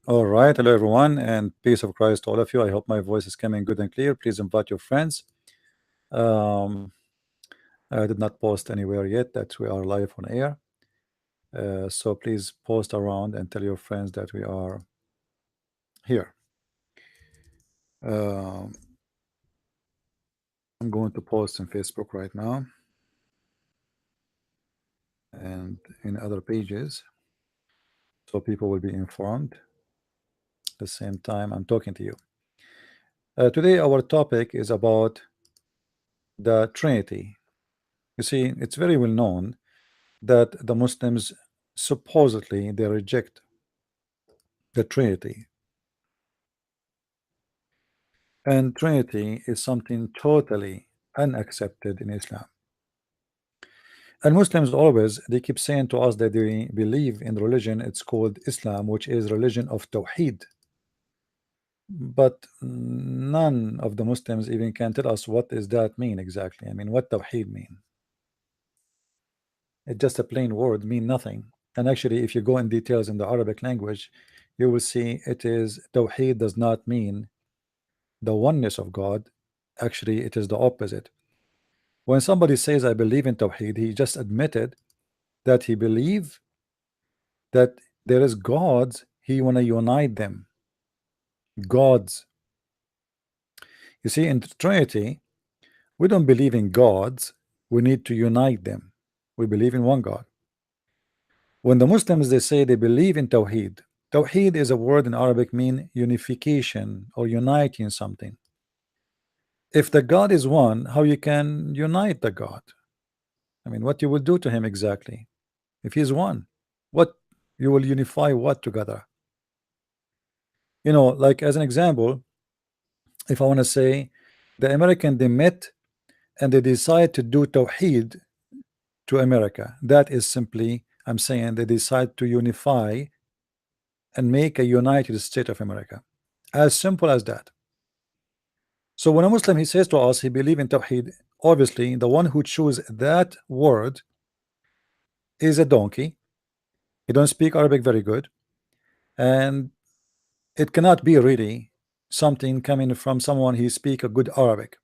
All right, hello everyone, and peace of Christ to all of you. I hope my voice is coming good and clear. Please invite your friends. Um, I did not post anywhere yet that we are live on air, so please post around and tell your friends that we are here. Um, I'm going to post on Facebook right now and in other pages, so people will be informed. At the same time, I'm talking to you. Today, our topic is about the Trinity. You see, it's very well known that the Muslims supposedly they reject the Trinity, and Trinity is something totally unaccepted in Islam. And Muslims always they keep saying to us that they believe in religion. It's called Islam, which is religion of Tawheed. But none of the Muslims even can tell us what does that mean exactly. I mean, what Tawheed mean? It's just a plain word, mean nothing. And actually, if you go in details in the Arabic language, you will see it is Tawheed does not mean the oneness of God. Actually, it is the opposite. When somebody says I believe in Tawheed, he just admitted that he believe that there is gods, he want to unite them. Gods. You see, in the Trinity, we don't believe in gods, we need to unite them. We believe in one God. When the Muslims they say they believe in Tawheed, Tawheed is a word in Arabic mean unification or uniting something. If the God is one, how you can unite the God? I mean, what you will do to him exactly? If he's one, what you will unify what together? Like as an example, if I want to say the American they met and they decide to do Tawheed to America, that is simply I'm saying they decide to unify and make a United States of America. As simple as that. So when a Muslim he says to us he believe in Tawheed, obviously the one who choose that word is a donkey. He don't speak Arabic very good, and it cannot be really something coming from someone he speak a good Arabic.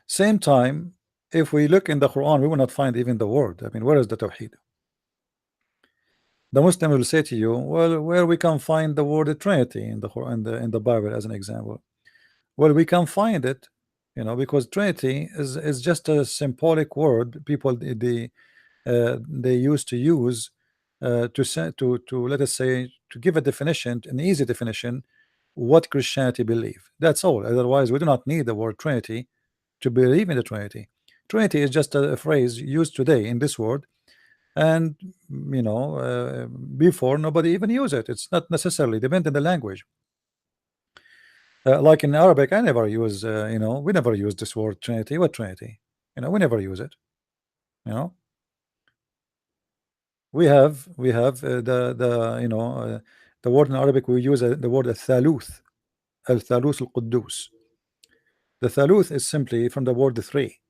Same time, if we look in the Quran, we will not find even the word. I mean, where is the Tawheed? The Muslim will say to you, well, where we can find the word Trinity in the Quran, in the Bible, as an example. Well, we can find it, because Trinity is just a symbolic word. People they used to use to say to let us say to give a definition, an easy definition, what Christianity believe. That's all. Otherwise, we do not need the word Trinity to believe in the Trinity. Trinity is just a phrase used today in this world, and before nobody even use it. It's not necessarily depend on the language. Like in Arabic, I never use. We never use this word Trinity. What Trinity? We never use it. You know, we have the word in Arabic we use the word al-thaluth, al-thaluth al-quddus. The thaluth is simply from the word three,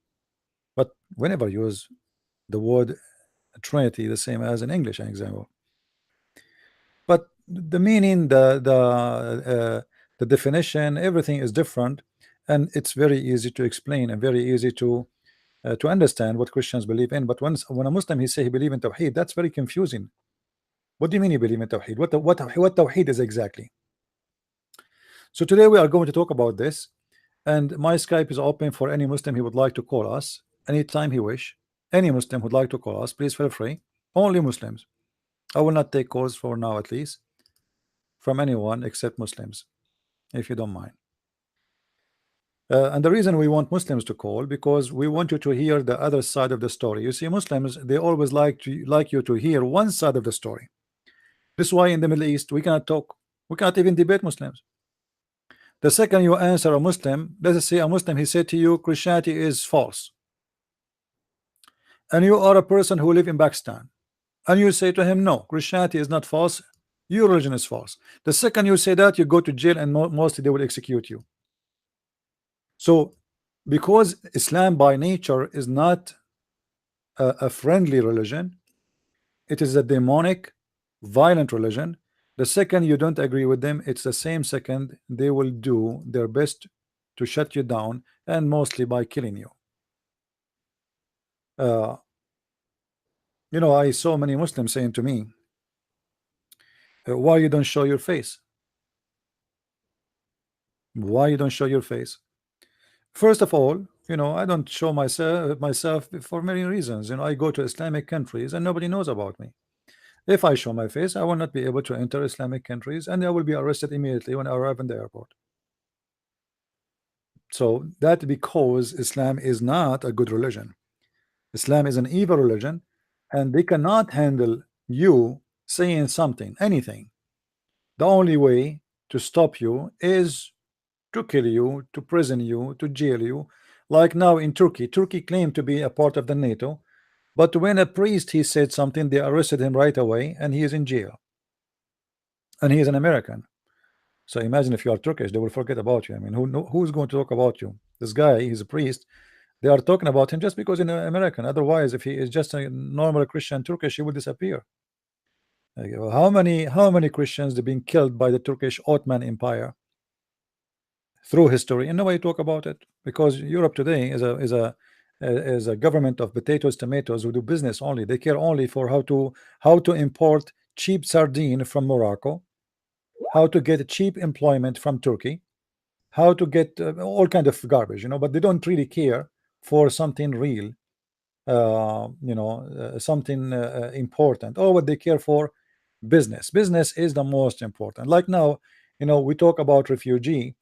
but we never use the word Trinity the same as in English, an example. But the meaning, the definition, everything is different, and it's very easy to explain and very easy to understand what Christians believe in. But when a Muslim he say he believe in Tawheed, that's very confusing. What do you mean you believe in Tawheed? What Tawheed is exactly? So today we are going to talk about this, and my Skype is open for any Muslim he would like to call us anytime he wish. Any Muslim would like to call us, please feel free. Only Muslims. I will not take calls for now, at least from anyone except Muslims, if you don't mind. And the reason we want Muslims to call, because we want you to hear the other side of the story. You see, Muslims they always like you to hear one side of the story. This is why in the Middle East we cannot talk, we cannot even debate Muslims. The second you answer a Muslim, let us say a Muslim he said to you Christianity is false, and you are a person who live in Pakistan, and you say to him no, Christianity is not false, your religion is false. The second you say that, you go to jail, and mostly they will execute you. So because Islam by nature is not a friendly religion, it is a demonic, violent religion. The second you don't agree with them, it's the same second they will do their best to shut you down, and mostly by killing you. Uh, I saw many Muslims saying to me, why you don't show your face? Why you don't show your face? First of all, I don't show myself for many reasons. I go to Islamic countries and nobody knows about me. If I show my face, I will not be able to enter Islamic countries, and I will be arrested immediately when I arrive in the airport. So that because Islam is not a good religion. Islam is an evil religion, and they cannot handle you saying something, anything. The only way to stop you is to kill you, to prison you, to jail you. Like now in Turkey, Turkey claimed to be a part of the NATO, but when a priest he said something, they arrested him right away, and he is in jail. And he is an American. So imagine if you are Turkish, they will forget about you. I mean, who's going to talk about you? This guy, he's a priest. They are talking about him just because he's an American. Otherwise, if he is just a normal Christian Turkish, he will disappear. Okay, well, how many Christians have been killed by the Turkish Ottoman Empire through history, and nobody talk about it because Europe today is a government of potatoes, tomatoes, who do business only. They care only for how to import cheap sardine from Morocco, how to get cheap employment from Turkey, how to get all kind of garbage, but they don't really care for something real, something important. Or what they care for, business is the most important. Like now, we talk about refugee.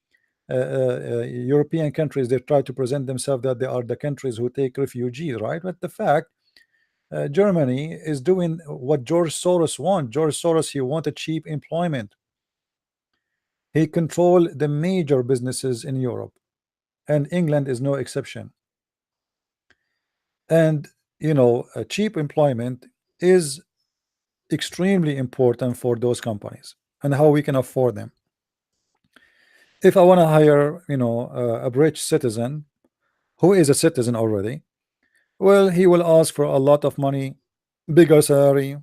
European countries, they try to present themselves that they are the countries who take refugees, right? But the fact, Germany is doing what George Soros wants. George Soros, he wanted cheap employment. He controlled the major businesses in Europe, and England is no exception. And cheap employment is extremely important for those companies and how we can afford them. If I want to hire, a British citizen who is a citizen already, well, he will ask for a lot of money, bigger salary,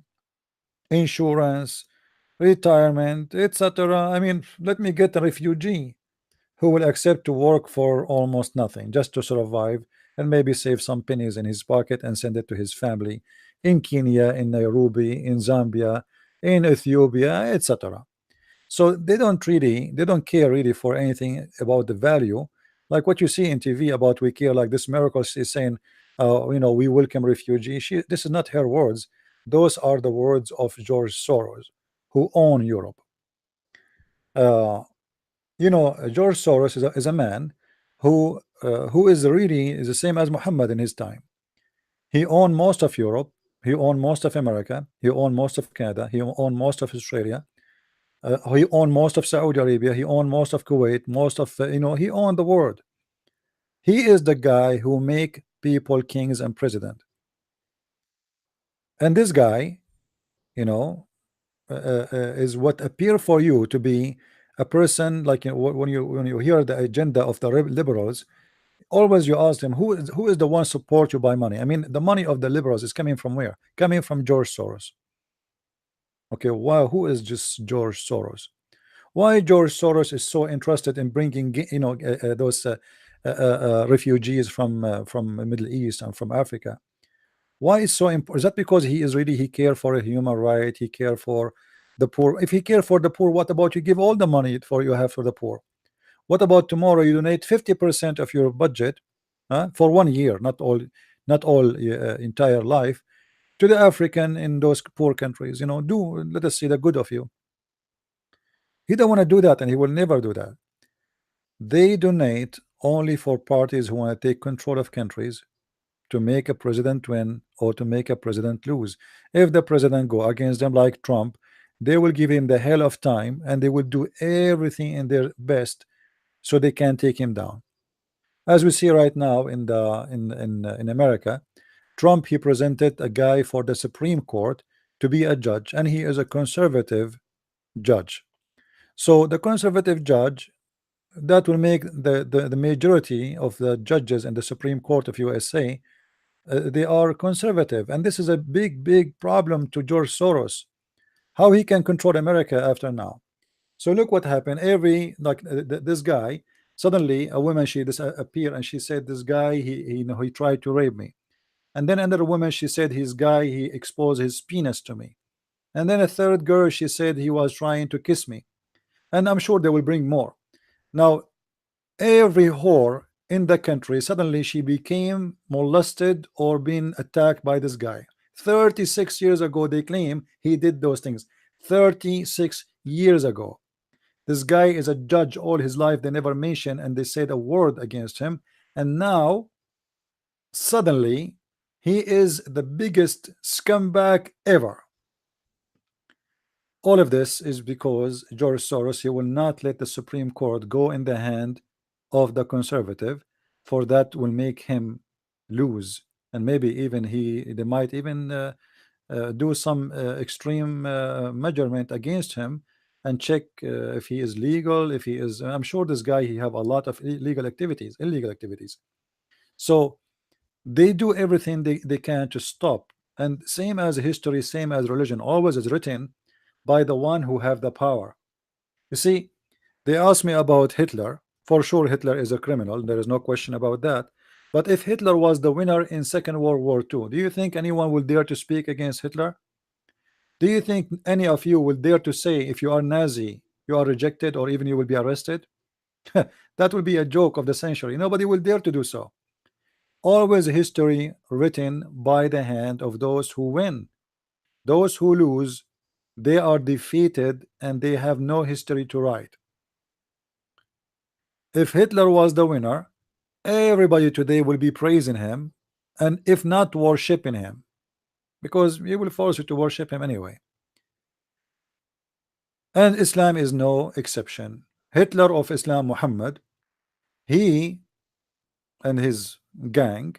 insurance, retirement, etc. I mean, let me get a refugee who will accept to work for almost nothing just to survive and maybe save some pennies in his pocket and send it to his family in Kenya, in Nairobi, in Zambia, in Ethiopia, etc. So they don't care really for anything about the value, like what you see in TV about we care, like this miracle is saying, we welcome refugees. This is not her words. Those are the words of George Soros, who own Europe. George Soros is a man who is really is the same as Muhammad in his time. He owned most of Europe. He owned most of America. He owned most of Canada. He owned most of Australia. He owned most of Saudi Arabia. He owned most of Kuwait. Most of he owned the world. He is the guy who make people kings and president. And this guy, you know, is what appear for you to be a person like when you hear the agenda of the liberals. Always you ask them who is the one support you by money. I mean, the money of the liberals is coming from where? Coming from George Soros. Okay, wow, who is just George Soros? Why George Soros is so interested in bringing those refugees from the Middle East and from Africa? Why is so important? Is that because he care for a human right? He care for the poor. If he care for the poor, what about you give all the money for you have for the poor? What about tomorrow you donate 50% of your budget for 1 year, not all entire life, to the African in those poor countries? Do let us see the good of you. He don't want to do that, and he will never do that. They donate only for parties who want to take control of countries, to make a president win or to make a president lose. If the president go against them like Trump, they will give him the hell of time, and they will do everything in their best so they can take him down. As we see right now in America, Trump, he presented a guy for the Supreme Court to be a judge, and he is a conservative judge. So the conservative judge, that will make the majority of the judges in the Supreme Court of USA, they are conservative, and this is a big problem to George Soros. how he can control America after now. So look what happened. Every like this guy, suddenly a woman she appeared and she said this guy he tried to rape me. And then another woman she said his guy he exposed his penis to me. And then a third girl she said he was trying to kiss me. And I'm sure they will bring more. Now every whore in the country suddenly she became molested or been attacked by this guy. 36 years ago they claim he did those things. 36 years ago. This guy is a judge all his life. They never mention and they said a word against him. And now suddenly he is the biggest scumbag ever. All of this is because George Soros, he will not let the Supreme Court go in the hand of the conservative, for that will make him lose. And maybe even they might even do some extreme measurement against him and check if he is legal, if he is. I'm sure this guy he have a lot of illegal activities. So they do everything they can to stop. And same as history, same as religion, always is written by the one who have the power. You see, they asked me about Hitler. For sure, Hitler is a criminal. There is no question about that. But if Hitler was the winner in Second World War II, do you think anyone will dare to speak against Hitler? Do you think any of you will dare to say if you are Nazi, you are rejected, or even you will be arrested? That will be a joke of the century. Nobody will dare to do so. Always history written by the hand of those who win. Those who lose, they are defeated and they have no history to write. If Hitler was the winner, everybody today will be praising him, and if not worshiping him, because he will force you to worship him anyway. And Islam is no exception. Hitler of Islam, Muhammad, he and his gang,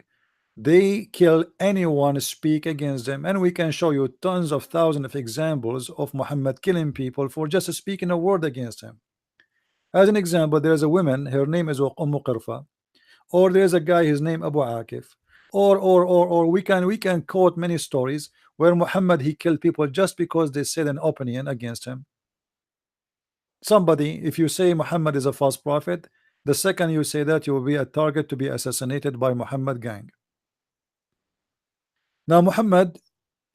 they kill anyone speak against them, and we can show you tons of thousands of examples of Muhammad killing people for just speaking a word against him. As an example, there's a woman, her name is Qirfa, or there's a guy, his name Abu Akif, or we can quote many stories where Muhammad he killed people just because they said an opinion against him. Somebody, if you say Muhammad is a false prophet, the second you say that, you will be a target to be assassinated by Muhammad gang. Now Muhammad,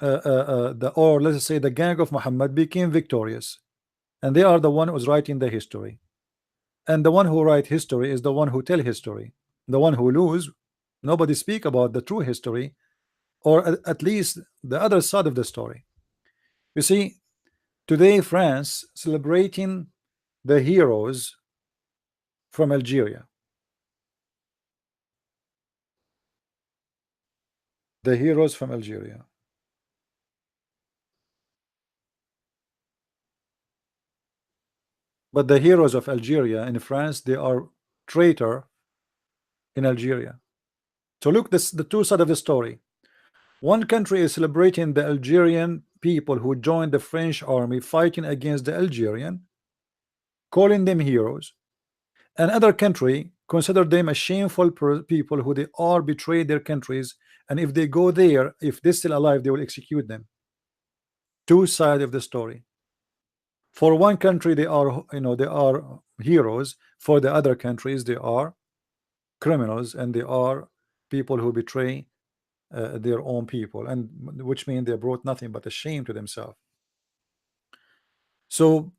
or let's say the gang of Muhammad became victorious, and they are the one who's writing the history. And the one who write history is the one who tell history. The one who lose, nobody speak about the true history, or at least the other side of the story. You see, today France celebrating the heroes from Algeria. The heroes from Algeria. But the heroes of Algeria in France, they are traitor in Algeria. So look, this the two sides of the story. One country is celebrating the Algerian people who joined the French army fighting against the Algerian, calling them heroes. Another country consider them a shameful people who they are betrayed their countries, and if they go there, if they're still alive, they will execute them. Two sides of the story. For one country, they are, they are heroes. For the other countries, they are criminals, and they are people who betray their own people, and which means they brought nothing but a shame to themselves. So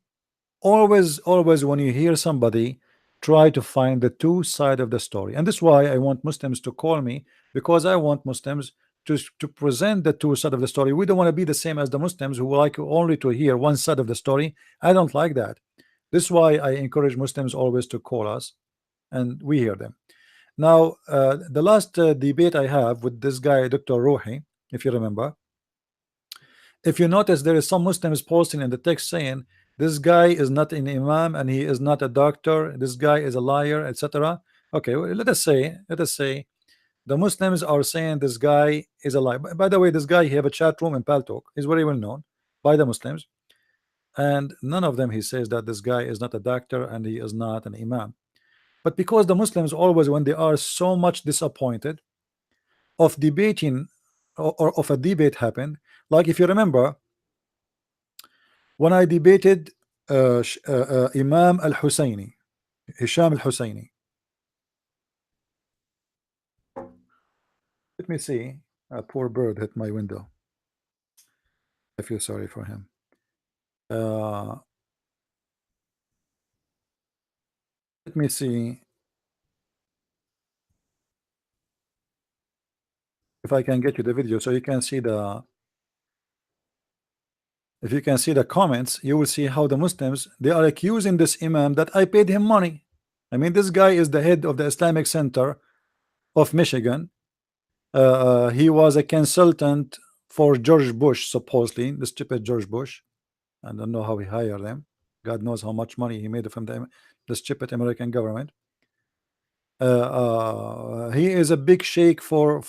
always when you hear somebody, try to find the two side of the story. And this is why I want Muslims to call me, because I want Muslims to present the two side of the story. We don't want to be the same as the Muslims who like only to hear one side of the story. I don't like that. This is why I encourage Muslims always to call us and we hear them. Now the last debate I have with this guy Dr. Rohi, if you remember, if you notice, there is some Muslims posting in the text saying this guy is not an imam and he is not a doctor, this guy is a liar, etc. Okay, well, let us say the Muslims are saying this guy is a liar. By the way, this guy, he have a chat room in Paltalk, he's very well known by the Muslims, and none of them he says that this guy is not a doctor and he is not an imam. But because the Muslims always, when they are so much disappointed of debating, or of a debate happened, like if you remember, when I debated Imam al-Husayni, Hisham al-Husayni. Let me see. A poor bird hit my window. I feel sorry for him. Let me see if I can get you the video so you can see the. If you can see the comments, you will see how the Muslims, they are accusing this Imam that I paid him money. I mean, this guy is the head of the Islamic Center of Michigan. He was a consultant for George Bush, supposedly, the stupid George Bush. I don't know how he hired them. God knows how much money he made from the stupid American government. He is a big sheikh for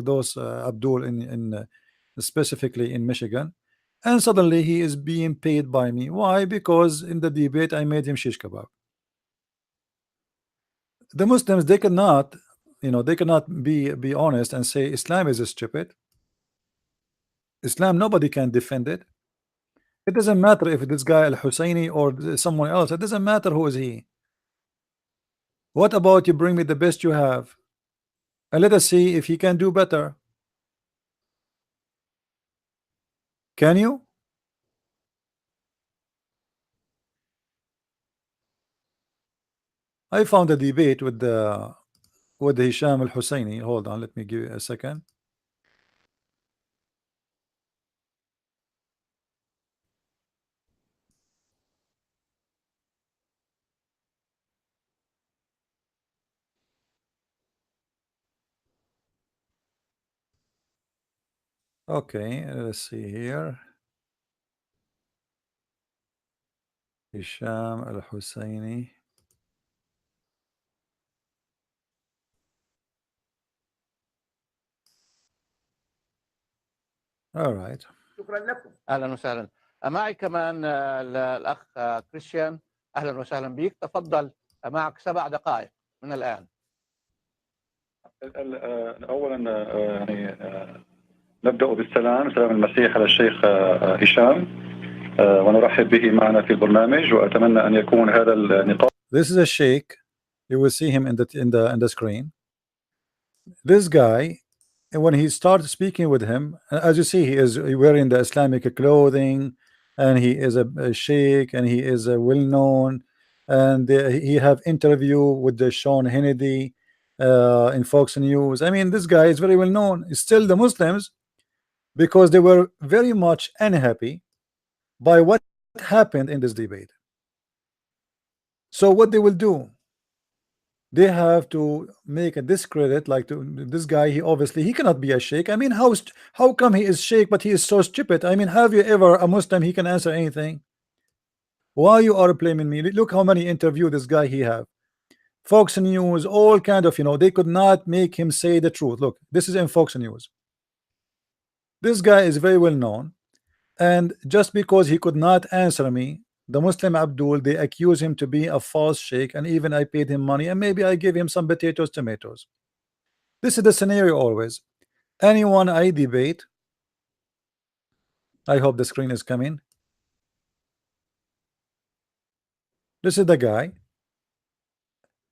those Abdul in specifically in Michigan, and suddenly he is being paid by me. Why? Because in the debate I made him shish kebab. The Muslims, they cannot, they cannot be honest and say Islam is stupid. Islam, nobody can defend it. It doesn't matter if this guy Al-Husayni or someone else. It doesn't matter who is he. What about you bring me the best you have and let us see if he can do better. Can you? I found a debate with Hisham al-Husayni. Hold on, let me give you a second. Okay, let's see here. Hisham al-Husayni. All right. شكرا لكم. اهلا وسهلا. معي كمان الاخ كريستيان. اهلا وسهلا بك. تفضل، معك 7 دقائق من الان. اولا يعني نبدا بالسلام، سلام المسيح على الشيخ هشام، ونرحب به معنا في البرنامج، واتمنى ان يكون هذا النقاش. This is a sheikh. You will see him in the screen. This guy, and when he started speaking with him, as you see, he is wearing the Islamic clothing, and he is a sheikh, and he is well known, and he have interview with the Sean Hannity in Fox News. I mean, this guy is very well known. Still, the Muslims, because they were very much unhappy by what happened in this debate. So what they will do? They have to make a discredit like to this guy. He obviously he cannot be a sheikh. I mean, how come he is sheikh but he is so stupid? I mean, have you ever a Muslim he can answer anything? Why you are blaming me? Look how many interview this guy he have. Fox News, all kind of, they could not make him say the truth. Look, this is in Fox News. This guy is very well known, and just because he could not answer me, the Muslim Abdul, they accuse him to be a false sheikh, and even I paid him money, and maybe I give him some potatoes, tomatoes. This is the scenario always. Anyone I debate, I hope the screen is coming. This is the guy.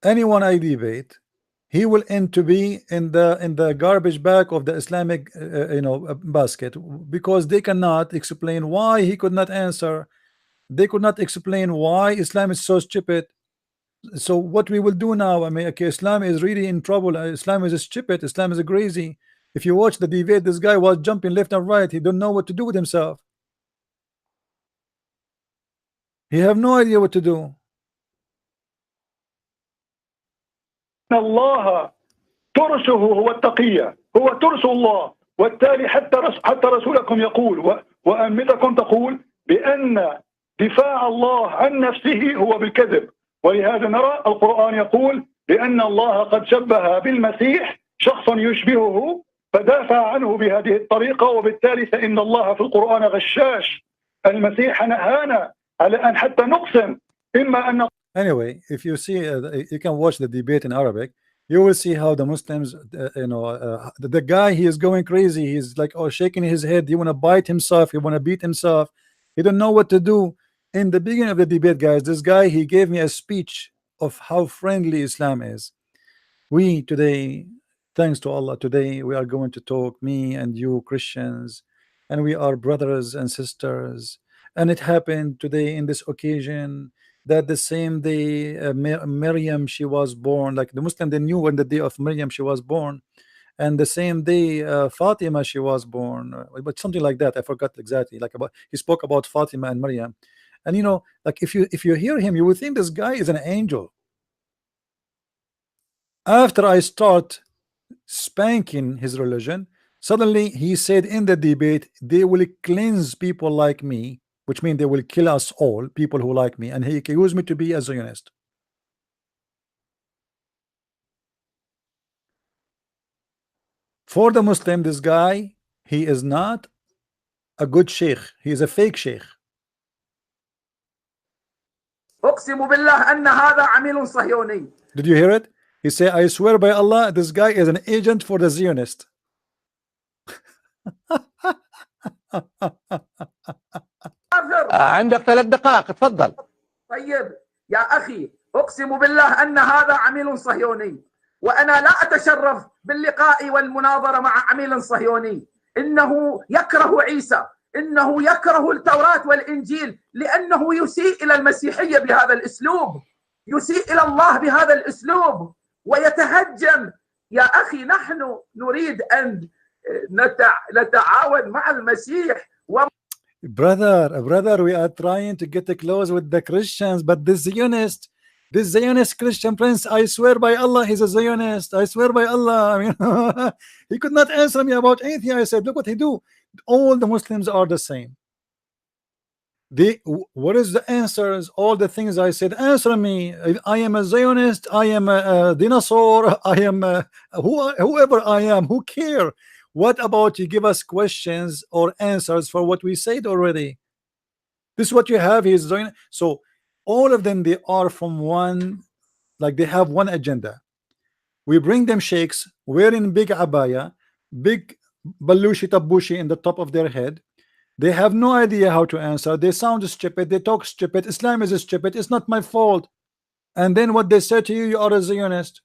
Anyone I debate, he will end to be in the garbage bag of the Islamic basket, because they cannot explain why he could not answer. They could not explain why Islam is so stupid. So what we will do now, I mean, okay, Islam is really in trouble. Islam is stupid. Islam is crazy. If you watch the debate, this guy was jumping left and right. He don't know what to do with himself. He have no idea what to do. الله ترسه هو التقية، هو ترس الله، وبالتالي حتى رسولكم يقول وأمتكم تقول بأن دفاع الله عن نفسه هو بالكذب، ولهذا نرى القرآن يقول بأن الله قد شبه بالمسيح شخصا يشبهه فدافع عنه بهذه الطريقة، وبالتالي فإن الله في القرآن غشاش. المسيح نهانا على أن حتى نقسم إما أن. Anyway, if you see, you can watch the debate in Arabic. You will see how the Muslims, the guy, he is going crazy. He's like, oh, shaking his head. He want to bite himself. He want to beat himself. He don't know what to do. In the beginning of the debate, guys, this guy, he gave me a speech of how friendly Islam is. We today, thanks to Allah, today we are going to talk, me and you Christians, and we are brothers and sisters. And it happened today in this occasion that the same day Miriam, she was born, like the Muslim, they knew when the day of Miriam she was born, and the same day Fatima she was born, but something like that, I forgot exactly, like about, he spoke about Fatima and Maryam. And you know, like if you hear him, you would think this guy is an angel. After I start spanking his religion, suddenly he said in the debate, they will cleanse people like me, which means they will kill us all, people who like me, and he accused me to be a Zionist. For the Muslim, this guy, he is not a good sheikh, he is a fake sheikh. أقسم بالله أن هذا عميل صهيوني. Did you hear it? He said, I swear by Allah, this guy is an agent for the Zionist. عندك 3 دقائق تفضل. طيب يا أخي، أقسم بالله أن هذا عميل صهيوني، وأنا لا أتشرف باللقاء والمناظرة مع عميل صهيوني. إنه يكره عيسى، إنه يكره التوراة والإنجيل، لأنه يسيء إلى المسيحية بهذا الأسلوب، يسيء إلى الله بهذا الأسلوب، ويتهجم. يا أخي، نحن نريد أن نتعاون مع المسيح. Brother, we are trying to get close with the Christians, but this Zionist Christian prince, I swear by Allah, he's a Zionist. I swear by Allah. I mean, he could not answer me about anything. I said, look what he do. All the Muslims are the same. What is the answers? All the things I said, answer me. I am a Zionist. I am a dinosaur. I am whoever I am. Who care? What about you give us questions or answers for what we said already? This is what you have. He's doing. So all of them, they are from one, like they have one agenda. We bring them sheikhs wearing big abaya, big balushi tabushi in the top of their head. They have no idea how to answer. They sound stupid. They talk stupid. Islam is stupid. It's not my fault. And then what they say to you, you are a Zionist.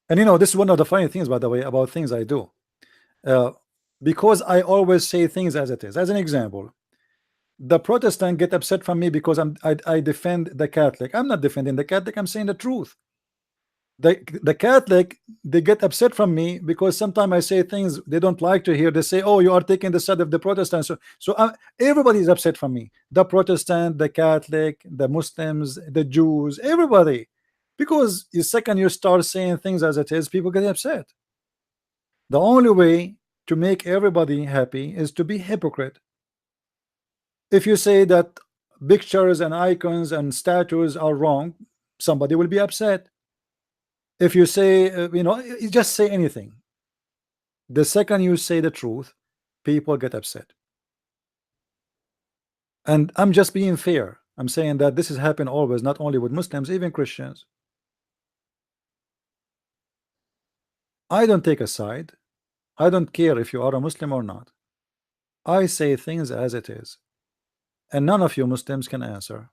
And you know, this is one of the funny things, by the way, about things I do. Because I always say things as it is. As an example, the Protestant get upset from me because I defend the Catholic. I'm not defending the Catholic. I'm saying the truth. The Catholic, they get upset from me because sometimes I say things they don't like to hear. They say, oh, you are taking the side of the Protestants. So everybody is upset from me. The Protestant, the Catholic, the Muslims, the Jews, everybody. Because the second you start saying things as it is, people get upset. The only way to make everybody happy is to be hypocrite. If you say that pictures and icons and statues are wrong, somebody will be upset. If you say, you know, you just say anything. The second you say the truth, people get upset. And I'm just being fair. I'm saying that this has happened always, not only with Muslims, even Christians. I don't take a side. I don't care if you are a Muslim or not. I say things as it is. And none of you Muslims can answer.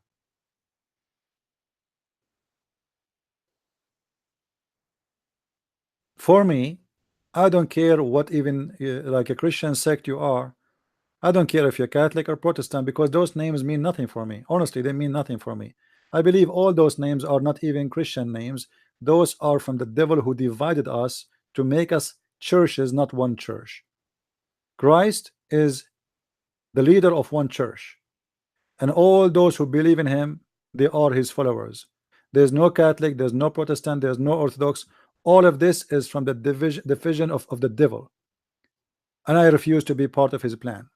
For me, I don't care what even like a Christian sect you are. I don't care if you're Catholic or Protestant, because those names mean nothing for me. Honestly, they mean nothing for me. I believe all those names are not even Christian names. Those are from the devil who divided us to make us churches, not one church. Christ is the leader of one church, and all those who believe in him, they are his followers. There's no Catholic, there's no Protestant, there's no Orthodox. All of this is from the division of the devil, and I refuse to be part of his plan.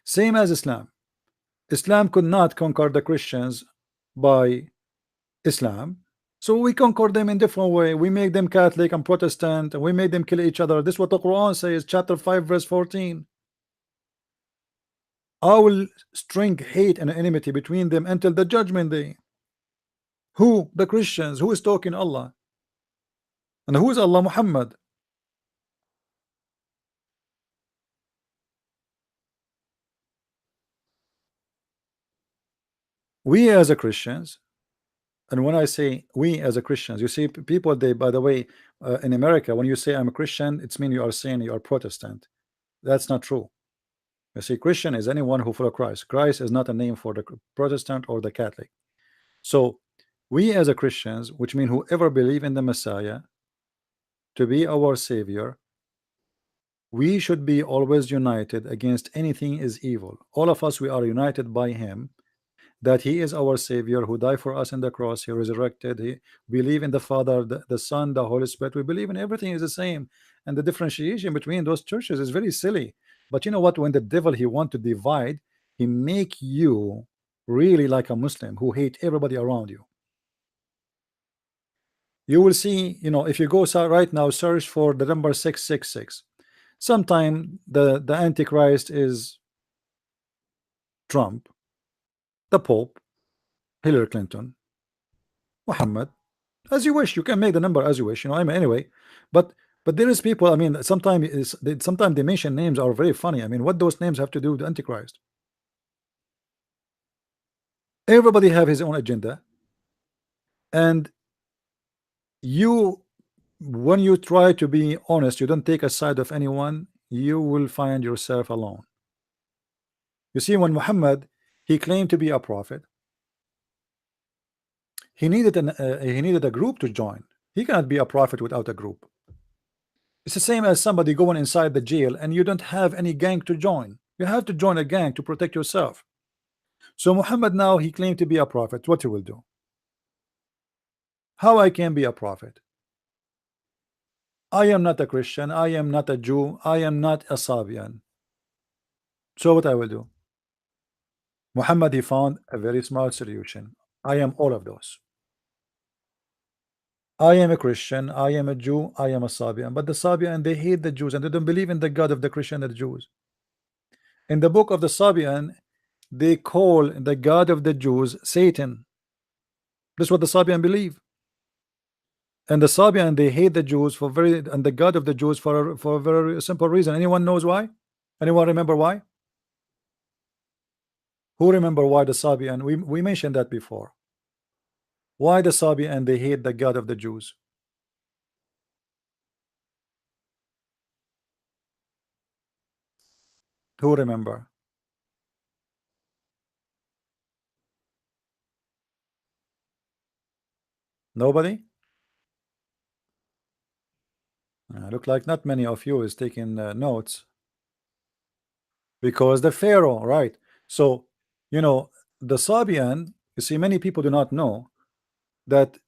Same as Islam. Islam could not conquer the Christians by Islam, so we conquer them in different way. We make them Catholic and Protestant, and we make them kill each other. This is what the Quran says, chapter 5 verse 14. I will string hate and enmity between them until the judgment day. Who? The Christians. Who is talking? Allah. And who is Allah? Muhammad. We as a Christians, and when I say we as a Christians, you see people, they, by the way, in America, when you say I'm a Christian, it's mean you are saying you are Protestant. That's not true. You see, Christian is anyone who follow Christ. Christ is not a name for the Protestant or the Catholic. So we as a Christians, which mean whoever believe in the Messiah to be our Savior, we should be always united against anything is evil. All of us, we are united by him, that he is our Savior who died for us in the cross. He resurrected. He believe in the Father, the Son, the Holy Spirit. We believe in everything is the same, and the differentiation between those churches is very silly. But you know what, when the devil, he want to divide, he make you really like a Muslim who hate everybody around you. You will see, you know, if you go right now, search for the number 666. Sometime the Antichrist is Trump, the Pope, Hillary Clinton, Muhammad. As you wish, you can make the number as you wish, you know. I mean, anyway, but there is people. I mean, sometimes they mention names are very funny. I mean, what those names have to do with the Antichrist? Everybody have his own agenda, and you, when you try to be honest, you don't take a side of anyone, you will find yourself alone. You see, when Muhammad, he claimed to be a prophet, he needed a group to join. He cannot be a prophet without a group. It's the same as somebody going inside the jail and you don't have any gang to join. You have to join a gang to protect yourself. So Muhammad, now he claimed to be a prophet. What he will do? How I can be a prophet? I am not a Christian. I am not a Jew. I am not a Sabian. So what I will do? Muhammad, he found a very smart solution. I am all of those. I am a Christian, I am a Jew, I am a Sabian. But the Sabian, they hate the Jews and they don't believe in the God of the Christian and the Jews. In the book of the Sabian, they call the God of the Jews Satan. This is what the Sabian believe. And the Sabian, they hate the Jews and the God of the Jews for a very simple reason. Anyone knows why? Anyone remember why? Who remember why the Sabian? We mentioned that before. Why the Sabian, they hate the God of the Jews? Who remember? Nobody? Look like not many of you is taking notes. Because the Pharaoh, right? So, you know, the Sabian, you see, many people do not know that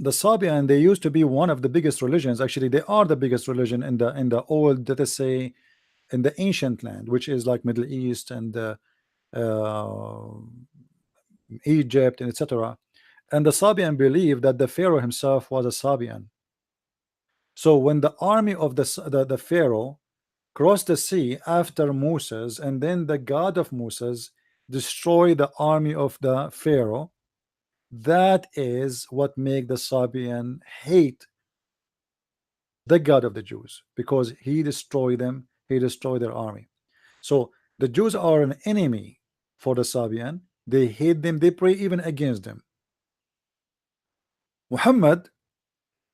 the Sabian, they used to be one of the biggest religions. Actually, they are the biggest religion in the old, let us say, in the ancient land, which is like Middle East and uh, Egypt and etc. And the Sabian believed that the Pharaoh himself was a Sabian. So when the army of the Pharaoh crossed the sea after Moses, and then the God of Moses destroyed the army of the Pharaoh, that is what make the Sabian hate the God of the Jews, because he destroyed them, he destroyed their army. So the Jews are an enemy for the Sabian. They hate them, they pray even against them. Muhammad,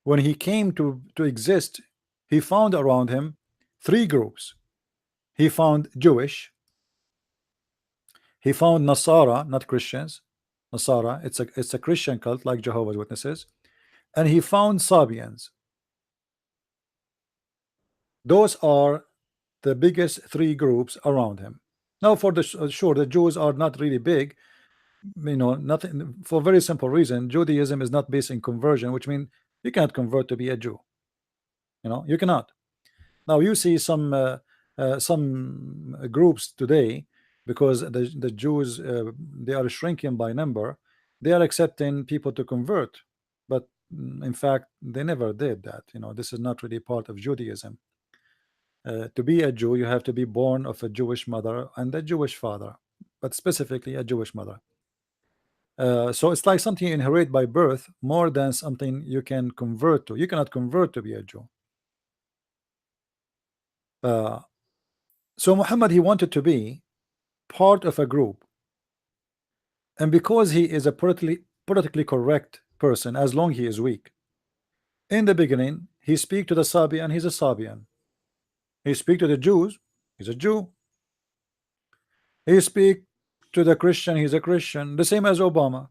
when he came to exist, he found around him three groups. He found Jewish, he found Nasara, not Christians. Nasara, it's a Christian cult like Jehovah's Witnesses, and he found Sabians. Those are the biggest three groups around him. Now, for the sure, the Jews are not really big, you know, nothing, for a very simple reason. Judaism is not based in conversion, which means you cannot convert to be a Jew. You know, you cannot. Now you see some groups today, because the Jews, they are shrinking by number, they are accepting people to convert, but in fact they never did that. You know, this is not really part of Judaism. To be a Jew, you have to be born of a Jewish mother and a Jewish father, but specifically a Jewish mother. So it's like something you inherit by birth more than something you can convert to. You cannot convert to be a Jew. So Muhammad, he wanted to be part of a group, and because he is a politically correct person, as long he is weak. In the beginning, he speak to the Sabian, he's a Sabian. He speak to the Jews, he's a Jew. He speak to the Christian, he's a Christian. The same as Obama.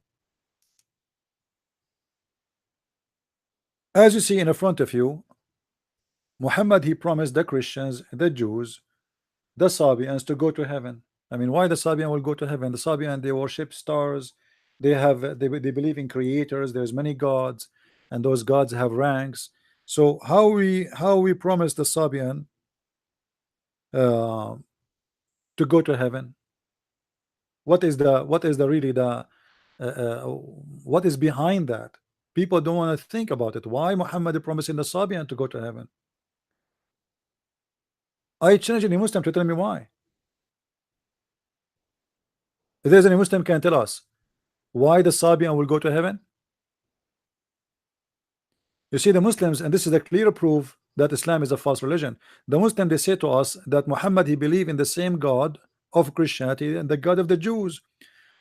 As you see in front of you, Muhammad, he promised the Christians, the Jews, the Sabians to go to heaven. I mean, why the Sabian will go to heaven? The Sabian, they worship stars, they believe in creators, there's many gods, and those gods have ranks. So how we promise the Sabian to go to heaven? What is the really the what is behind that? People don't want to think about it. Why Muhammad is promising the Sabian to go to heaven? I challenge any Muslim to tell me why. If there's any Muslim can tell us why the Sabian will go to heaven. You see, the Muslims, and this is a clear proof that Islam is a false religion. The Muslim, they say to us that Muhammad, he believe in the same God of Christianity and the God of the Jews,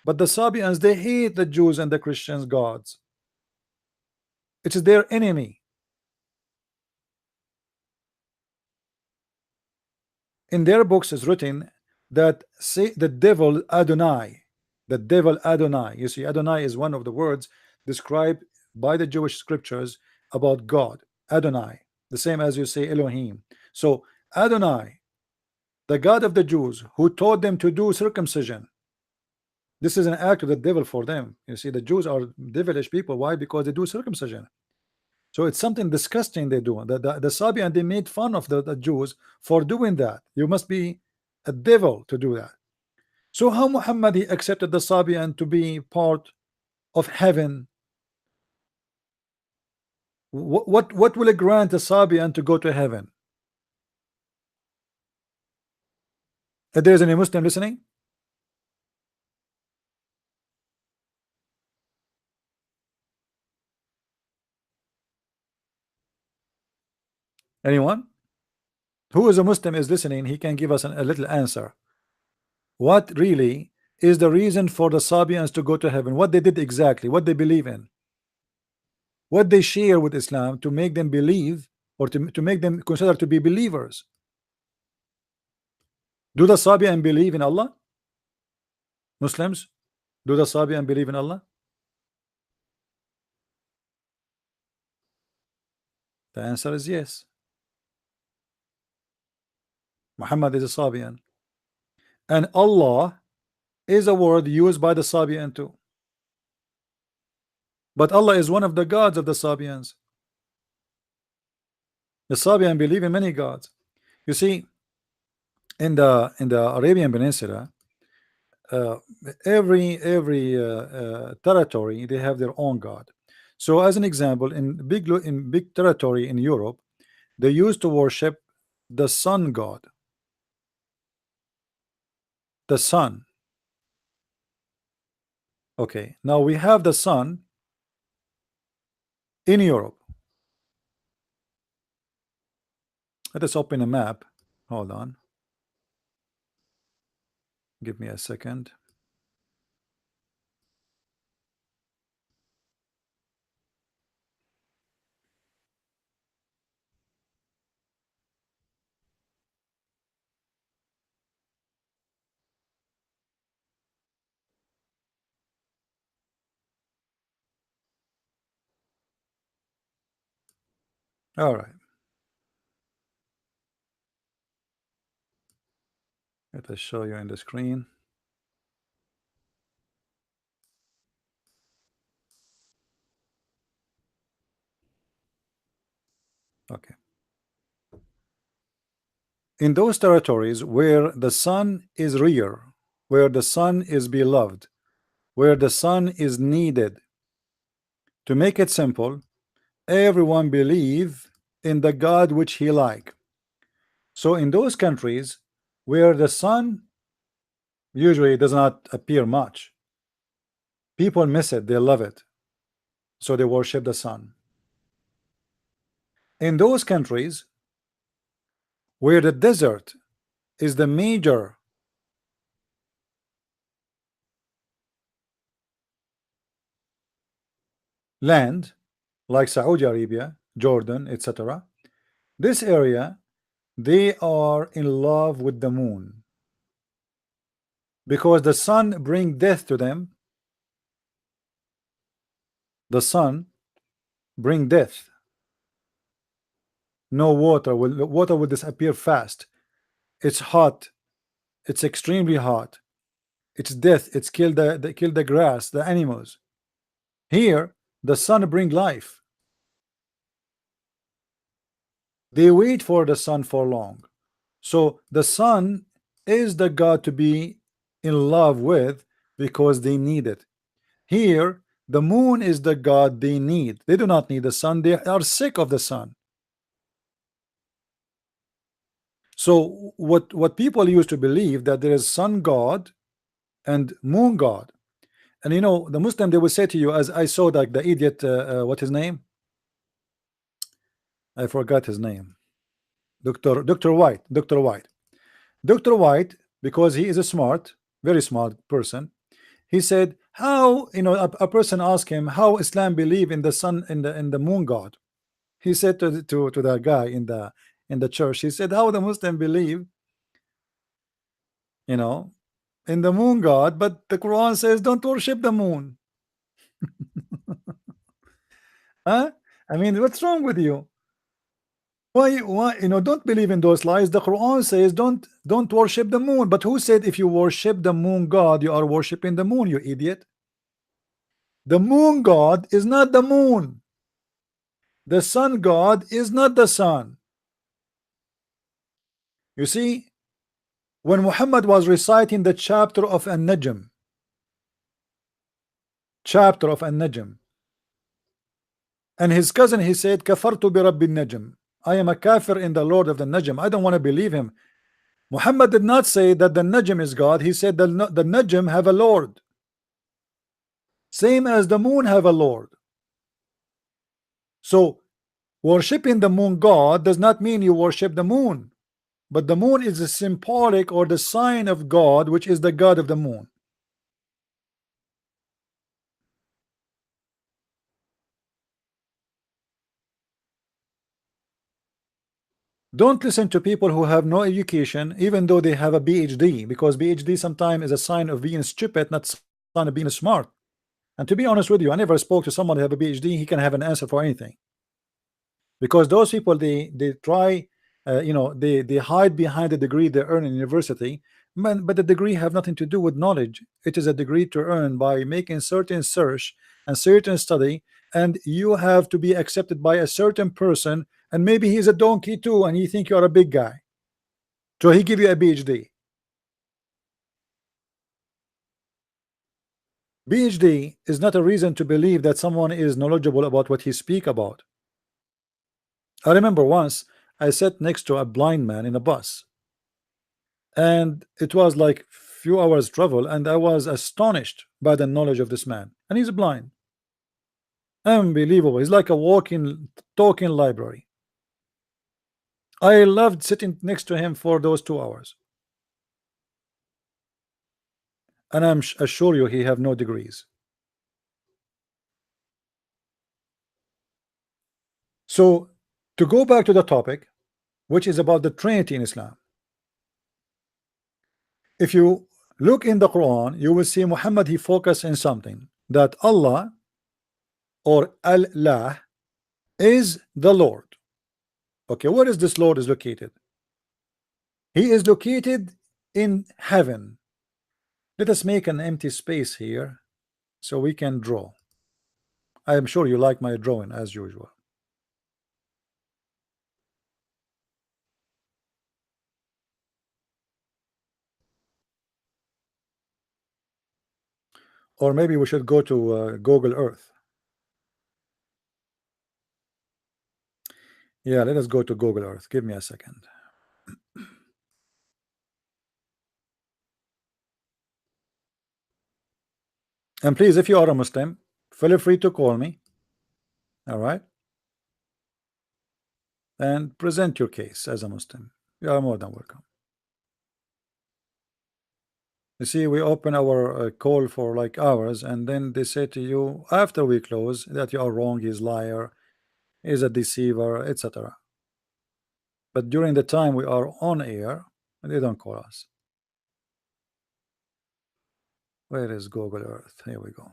but the Sabians, they hate the Jews and the Christians gods. It is their enemy. In their books is written that say the devil Adonai, you see, Adonai is one of the words described by the Jewish scriptures about God. Adonai, the same as you say Elohim. So Adonai, the God of the Jews, who taught them to do circumcision, this is an act of the devil for them. You see, the Jews are devilish people. Why? Because they do circumcision. So it's something disgusting they do. The Sabian, they made fun of the Jews for doing that. You must be a devil to do that. So how Muhammad, he accepted the Sabian to be part of heaven? What will it grant a Sabian to go to heaven? If there's any Muslim listening, anyone who is a Muslim is listening, he can give us a little answer. What really is the reason for the Sabians to go to heaven? What they did exactly, what they believe in, what they share with Islam to make them believe, or to make them consider to be believers. Do the Sabian believe in Allah? Muslims, do the Sabian believe in Allah? The answer is yes. Muhammad is a Sabian, and Allah is a word used by the Sabian too. But Allah is one of the gods of the Sabians. The Sabian believe in many gods. You see, in the Arabian Peninsula, uh, every territory, they have their own god. So as an example, in big territory in Europe, they used to worship the sun god. The sun. Okay, now we have the sun in Europe. Let us open a map. Hold on. Give me a second. All right. Let us show you in the screen. Okay. In those territories where the sun is real, where the sun is beloved, where the sun is needed, to make it simple, everyone believe in the God which he like. So in those countries where the sun usually does not appear much, people miss it, they love it, so they worship the sun. In those countries where the desert is the major land like Saudi Arabia, Jordan, etc., this area, they are in love with the moon because the sun bring death to them. The sun bring death. No water will disappear fast. It's hot. It's extremely hot. It's death. It's kill the grass, the animals. Here, the sun bring life. They wait for the sun for long. So the sun is the God to be in love with because they need it. Here, the moon is the God they need. They do not need the sun. They are sick of the sun. So what people used to believe that there is sun God and moon God. And you know, the Muslim, they will say to you, as I saw like the idiot, what his name? I forgot his name. Dr. White. Dr. White, because he is a smart, very smart person, he said, how, you know, a person asked him how Islam believe in the sun, in the moon God. He said to the guy in the church, he said, how the Muslim believe, you know, in the moon God, but the Quran says don't worship the moon. Huh? I mean, what's wrong with you? Why, you know, don't believe in those lies. The Quran says don't worship the moon. But who said if you worship the moon God, you are worshiping the moon, you idiot? The moon God is not the moon. The sun God is not the sun. You see, when Muhammad was reciting the chapter of An-Najm, and his cousin, he said, Kafartu bi Rabbi Najm. I am a kafir in the Lord of the Najm. I don't want to believe him. Muhammad did not say that the Najm is God. He said the Najm have a Lord. Same as the moon have a Lord. So worshipping the moon God does not mean you worship the moon. But the moon is a symbolic or the sign of God, which is the God of the moon. Don't listen to people who have no education, even though they have a PhD, because PhD sometimes is a sign of being stupid, not sign of being smart. And to be honest with you, I never spoke to someone who have a PhD. He can have an answer for anything, because those people they try, you know, they hide behind the degree they earn in university. But the degree have nothing to do with knowledge. It is a degree to earn by making certain search and certain study, and you have to be accepted by a certain person, and maybe he's a donkey too, and he think you are a big guy, so he give you a PhD. PhD is not a reason to believe that someone is knowledgeable about what he speak about. I remember once I sat next to a blind man in a bus, and it was like few hours travel, and I was astonished by the knowledge of this man, and he's blind. Unbelievable. He's like a walking, talking library. I loved sitting next to him for those 2 hours, and I'm assure you he have no degrees. So to go back to the topic, which is about the Trinity in Islam, if you look in the Quran, you will see Muhammad, he focused on something, that Allah or Allah is the Lord. Okay, where is this Lord is located? He is located in heaven. Let us make an empty space here so we can draw. I am sure you like my drawing as usual. Or maybe we should go to Google Earth. Yeah, let us go to Google Earth. Give me a second. And please, if you are a Muslim, feel free to call me. All right. And present your case as a Muslim. You are more than welcome. You see, we open our call for like hours, and then they say to you after we close that you are wrong, he's liar, he's a deceiver, etc. But during the time we are on air, they don't call us. Where is Google Earth? Here we go.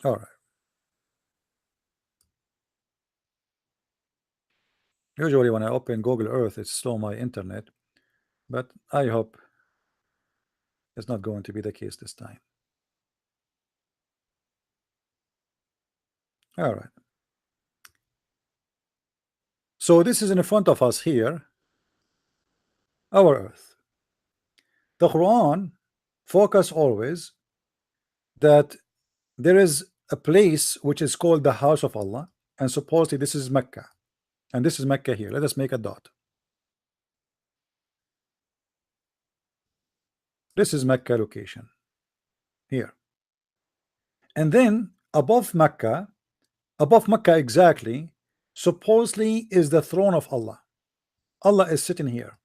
All right. Usually when I open Google Earth, it's slow my internet, but I hope it's not going to be the case this time. All right. So this is in front of us here, our Earth. The Quran focus always that there is a place which is called the house of Allah, and supposedly this is Mecca, and this is Mecca here. Let us make a dot. This is Mecca location here, and then above Mecca exactly, supposedly is the throne of Allah. Allah is sitting here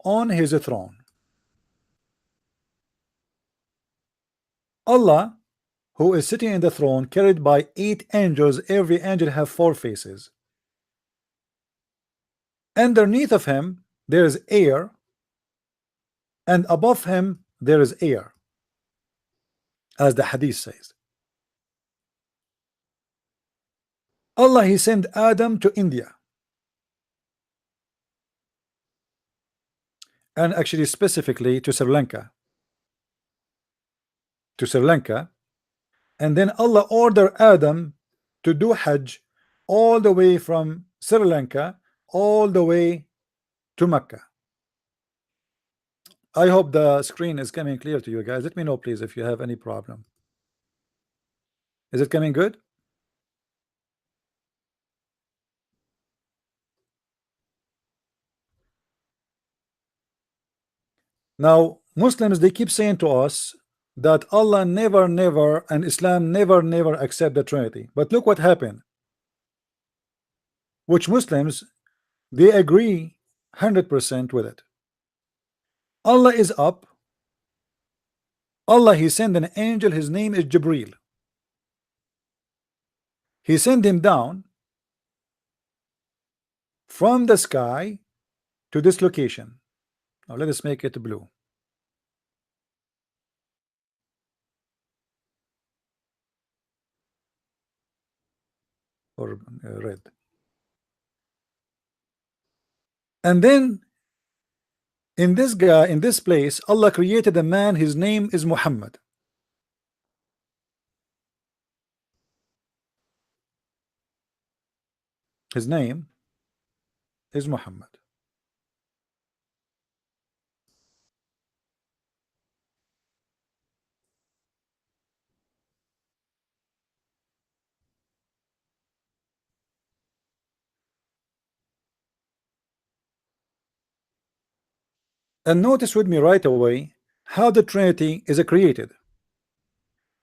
on his throne. Allah, who is sitting in the throne, carried by 8 angels. Every angel have 4 faces. Underneath of him there is air, and above him there is air, as the hadith says. Allah, he sent Adam to India, and actually specifically to Sri Lanka, and then Allah ordered Adam to do Hajj all the way from Sri Lanka all the way to Mecca. I hope the screen is coming clear to you guys. Let me know please if you have any problem. Is it coming good? Now Muslims, they keep saying to us that Allah never and Islam never accept the Trinity. But look what happened. Which Muslims, they agree 100% with it. Allah is up. Allah, he sent an angel, his name is Jibreel. He sent him down from the sky to this location. Now let us make it blue or red. And then in this place, Allah created a man, his name is Muhammad. His name is Muhammad. And notice with me right away how the Trinity is created.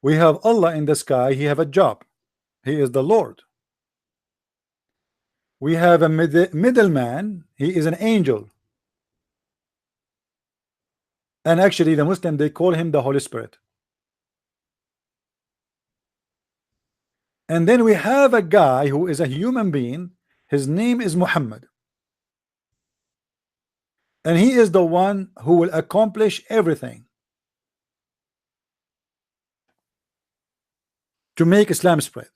We have Allah in the sky, he have a job, he is the Lord. We have a middleman, he is an angel, and actually the Muslim, they call him the Holy Spirit. And then we have a guy who is a human being, his name is Muhammad, and he is the one who will accomplish everything to make Islam spread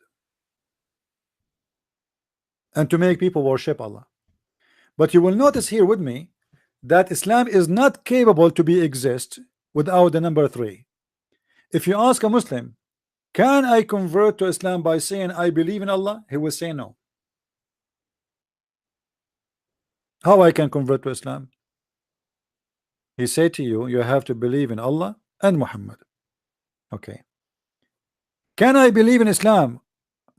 and to make people worship Allah. But you will notice here with me that Islam is not capable to be exist without the number 3. If you ask a Muslim, can I convert to Islam by saying I believe in Allah, he will say no. How I can convert to Islam? He said to you, you have to believe in Allah and Muhammad. Okay. Can I believe in Islam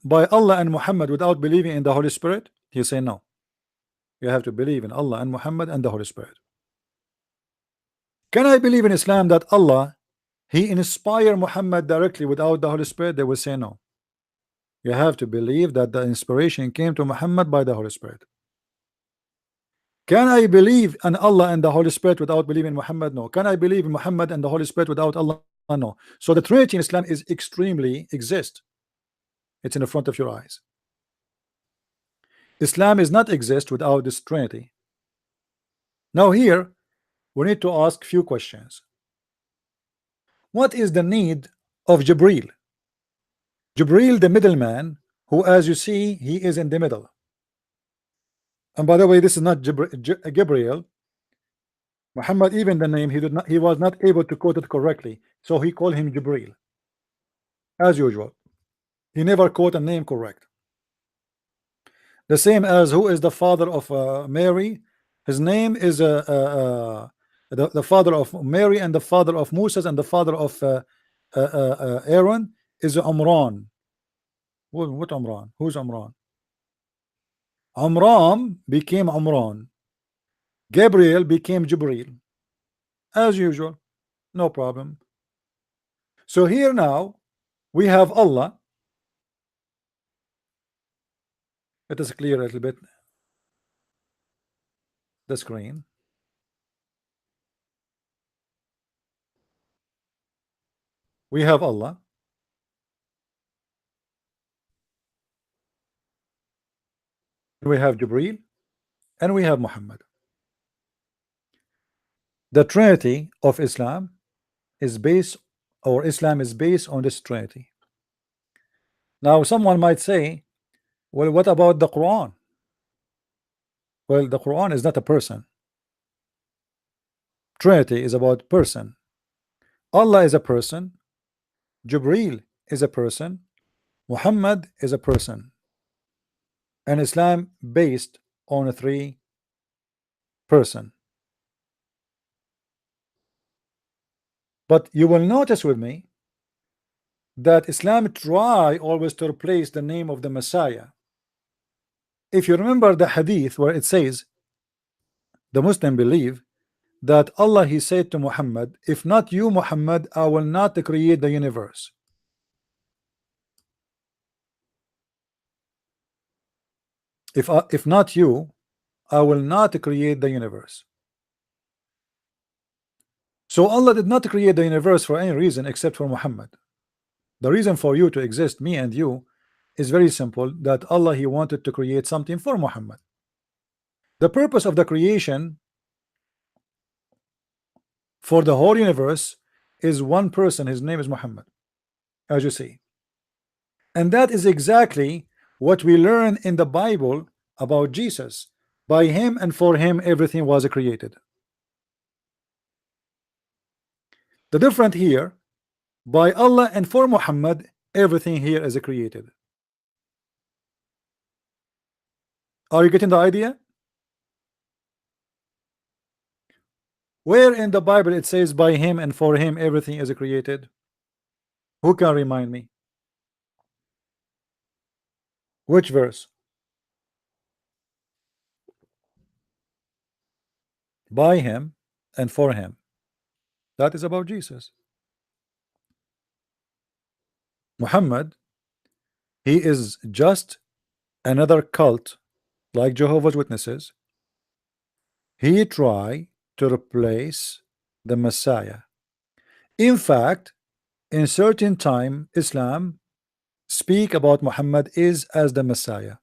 by Allah and Muhammad without believing in the Holy Spirit? He say no. You have to believe in Allah and Muhammad and the Holy Spirit. Can I believe in Islam that Allah, he inspired Muhammad directly without the Holy Spirit, they will say no. You have to believe that the inspiration came to Muhammad by the Holy Spirit. Can I believe in Allah and the Holy Spirit without believing Muhammad? No. Can I believe in Muhammad and the Holy Spirit without Allah? No. So the Trinity in Islam is extremely exist. It's in the front of your eyes. Islam is not exist without this Trinity. Now here we need to ask few questions. What is the need of Jibril? Jibril, the middleman, who, as you see, he is in the middle. And by the way, this is not Gabriel. Muhammad, even the name, he was not able to quote it correctly, so he called him Jibril. As usual, he never quote a name correct. The same as who is the father of Mary. His name is the father of Mary and the father of Moses and the father of Aaron is Amran. What Amran? Who's Amran? Amram became Amran. Gabriel became Jibril. As usual, no problem. So here now we have Allah. Let us clear a little bit the screen. We have Allah. We have Jibril and we have Muhammad. The Trinity of Islam is based, or Islam is based on this Trinity. Now someone might say, well, what about the Quran? Well, the Quran is not a person. Trinity is about person. Allah is a person, Jibril is a person, Muhammad is a person, and Islam based on a three person. But you will notice with me that Islam try always to replace the name of the Messiah. If you remember the hadith where it says the Muslim believe that Allah, he said to Muhammad, if not you Muhammad, I will not create the universe. If not you, I will not create the universe. So Allah did not create the universe for any reason except for Muhammad. The reason for you to exist, me and you, is very simple, that Allah, he wanted to create something for Muhammad. The purpose of the creation for the whole universe is one person, his name is Muhammad, as you see. And that is exactly what we learn in the Bible about Jesus. By him and for him everything was created. The difference here, by Allah and for Muhammad, everything here is created. Are you getting the idea? Where in the Bible it says by him and for him everything is created? Who can remind me? Which verse? By him and for him. That is about Jesus. Muhammad, he is just another cult like Jehovah's Witnesses. He tried to replace the Messiah. In fact, in certain time, Islam speak about Muhammad is as the Messiah.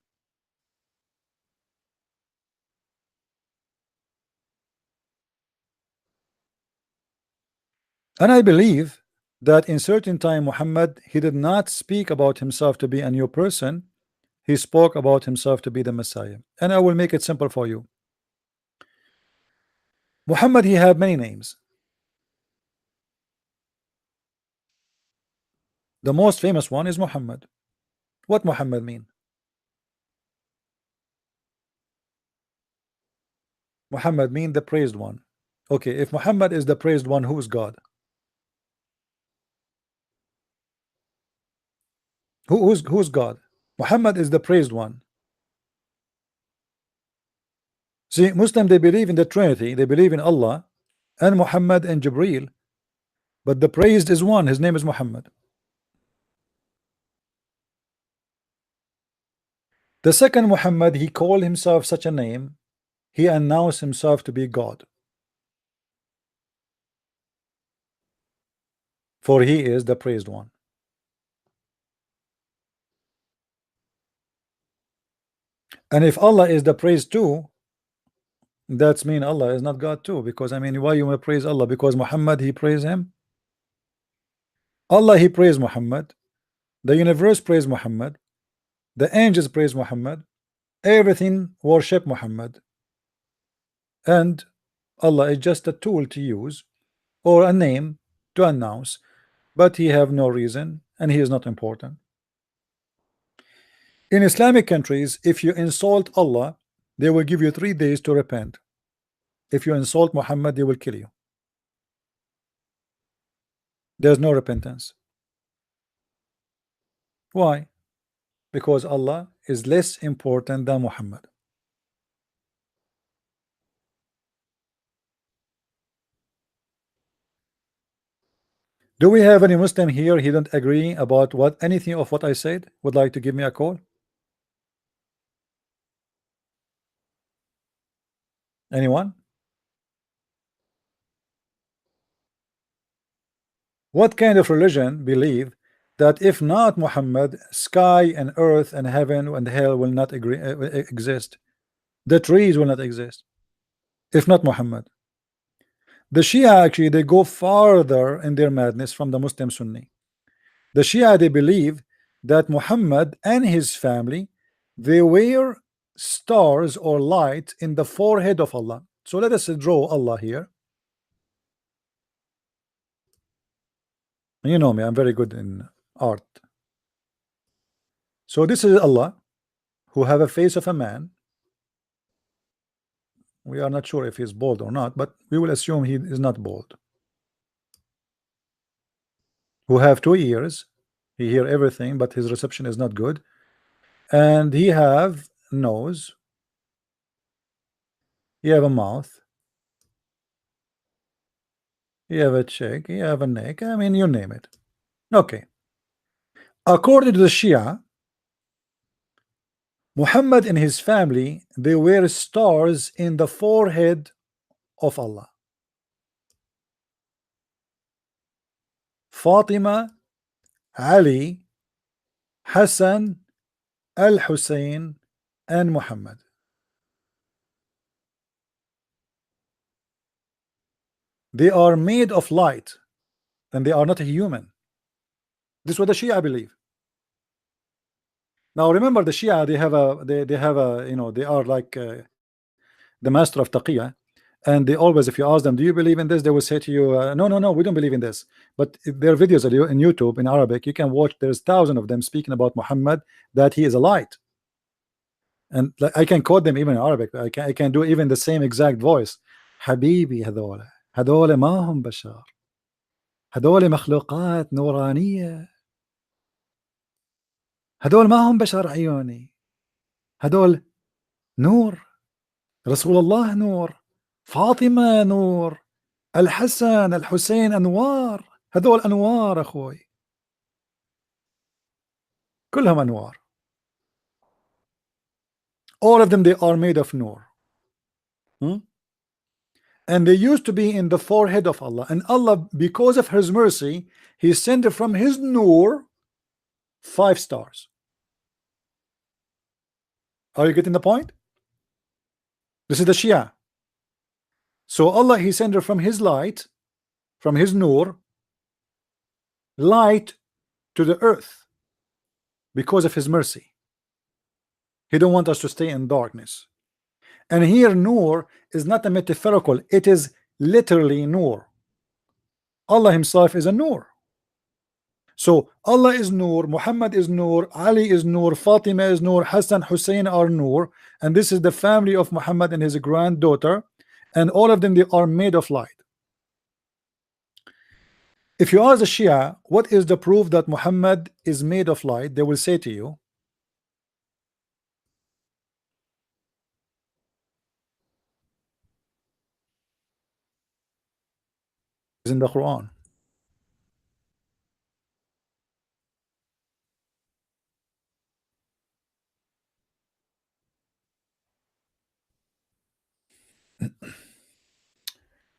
And I believe that in certain time Muhammad, he did not speak about himself to be a new person. He spoke about himself to be the Messiah. And I will make it simple for you. Muhammad, he had many names. The most famous one is Muhammad. What Muhammad mean? Muhammad mean the praised one. Okay, if Muhammad is the praised one, who is God? Who's God? Muhammad is the praised one. See, Muslim, they believe in the Trinity. They believe in Allah and Muhammad and Jibril. but the praised is one. His name is Muhammad. The second Muhammad, he called himself such a name. He announced himself to be God, for he is the praised one. And if Allah is the praised too, that's mean Allah is not God too, because I mean, why you want to praise Allah? Because Muhammad, he praised him. Allah, he praised Muhammad. The universe praised Muhammad. The angels praise Muhammad. Everything worship Muhammad. And Allah is just a tool to use, or a name to announce, but he have no reason and he is not important. In Islamic countries, if you insult Allah, they will give you 3 days to repent. If you insult Muhammad, they will kill you. There's no repentance. Why? Because Allah is less important than Muhammad. Do we have any Muslim here? He don't agree about what anything of what I said? Would like to give me a call? Anyone? What kind of religion believe that if not Muhammad, sky and earth and heaven and hell will not exist? The trees will not exist if not Muhammad. The Shia actually, they go farther in their madness from the Muslim Sunni. The Shia, they believe that Muhammad and his family, they wear stars or light in the forehead of Allah. So let us draw Allah here. You know me, I'm very good in art. So this is Allah, who have a face of a man. We are not sure if he's bald or not, but we will assume he is not bald. Who have 2 ears, he hear everything, but his reception is not good. And he have nose, he have a mouth, he have a cheek, he have a neck. I mean, you name it. Okay. According to the Shia, Muhammad and his family, they wear stars in the forehead of Allah. Fatima, Ali, Hassan, Al-Hussein, and Muhammad. They are made of light, and they are not a human. This is what the Shia believe. Now remember, the Shia, they have a, you know, they are like the master of taqiyya, and they always, if you ask them, do you believe in this, they will say to you, no, we don't believe in this. But their videos are in YouTube in Arabic, you can watch. There's thousands of them speaking about Muhammad, that he is a light. And like, I can quote them even in Arabic. I can do even the same exact voice. حبيبي هذول ما هم بشر, هذول مخلوقات نورانية, هذول ما هم بشر عيوني, هذول نور, رسول الله نور, فاطمة نور, الحسن الحسين أنوار, هذول أنوار أخوي, كلهم أنوار. All of them, they are made of nur. And they used to be in the forehead of Allah, and Allah, because of his mercy, he sent from his nur 5 stars. Are you getting the point? This is the Shia. So Allah, he sent from his light, from his nur, light to the earth because of his mercy. He don't want us to stay in darkness. And here nur is not a metaphorical, it is literally nur. Allah himself is a nur. So Allah is nur, Muhammad is nur, Ali is nur, Fatima is nur, Hassan, Hussein are nur, and this is the family of Muhammad and his granddaughter, and all of them, they are made of light. If you ask the Shia, what is the proof that Muhammad is made of light, they will say to you, is in the Quran.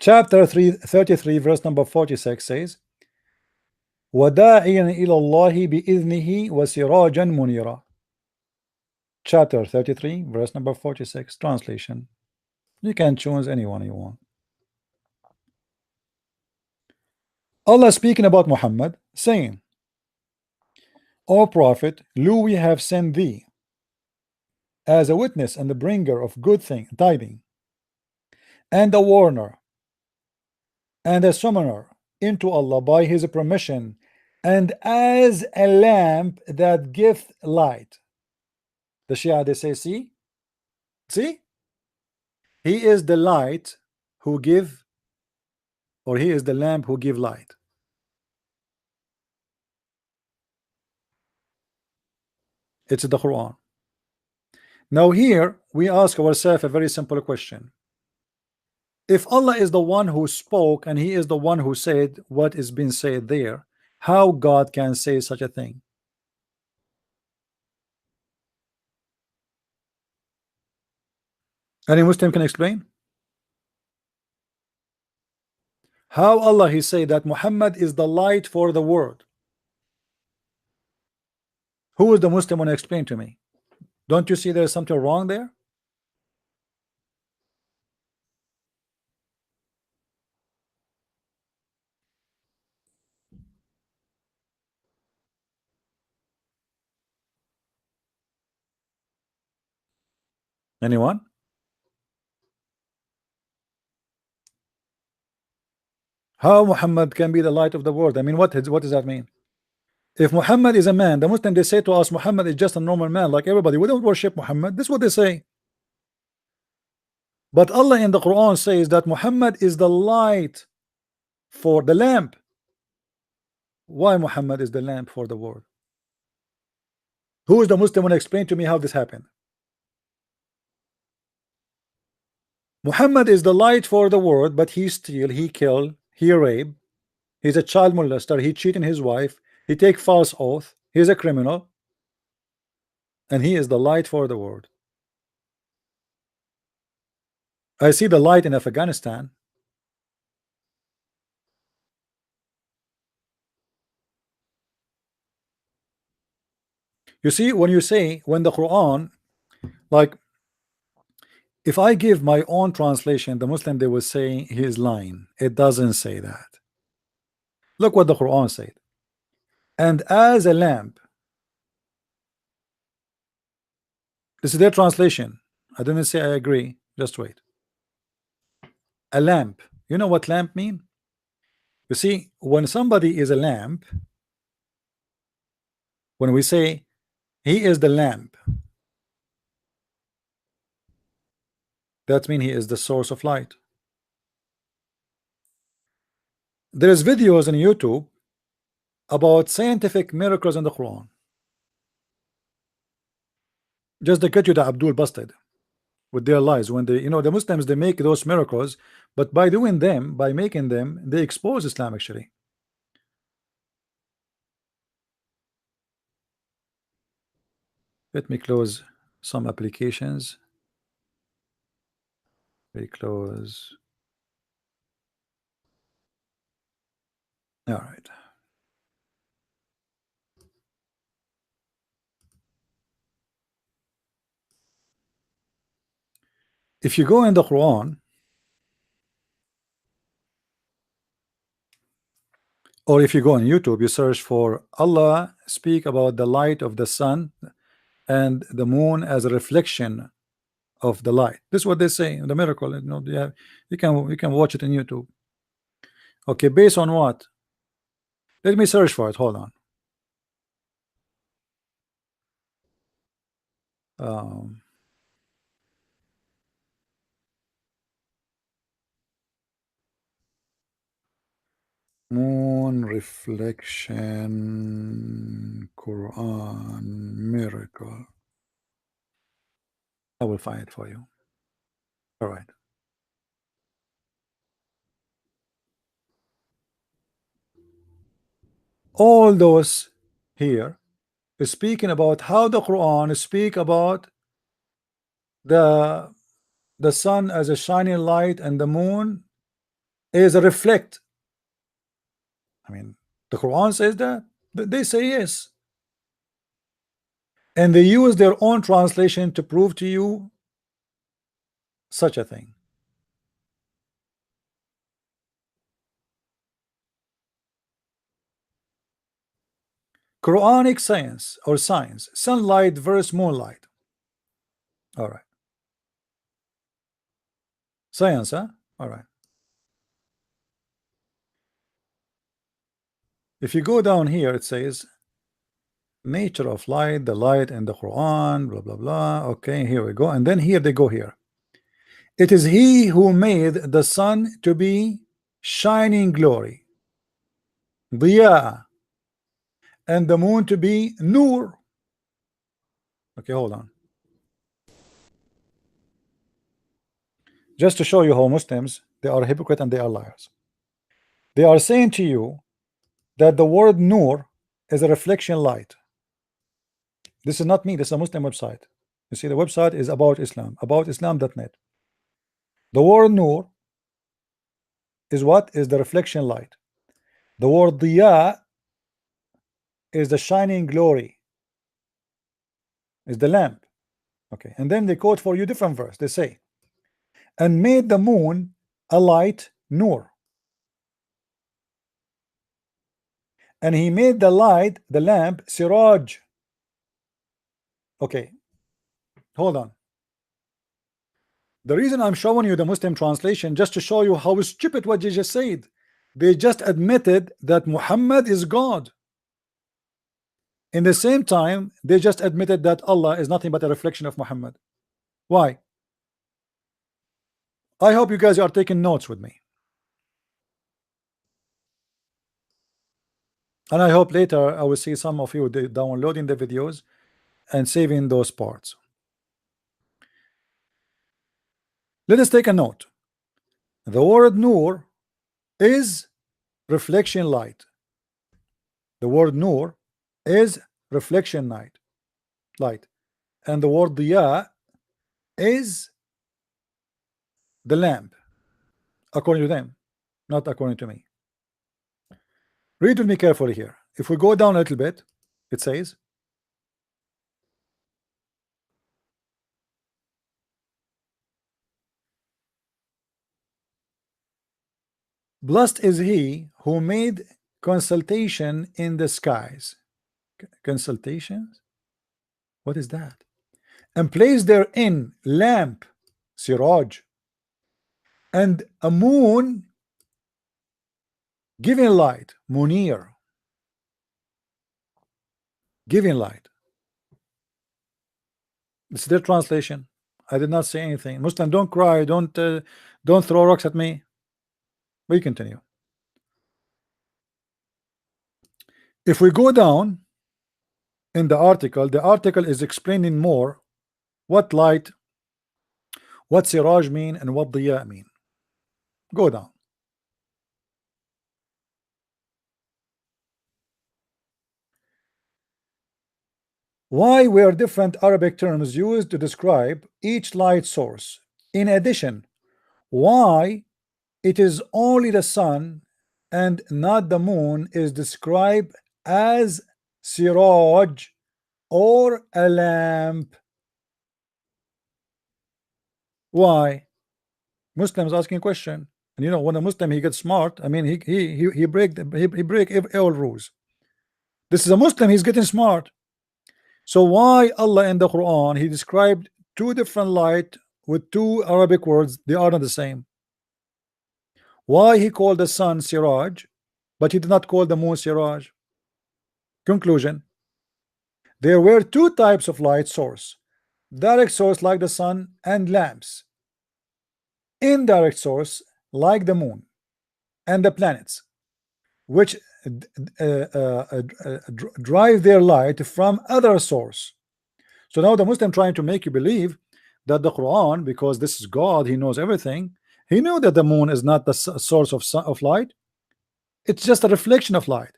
Chapter 33 verse number 46 says, وَدَاعِيًا إِلَى اللَّهِ بِإِذْنِهِ وَسِرَاجًا مُنِيرًا. Chapter 33 verse number 46. Translation. You can choose anyone you want. Allah speaking about Muhammad, saying, O Prophet, lo, we have sent thee as a witness and the bringer of good tidings, and a warner, and a summoner into Allah by his permission, and as a lamp that giveth light. The Shia, they say, see, he is the light who give, or he is the lamp who give light. It's the Quran. Now here we ask ourselves a very simple question. If Allah is the one who spoke and he is the one who said what is being said there, how God can say such a thing? Any Muslim can explain? How Allah he say that Muhammad is the light for the world? Who is the Muslim want to explain to me? Don't you see there's something wrong there? Anyone? How Muhammad can be the light of the world? I mean, what does that mean? If Muhammad is a man, the Muslim they say to us, Muhammad is just a normal man like everybody. We don't worship Muhammad. This is what they say. But Allah in the Quran says that Muhammad is the light for the lamp. Why Muhammad is the lamp for the world? Who is the Muslim want to explain to me how this happened? Muhammad is the light for the world, but he steal, he kill, he rape, he's a child molester, he cheating his wife, he take false oath, he's a criminal, and he is the light for the world. I see the light in Afghanistan. You see, when you say, when the Quran, like, if I give my own translation, the Muslim they will say he is lying. It doesn't say that. Look what the Quran said. And as a lamp. This is their translation. I didn't say I agree. Just wait. A lamp. You know what lamp mean? You see, when somebody is a lamp, when we say he is the lamp, that means he is the source of light. There is videos on YouTube about scientific miracles in the Quran. Just to get you the Abdul busted with their lies. When they, the Muslims, they make those miracles, but by doing them, by making them, they expose Islam actually. Let me close some applications. We close. All right. If you go in the Quran, or if you go on YouTube, you search for Allah speak about the light of the sun and the moon as a reflection of the light. This is what they say in the miracle. You can watch it on YouTube. Okay, based on what? Let me search for it. Hold on. Moon reflection Quran miracle. I will find it for you. All right. All those here is speaking about how the Quran speak about the sun as a shining light and the moon is a reflect. I mean, the Quran says that, they say yes, and they use their own translation to prove to you such a thing. Quranic science or science, sunlight versus moonlight. All right, science, huh? All right. If you go down here, it says nature of light, the light in the Quran, blah blah blah. Okay, here we go, and then here they go here. It is he who made the sun to be shining glory, diya, and the moon to be nur. Okay, hold on. Just to show you how Muslims, they are hypocrite and they are liars. They are saying to you that the word nur is a reflection light. This is not me, this is a Muslim website. You see, the website is about Islam, aboutislam.net. The word nur is what? Is the reflection light. The word diya is the shining glory, is the lamp. Okay, and then they quote for you different verse. They say, and made the moon a light, nur, and he made the light, the lamp, siraj. Okay, hold on. The reason I'm showing you the Muslim translation, just to show you how stupid what you just said. They just admitted that Muhammad is God. In the same time, they just admitted that Allah is nothing but a reflection of Muhammad. Why? I hope you guys are taking notes with me. And I hope later I will see some of you downloading the videos and saving those parts. Let us take a note. The word nur is reflection light. The word nur is reflection light, and the word diya is the lamp, according to them, not according to me. Read with me carefully here. If we go down a little bit, it says, blessed is he who made consultation in the skies. Consultations? What is that? And placed therein lamp, siraj, and a moon giving light, munir, giving light. It's their translation. I did not say anything. Muslim, don't cry, don't throw rocks at me. We continue. If we go down in the article is explaining more what light, what siraj mean, and what diya mean. Go down. Why were different Arabic terms used to describe each light source? In addition, why it is only the sun and not the moon is described as siraj or a lamp? Why? Muslims asking a question, and you know, when a Muslim he gets smart, I mean, he break all rules. This is a Muslim, he's getting smart. So why Allah in the Quran he described two different light with two Arabic words, they are not the same? Why he called the sun siraj but he did not call the moon siraj? Conclusion: there were two types of light source: direct source like the sun and lamps, indirect source like the moon and the planets, which drive their light from other source. So now the Muslim trying to make you believe that the Quran, because this is God, he knows everything, he knew that the moon is not the source of light, it's just a reflection of light.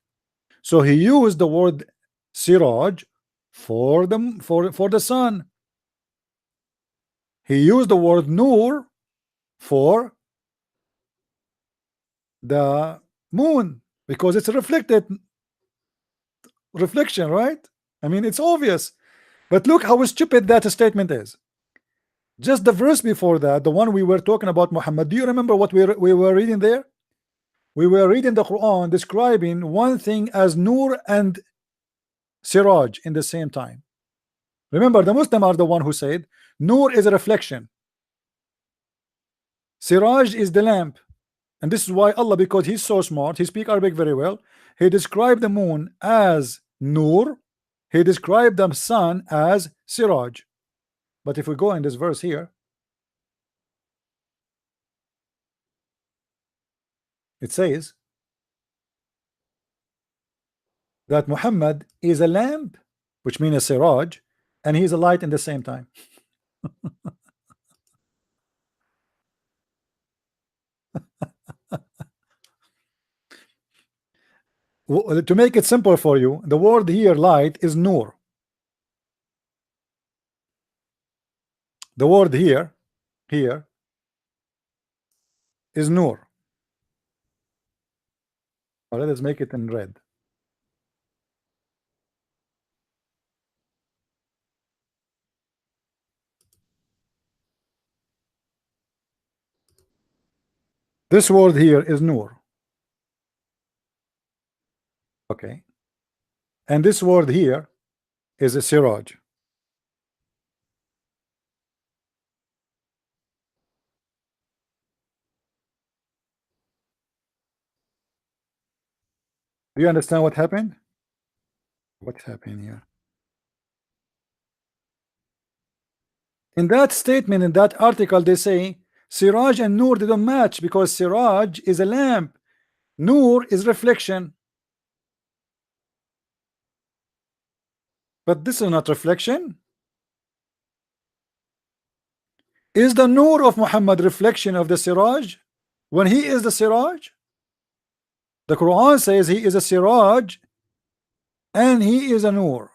So he used the word siraj for the sun. He used the word nur for the moon because it's a reflection, right? I mean, it's obvious. But look how stupid that statement is. Just the verse before that, the one we were talking about Muhammad, do you remember what we were reading there? We were reading the Quran describing one thing as Nur and Siraj in the same time. Remember, the Muslim are the one who said Nur is a reflection, Siraj is the lamp. And this is why Allah, because he's so smart, he speaks Arabic very well, he described the moon as Nur, he described the sun as Siraj. But if we go in this verse here, it says that Muhammad is a lamp, which means a Siraj, and he's a light in the same time. To make it simple for you, the word here light is Nur. The word here is Nur. All right, let's make it in red. This word here is Nur. Okay. And this word here is a Siraj. Do you understand what happened? What's happening here? In that statement, in that article, they say Siraj and Nur, they don't match because Siraj is a lamp, Nur is reflection. But this is not reflection. Is the Nur of Muhammad reflection of the Siraj when he is the Siraj? The Quran says he is a Siraj and he is a Nur.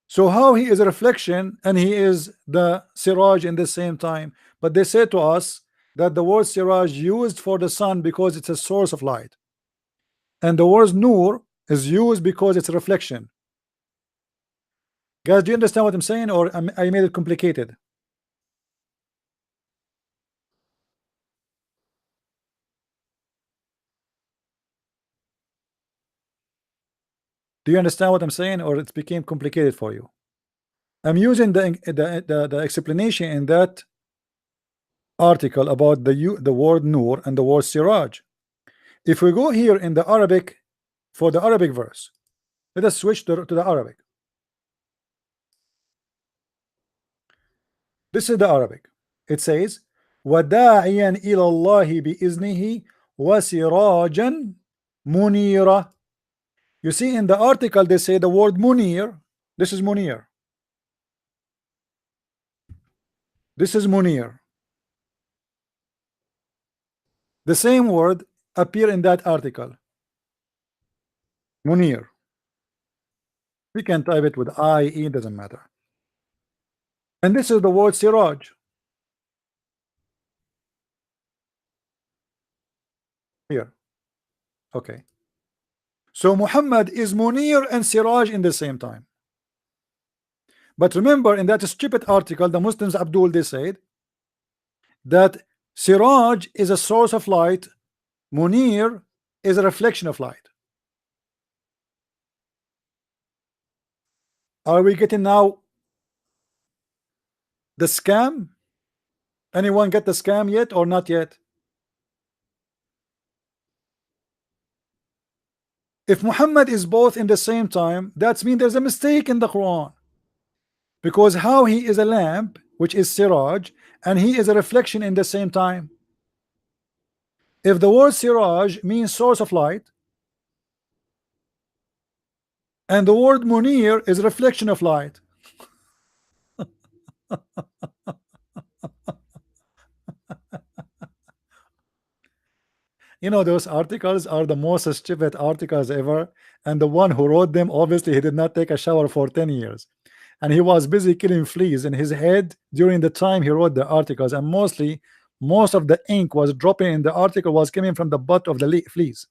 So how he is a reflection and he is the Siraj in the same time? But they say to us that the word Siraj used for the sun because it's a source of light, and the word Nur is used because it's a reflection. Guys, do you understand what I'm saying, or I made it complicated? Do you understand what I'm saying, or it became complicated for you? I'm using the explanation in that article about the word Nur and the word Siraj. If we go here in the Arabic, for the Arabic verse, let us switch to the Arabic. This is the Arabic. It says وَدَاعِيًا إِلَى اللَّهِ بِإِذْنِهِ وَسِرَاجًا مُنِيرًا. You see, in the article they say the word Munir. This is Munir. This is Munir. The same word appear in that article. Munir. We can type it with IE, doesn't matter. And this is the word Siraj. Here. Okay. So Muhammad is Munir and Siraj in the same time. But remember, in that stupid article, the Muslims, Abdul, they said that Siraj is a source of light, Munir is a reflection of light. Are we getting now the scam? Anyone get the scam yet or not yet? If Muhammad is both in the same time, that means there's a mistake in the Quran. Because how he is a lamp, which is Siraj, and he is a reflection in the same time. If the word Siraj means source of light, and the word Munir is reflection of light. You know, those articles are the most stupid articles ever, and the one who wrote them, obviously he did not take a shower for 10 years, and he was busy killing fleas in his head during the time he wrote the articles. And mostly most of the ink was dropping in the article was coming from the butt of the fleas.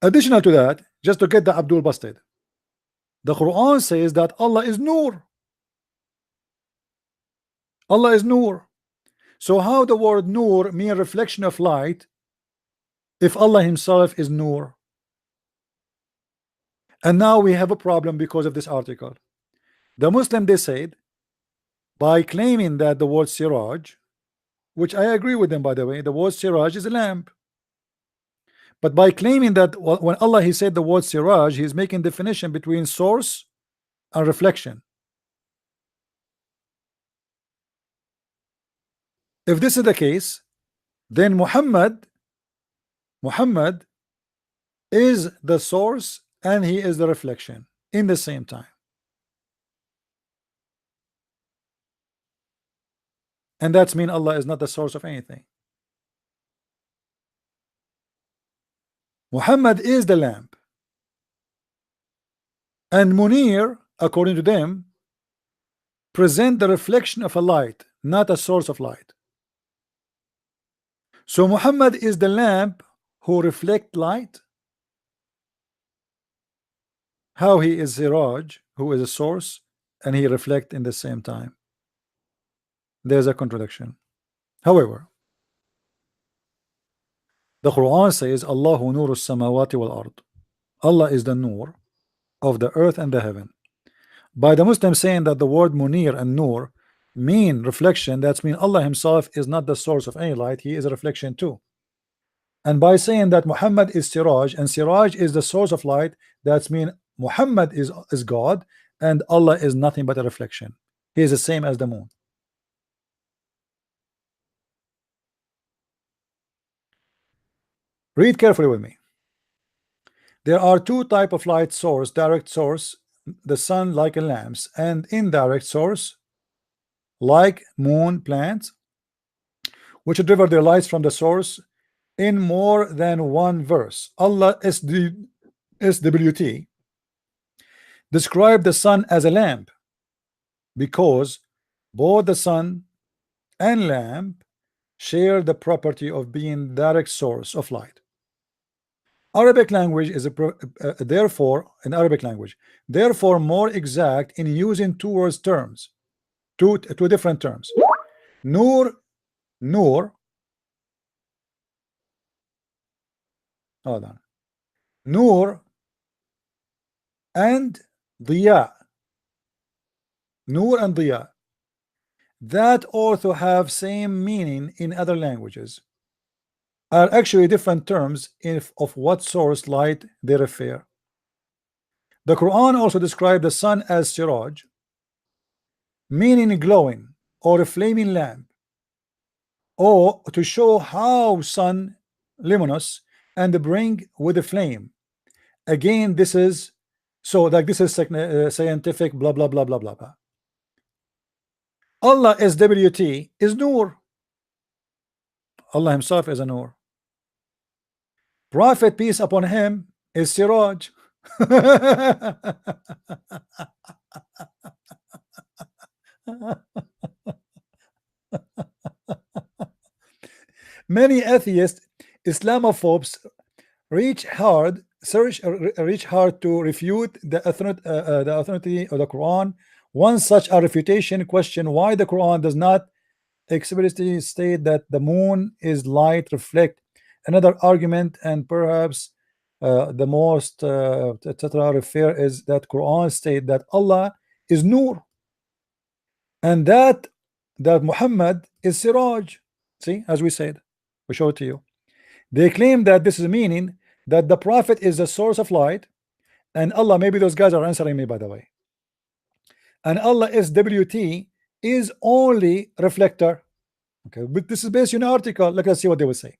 Additional to that, just to get the Abdul busted, the Quran says that Allah is Nur. Allah is Nur. So how the word Nur mean reflection of light if Allah himself is Nur? And now we have a problem because of this article. The Muslim, they said, by claiming that the word Siraj, which I agree with them, by the way, the word Siraj is a lamp. But by claiming that when Allah he said the word Siraj, he's making definition between source and reflection. If this is the case, then Muhammad is the source and he is the reflection in the same time. And that's mean Allah is not the source of anything. Muhammad is the lamp, and Munir, according to them, present the reflection of a light, not a source of light. So Muhammad is the lamp who reflect light. How he is Siraj, who is a source, and he reflect in the same time. There's a contradiction. However, the Quran says Allahu nuru samawati wal ard. Allah is the nur of the earth and the heaven. By the Muslim saying that the word munir and nur mean reflection, that's mean Allah himself is not the source of any light, he is a reflection too. And by saying that Muhammad is Siraj and Siraj is the source of light, that's mean Muhammad is God and Allah is nothing but a reflection. He is the same as the moon. Read carefully with me. There are two types of light source: direct source, the sun like a lamps, and indirect source like moon, plants, which deliver their lights from the source. In more than one verse, Allah SWT described the sun as a lamp because both the sun and lamp share the property of being direct source of light. Arabic language is therefore more exact in using two different terms. Nur, hold on. Nur and Diya. Nur and Diya. That also have same meaning in other languages, are actually different terms of what source light they refer. The Quran also described the sun as Siraj, meaning glowing or a flaming lamp, or to show how sun luminous and bring with a flame. Again, this is so like this is scientific blah blah blah blah blah blah. Allah SWT is Nur. Allah himself is a Nur. Prophet, peace upon him, is Siraj. Many atheists, Islamophobes reach hard to refute the authority of the Quran. One such a refutation question why the Quran does not explicitly state that the moon is light reflect. Another argument, and perhaps the most etc. refer is that Quran state that Allah is Nur and that Muhammad is Siraj. See, as we said, we show it to you. They claim that this is meaning that the Prophet is the source of light, and Allah, maybe those guys are answering me by the way, and Allah SWT is only reflector. Okay, but this is based on an article. Let's see what they will say.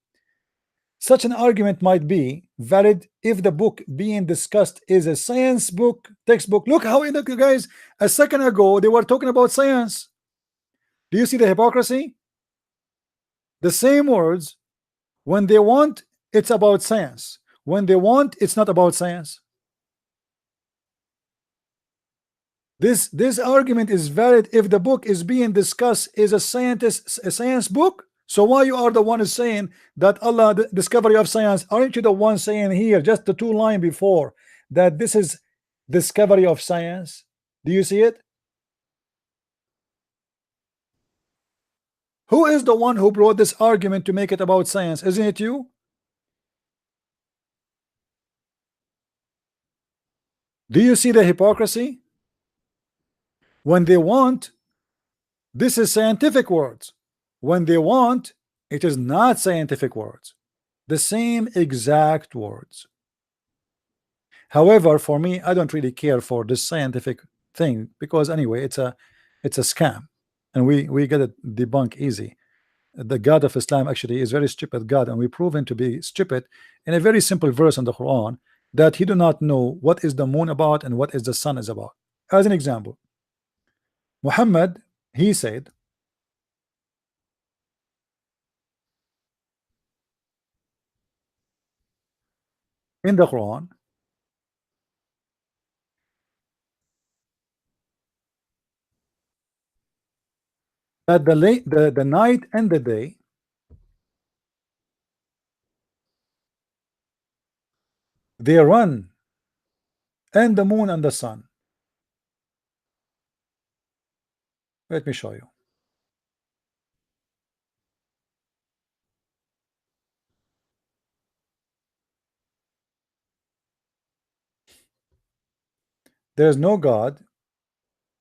Such an argument might be valid if the book being discussed is a science book, textbook. Look how, guys, a second ago they were talking about science. Do you see the hypocrisy? The same words, when they want, it's about science. When they want, it's not about science. This argument is valid if the book is being discussed is a science book. So why you are the one is saying that Allah, the discovery of science? Aren't you the one saying here just the 2 line before that this is discovery of science? Do you see it? Who is the one who brought this argument to make it about science? Isn't it you? Do you see the hypocrisy? When they want, this is scientific words. When they want, it is not scientific words. The same exact words. However, for me, I don't really care for this scientific thing because anyway, it's a scam, and we get it debunked easy. The God of Islam actually is very stupid God, and we prove him to be stupid in a very simple verse in the Quran that he do not know what is the moon about and what is the sun is about. As an example, Muhammad, he said in the Quran that the night and the day they run, and the moon and the sun. Let me show you. There is no God.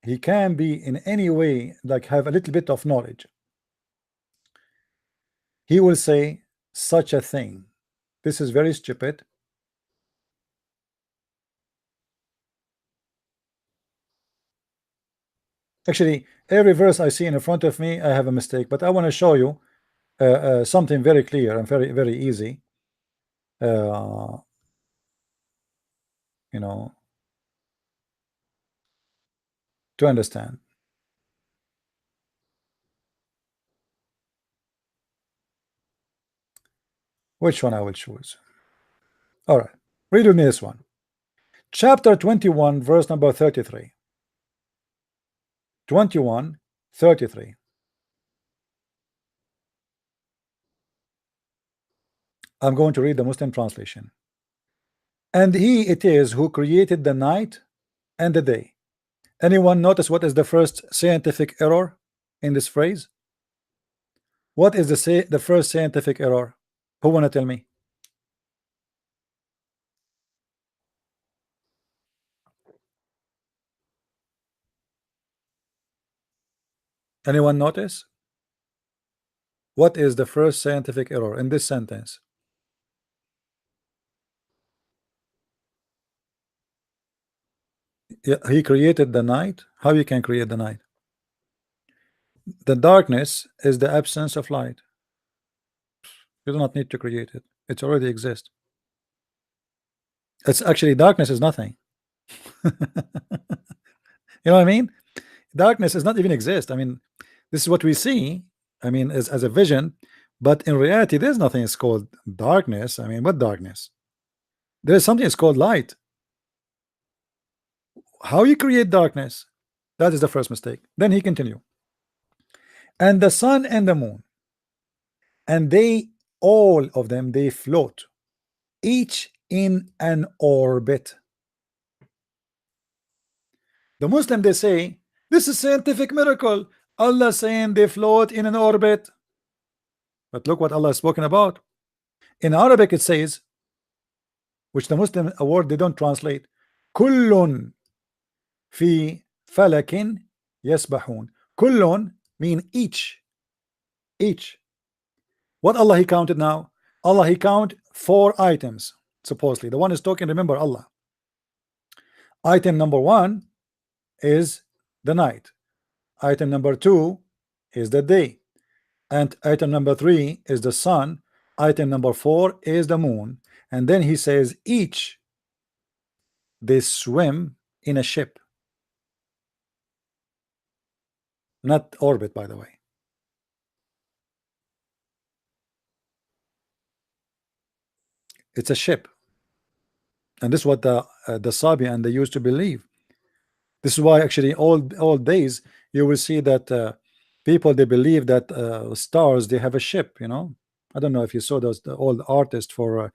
He can be in any way like have a little bit of knowledge. He will say such a thing. This is very stupid. Actually, every verse I see in front of me, I have a mistake, but I want to show you something very clear and very easy. You know, to understand. Which one I will choose? All right, read with me this one. Chapter 21, verse number 33. 21:33. I'm going to read the Muslim translation. And he it is who created the night and the day. Anyone notice what is the first scientific error in this phrase? What is the first scientific error? Who wanna tell me? Anyone notice? What is the first scientific error in this sentence? Yeah, he created the night. How you can create the night? The darkness is the absence of light. You do not need to create it. It already exists. It's actually darkness is nothing. You know what I mean? Darkness does not even exist. I mean, this is what we see. I mean, as a vision, but in reality, there's nothing is called darkness. I mean, what darkness? There is something is called light. How you create darkness? That is the first mistake. Then he continue. And the sun and the moon, and they all of them they float, each in an orbit. The Muslim they say this is scientific miracle. Allah saying they float in an orbit. But look what Allah has spoken about. In Arabic it says, which the Muslim a word they don't translate, kullun fi falakin yasbahun. Kullun mean each. What Allah he counted now? Allah he count 4 items supposedly. The one is talking, remember Allah. Item number 1 is the night. Item number 2 is the day. And item number 3 is the sun. Item number 4 is the moon. And then he says each they swim in a ship, not orbit, by the way. It's a ship, and this is what the Sabi and they used to believe This is why actually all days you will see that people, they believe that stars, they have a ship, you know. I don't know if you saw those, the old artists for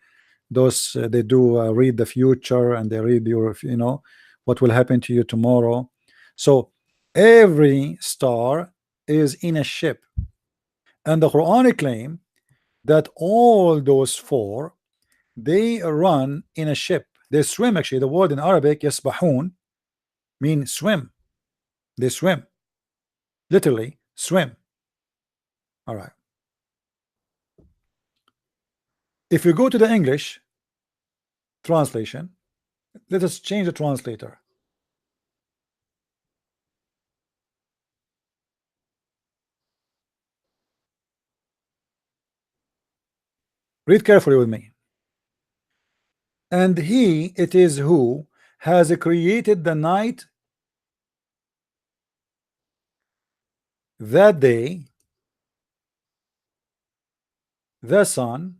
those they do read the future, and they read your, you know, what will happen to you tomorrow. So every star is in a ship, and the Quranic claim that all those four, they run in a ship, they swim. Actually, the word in Arabic yasbahun mean swim. They swim, literally swim. All right, if you go to the English translation, let us change the translator. Read carefully with me. And he it is who has created the night, the day, the sun,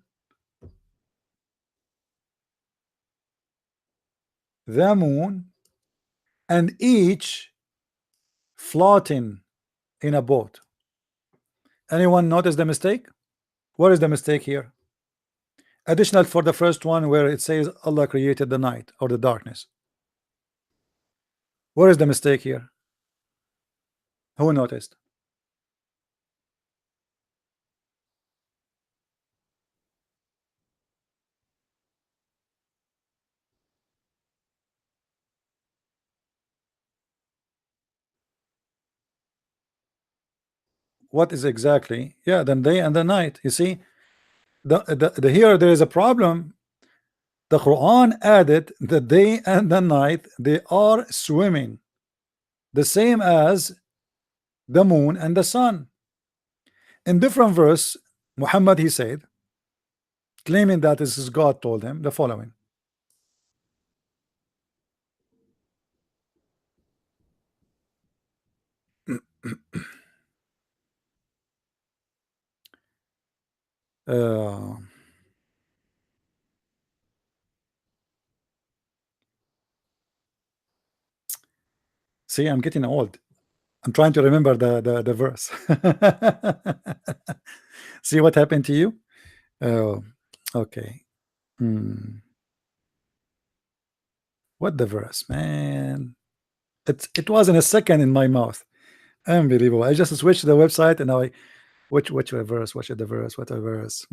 the moon, and each floating in a boat. Anyone notice the mistake? What is the mistake here? Additional for the first one, where it says Allah created the night or the darkness. What is the mistake here? Who noticed? What is exactly? Yeah, the day and the night. You see, the here there is a problem. The Quran added the day and the night, they are swimming, the same as the moon and the sun. In different verse, Muhammad, he said, claiming that this is God, told him the following. Uh, see, I'm getting old. I'm trying to remember the verse. See what happened to you? Okay. What the verse, man? It wasn't a second in my mouth. Unbelievable. I just switched the website, and now I which verse? What the verse? What a verse?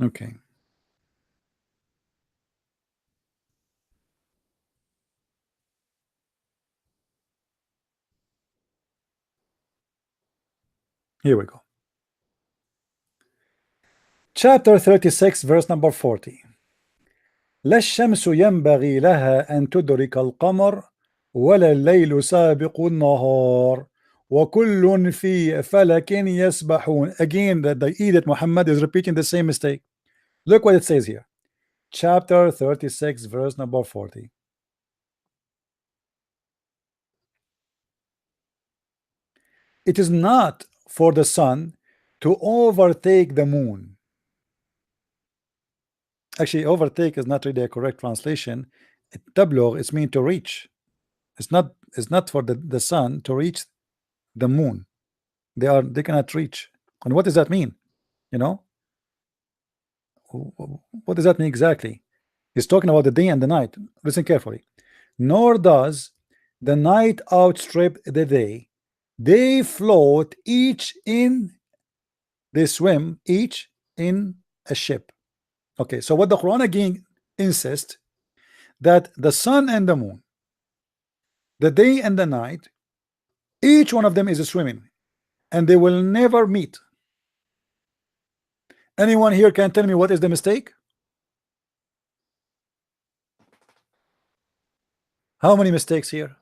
Okay. Here we go. Chapter 36, verse number 40. لا الشمس ينبغي لها أن تدرك القمر ولا الليل سابق النهار وكل في فلك يسبحون. Again, the Edith Muhammad is repeating the same mistake. Look what it says here. Chapter 36, verse number 40. It is not for the sun to overtake the moon. Actually, overtake is not really a correct translation. Tablugh is mean to reach. It's not for the sun to reach the moon. They cannot reach. And what does that mean? You know, what does that mean exactly? He's talking about the day and the night. Listen carefully. Nor does the night outstrip the day. They float each in, they swim each in a ship. Okay, so what the Quran again insists, that the sun and the moon, the day and the night, each one of them is a swimming, and they will never meet. Anyone here can tell me what is the mistake? How many mistakes here?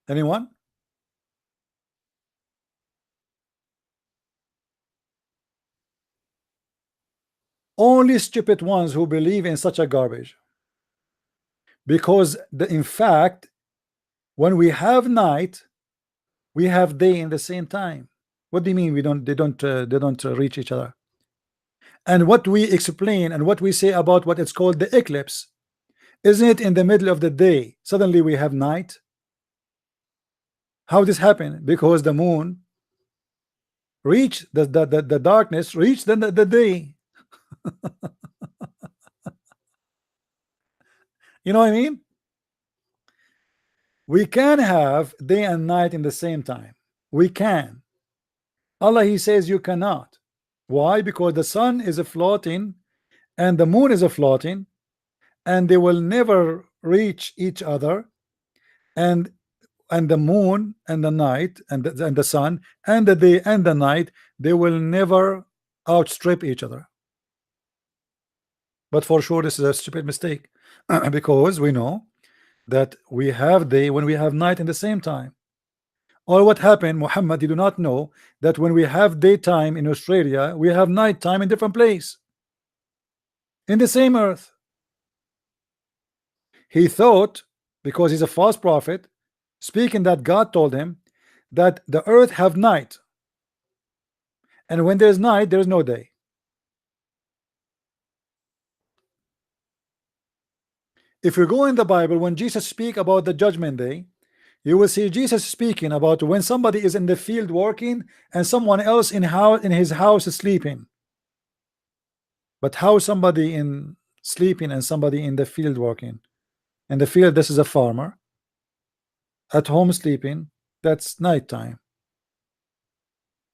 Anyone? Only stupid ones who believe in such a garbage. Because in fact, when we have night, we have day in the same time. What do you mean they don't reach each other? And what we explain and what we say about what it's called the eclipse, isn't it in the middle of the day suddenly we have night? How this happen? Because the moon reach the darkness reach the day. You know what I mean? We can have day and night in the same time. We can. Allah, he says you cannot. Why? Because the sun is a floating and the moon is a floating, and they will never reach each other, and the moon and the night and the sun and the day and the night, they will never outstrip each other. But for sure this is a stupid mistake because we know that we have day when we have night in the same time. Or what happened, Muhammad, you do not know that when we have daytime in Australia, we have nighttime in different place in the same earth. He thought, because he's a false prophet, speaking that God told him that the earth have night, and when there's night there's no day. If you go in the Bible, when Jesus speak about the judgment day, you will see Jesus speaking about when somebody is in the field working and someone else in his house is sleeping. But how somebody in sleeping and somebody in the field working? In the field, this is a farmer. At home sleeping, that's nighttime,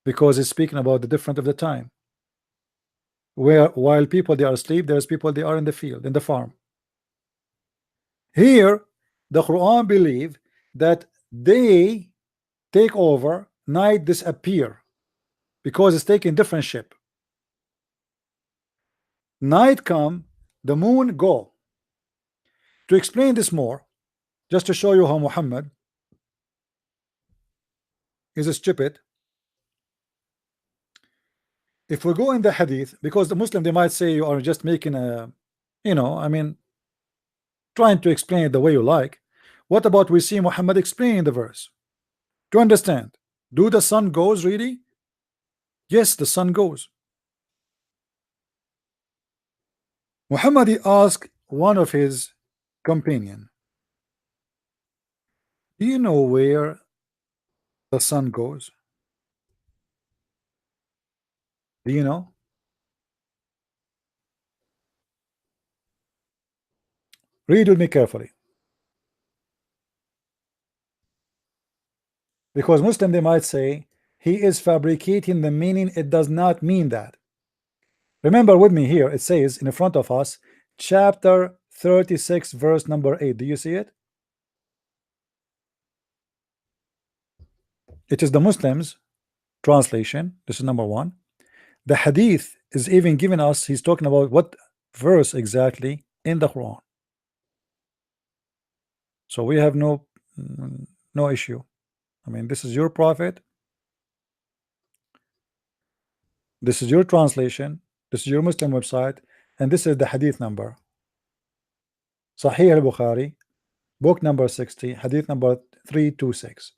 because it's speaking about the difference of the time. Where while people they are asleep, there's people they are in the field, in the farm. Here the Quran believe that day take over, night disappear, because it's taking different shape. Night come, the moon go. To explain this more, just to show you how Muhammad is a stupid, if we go in the hadith, because the Muslim they might say you are just making a, I mean, trying to explain it the way you like. What about we see Muhammad explaining the verse to understand? Do the sun goes really? Yes, the sun goes. Muhammad he asked one of his companion, do you know where the sun goes? Do you know? Read with me carefully, because Muslim they might say he is fabricating the meaning. It does not mean that. Remember with me here, it says in front of us, chapter 36 verse number 8. Do you see it? It is the Muslims translation. This is number one. The hadith is even giving us, he's talking about what verse exactly in the Quran. So we have no issue. I mean, this is your prophet, this is your translation, this is your Muslim website, and this is the hadith number. Sahih al-Bukhari, book number 60, hadith number 326.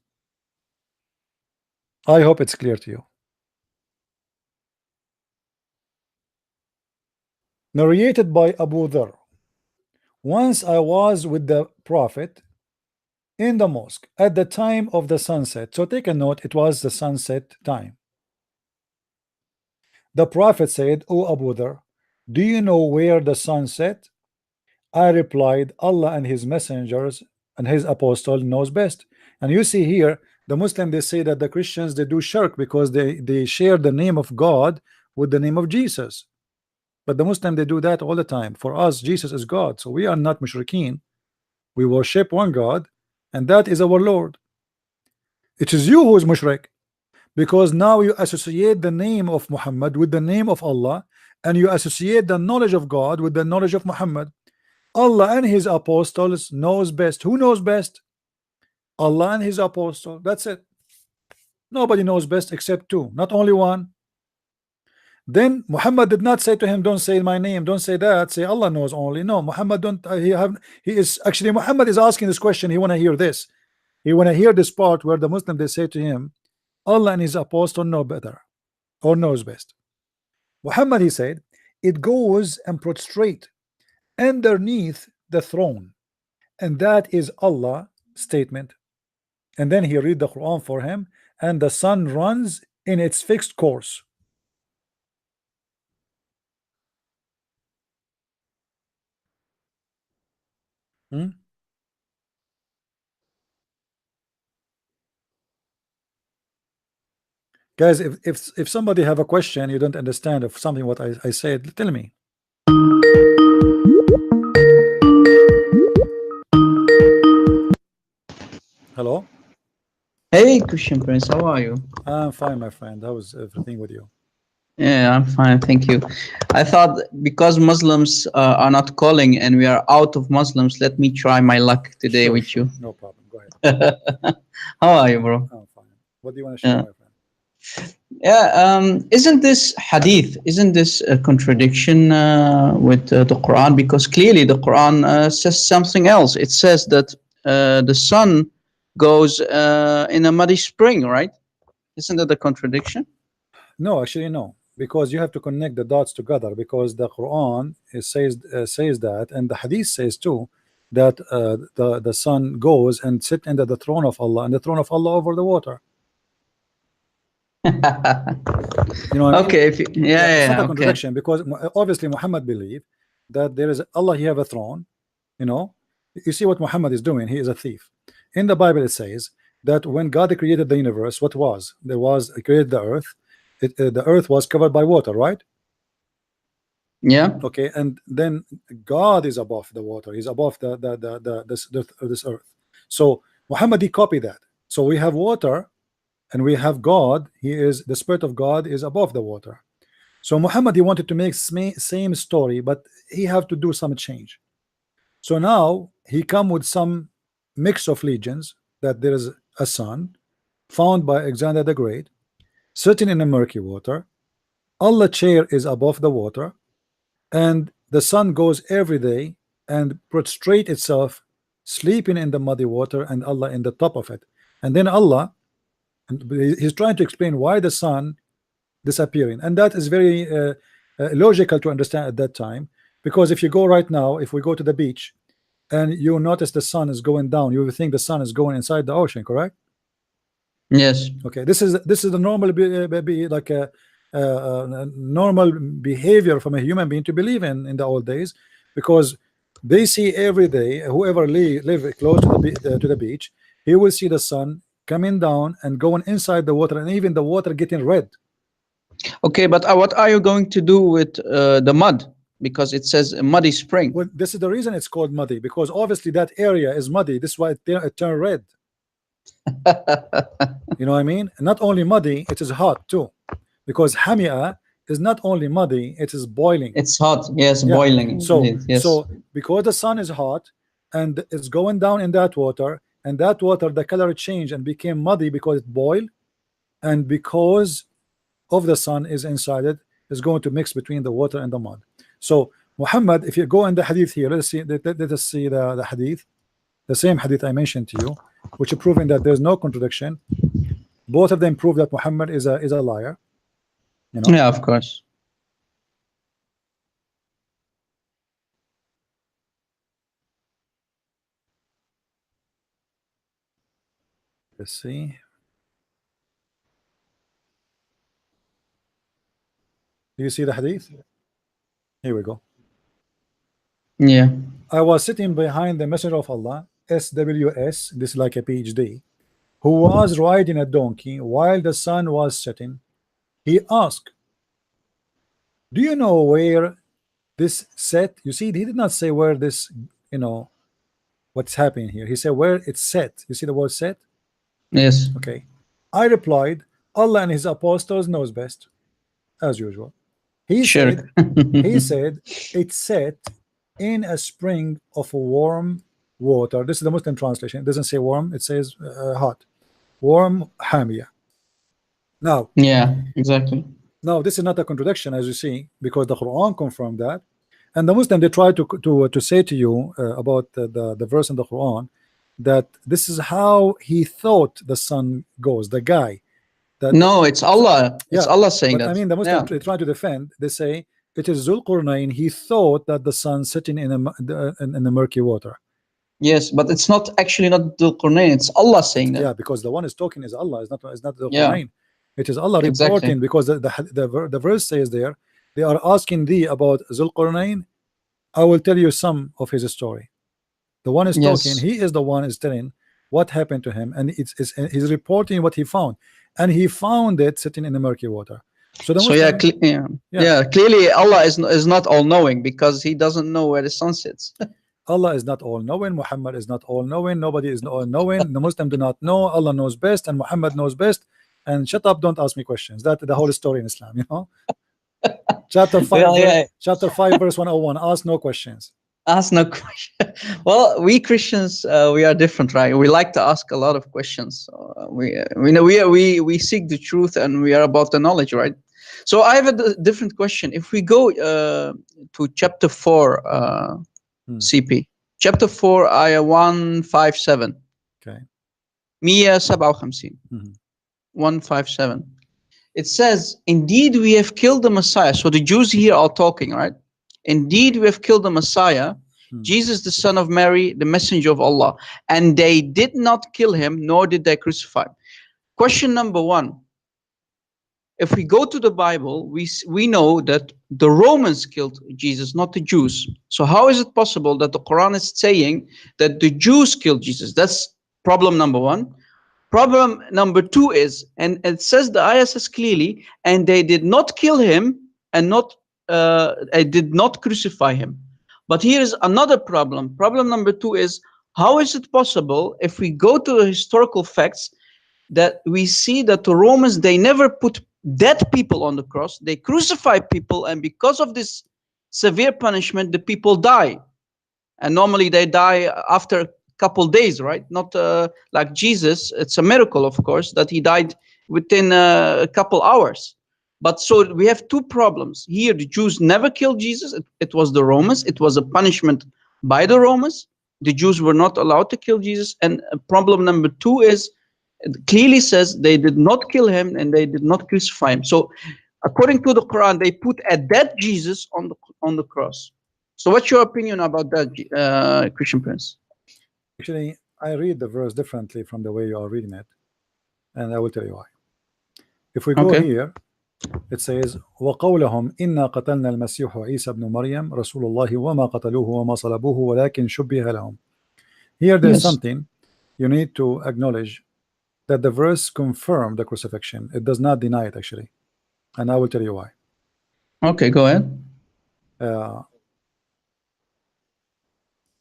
I hope it's clear to you. Narrated by Abu Dhar. Once I was with the Prophet in the mosque at the time of the sunset. So take a note, it was the sunset time. The Prophet said, O Abu Dhar, do you know where the sun set? I replied, Allah and his messengers and his apostle knows best. And you see here, the Muslim they say that the Christians they do shirk because they share the name of God with the name of Jesus. But the Muslim they do that all the time. For us, Jesus is God, so we are not mushrikeen. We worship one God, and that is our Lord. It is you who is mushrik, because now you associate the name of Muhammad with the name of Allah, and you associate the knowledge of God with the knowledge of Muhammad. Allah and his apostles knows best. Who knows best? Allah and his apostle. That's it. Nobody knows best except two, not only one. Then Muhammad did not say to him, don't say my name, don't say that, say Allah knows only. No, Muhammad don't he is actually, Muhammad is asking this question. He want to hear this. He want to hear this part where the Muslim they say to him, Allah and his apostle know better or knows best. Muhammad he said, it goes and prostrate underneath the throne, and that is Allah statement. And then he read the Quran for him, and the sun runs in its fixed course. Guys, if somebody have a question, you don't understand of something what I said, tell me. Hello. Hey, Christian Prince, how are you? I'm fine, my friend. How is everything with you? Yeah, I'm fine, thank you. I thought because Muslims are not calling and we are out of Muslims, let me try my luck today with you. No problem. Go ahead. How are you, bro? I'm fine. What do you want to share, my friend? Yeah, isn't this hadith, isn't this a contradiction with the Quran? Because clearly the Quran says something else. It says that the sun goes in a muddy spring, right? Isn't that a contradiction? No, actually, no, because you have to connect the dots together, because the Quran says that, and the Hadith says too, that the sun goes and sit under the throne of Allah, and the throne of Allah over the water. You know what I mean? Okay, It's not a okay. contradiction, because obviously Muhammad believed that there is Allah, he have a throne. You know, you see what Muhammad is doing. He is a thief. In the Bible it says that when God created the universe, what was there was created the earth. The earth was covered by water, right? Yeah. Okay, and then God is above the water. He's above this earth. So Muhammad, he copied that. So we have water, and we have God. He is the Spirit of God is above the water. So Muhammad, he wanted to make same story, but he have to do some change. So now he come with some mix of legends that there is a sun found by Alexander the Great, sitting in a murky water. Allah chair is above the water, and the sun goes every day and prostrate itself, sleeping in the muddy water, and Allah in the top of it. And then Allah, and he's trying to explain why the sun disappearing, and that is very logical to understand at that time, because if you go right now, if we go to the beach and you notice the sun is going down, you will think the sun is going inside the ocean, correct? Yes. Okay, this is the normal like a normal behavior from a human being to believe in the old days, because they see every day, whoever live close to the beach, he will see the sun coming down and going inside the water, and even the water getting red. Okay, but what are you going to do with the mud? Because it says a muddy spring. Well, this is the reason it's called muddy, because obviously that area is muddy. This is why it turned red. You know what I mean? And not only muddy, it is hot too, because hamia is not only muddy, it is boiling. It's hot, yes, Yeah. boiling. So Yes. so because the sun is hot and it's going down in that water, and that water, the color changed and became muddy because it boiled, and because of the sun is inside it, is going to mix between the water and the mud. So Muhammad, if you go in the hadith here, let us see the hadith, the same hadith I mentioned to you, which are proving that there's no contradiction. Both of them prove that Muhammad is a liar. You know? Yeah, of course. Let's see. Do you see the hadith? Here we go. Yeah. I was sitting behind the Messenger of Allah, SWS, this is like a PhD, who was riding a donkey while the sun was setting. He asked, do you know where this set? You see, he did not say where this, you know, what's happening here. He said where it's set. You see the word set? Yes. Okay. I replied, Allah and his apostles knows best, as usual. He Sure. said it's set in a spring of warm water. This is the Muslim translation. It doesn't say warm, it says hot. Warm hamia. Now, Yeah, exactly. now this is not a contradiction, as you see, because the Quran confirmed that. And the Muslim, they try to say to you about the verse in the Quran, that this is how he thought the sun goes, the guy. No, it's Allah. It's Allah saying but that. I mean, the Muslim Yeah. try to defend. They say it is Zul Qurnayn. He thought that the sun sitting in the murky water. Yes, but it's not actually not Dhul Qurnayn. It's Allah saying that. Yeah, because the one is talking is Allah. It's not Zul Yeah. Qurnayn. It is Allah Exactly. reporting, because the verse says there, they are asking thee about Zul Qurnayn. I will tell you some of his story. The one is Yes. talking. He is the one is telling what happened to him, and he's reporting what he found, and he found it sitting in the murky water. So the Muslim, clearly Allah is not all knowing, because he doesn't know where the sun sits. Allah is not all knowing. Muhammad is not all knowing. Nobody is all knowing. The Muslim do not know. Allah knows best, and Muhammad knows best. And shut up! Don't ask me questions. That's the whole story in Islam. You know. Chapter 5, chapter 5, verse 101. Ask no questions. Ask no question. Well, we Christians, we are different, right? We like to ask a lot of questions. We seek the truth, and we are about the knowledge, right? So I have a different question. If we go to chapter 4, CP, chapter 4, ayah 157. Okay. 157. 157. It says, "Indeed, we have killed the Messiah." So the Jews here are talking, right? "Indeed, we have killed the Messiah, Jesus, the son of Mary, the messenger of Allah, and they did not kill him, nor did they crucify him." Question number one. If we go to the Bible, we know that the Romans killed Jesus, not the Jews. So how is it possible that the Quran is saying that the Jews killed Jesus? That's problem number one. Problem number two is, and it says, the ayah says clearly, "And they did not kill him, and did not crucify him." But here is another problem. Problem number two is, how is it possible, if we go to the historical facts, that we see that the Romans, they never put dead people on the cross, they crucify people, and because of this severe punishment, the people die. And normally they die after a couple days, right? Not like Jesus. It's a miracle, of course, that he died within a couple hours. But so we have two problems. Here, the Jews never killed Jesus. It was the Romans. It was a punishment by the Romans. The Jews were not allowed to kill Jesus. And problem number two is, it clearly says they did not kill him and they did not crucify him. So according to the Quran, they put a dead Jesus on the cross. So what's your opinion about that, Christian Prince? Actually, I read the verse differently from the way you are reading it, and I will tell you why. If we go here, it says, وَقَوْلَهُمْ إِنَّا قَتَلْنَا الْمَسِيحُ عِيسَى بْنُ مَرْيَمْ رَسُولُ اللَّهِ وَمَا قَتَلُوهُ وَمَا صَلَبُوهُ وَلَكِنْ شُبِّهَ لَهُمْ. Here there's something you need to acknowledge, that the verse confirms the crucifixion. It does not deny it, actually. And I will tell you why. Okay, go ahead.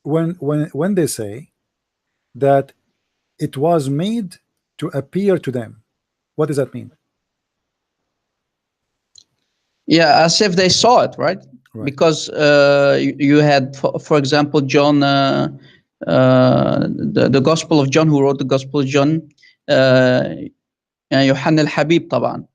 When they say that it was made to appear to them, what does that mean? Yeah, as if they saw it, right? Because you had, for example, John, the Gospel of John, who wrote the Gospel of John, Yohanna al-Habib طبعا.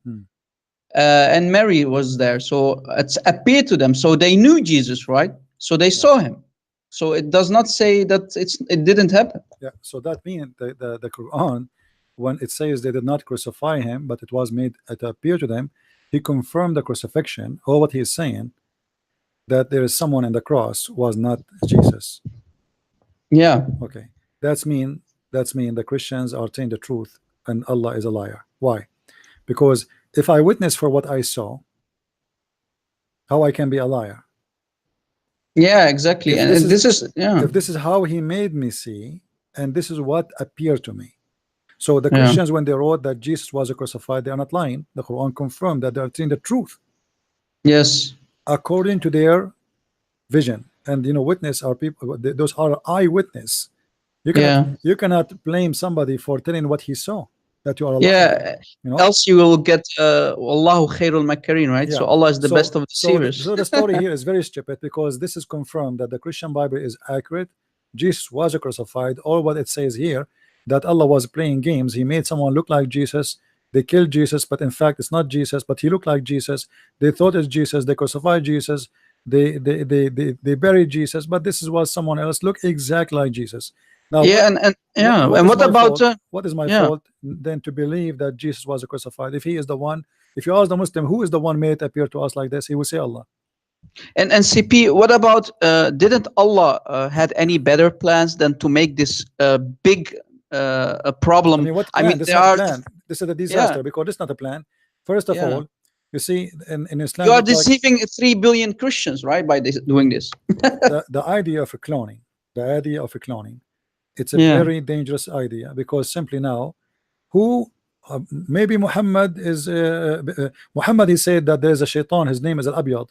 And Mary was there, so it's appeared to them, so they knew Jesus, right? So they saw him. So it does not say that it didn't happen. Yeah, so that means the Quran, when it says they did not crucify him, but it was made to appear to them, he confirmed the crucifixion, or what he is saying, that there is someone in the cross was not Jesus. Yeah. Okay, that's mean the Christians are telling the truth and Allah is a liar. Why? Because if I witness for what I saw, how I can be a liar? Yeah, exactly. And this is if this is how he made me see, and this is what appeared to me. So the Christians, when they wrote that Jesus was crucified, they are not lying. The Quran confirmed that they are telling the truth. Yes. According to their vision. And witness are people, those are eyewitness. You cannot blame somebody for telling what he saw, that you are a liar. Else you will get Allahu khairul makirin, right? So Allah is the best of deceivers. So the story here is very stupid, because this is confirmed that the Christian Bible is accurate. Jesus was crucified. All what it says here, that Allah was playing games. He made someone look like Jesus. They killed Jesus, but in fact it's not Jesus, but he looked like Jesus. They thought it's Jesus. They crucified Jesus. They buried Jesus, but this was someone else. Look exactly like Jesus. Now, what is my fault then to believe that Jesus was crucified? If he is the one, if you ask the Muslim who is the one made it appear to us like this, he will say Allah. And CP, what about didn't Allah had any better plans than to make this big a I problem? mean, what I plan? mean, This is there not a are plan. This is a yeah, disaster because this is not a plan. First of yeah. all, you see, in You Islam, are look like deceiving 3 billion Christians, right? By this, doing this. the idea of a cloning, the idea of a cloning, it's a Yeah. very dangerous idea because simply now, who maybe Muhammad is Muhammad, he said that there's a shaitan, his name is Al-Abyad.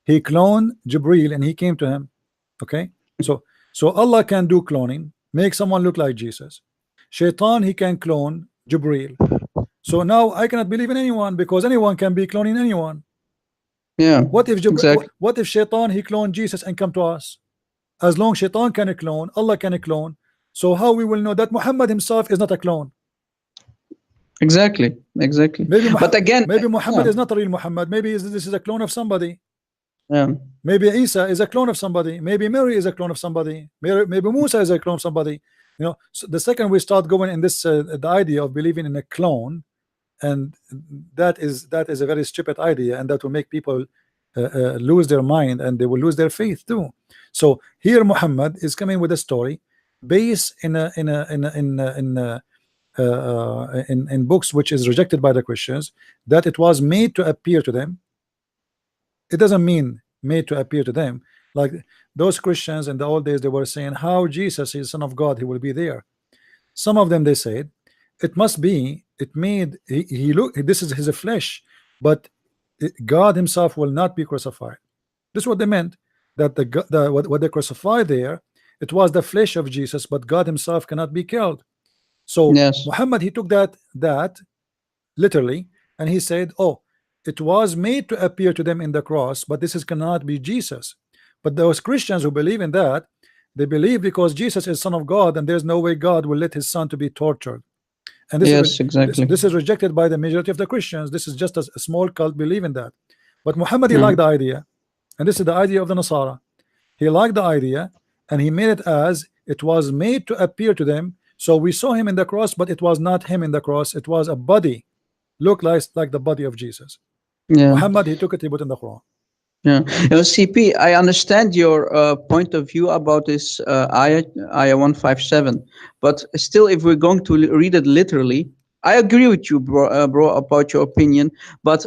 He cloned Jibril and he came to him. Okay, so Allah can do cloning, make someone look like Jesus. Shaitan, he can clone Jibril. So now I cannot believe in anyone because anyone can be cloning anyone. Yeah. What if Exactly. what if Shaitan he cloned Jesus and come to us? As long Shaitan can clone, Allah can clone. So how we will know that Muhammad himself is not a clone? Exactly. Exactly. Maybe But again, maybe Muhammad yeah. is not a real Muhammad. Maybe this is a clone of somebody. Yeah. Maybe Isa is a clone of somebody. Maybe Mary is a clone of somebody. Maybe Musa is a clone of somebody. You know, so the second we start going in this the idea of believing in a clone, and that is a very stupid idea, and that will make people lose their mind and they will lose their faith too. So here Muhammad is coming with a story based in books which is rejected by the Christians, that it was made to appear to them. It doesn't mean made to appear to them. Like those Christians in the old days, they were saying how Jesus is Son of God, he will be there. Some of them they said it must be it made he look, this is his flesh, but God himself will not be crucified. This is what they meant, that what they crucified there, it was the flesh of Jesus, but God himself cannot be killed. So Yes. Muhammad, he took that literally, and he said, oh, it was made to appear to them in the cross, but this is cannot be Jesus. But those Christians who believe in that, they believe because Jesus is Son of God, and there's no way God will let his son to be tortured. And this is Yes. Exactly. this is rejected by the majority of the Christians. This is just a small cult believe in that. But Muhammad, he Yeah. liked the idea, and this is the idea of the Nasara. He liked the idea, and he made it as it was made to appear to them. So we saw him in the cross, but it was not him in the cross. It was a body, looked like the body of Jesus. Yeah. Muhammad, he took it, he put in the Quran. Yeah, CP, I understand your point of view about this ayah 157, but still, if we're going to read it literally, I agree with you, bro, about your opinion. But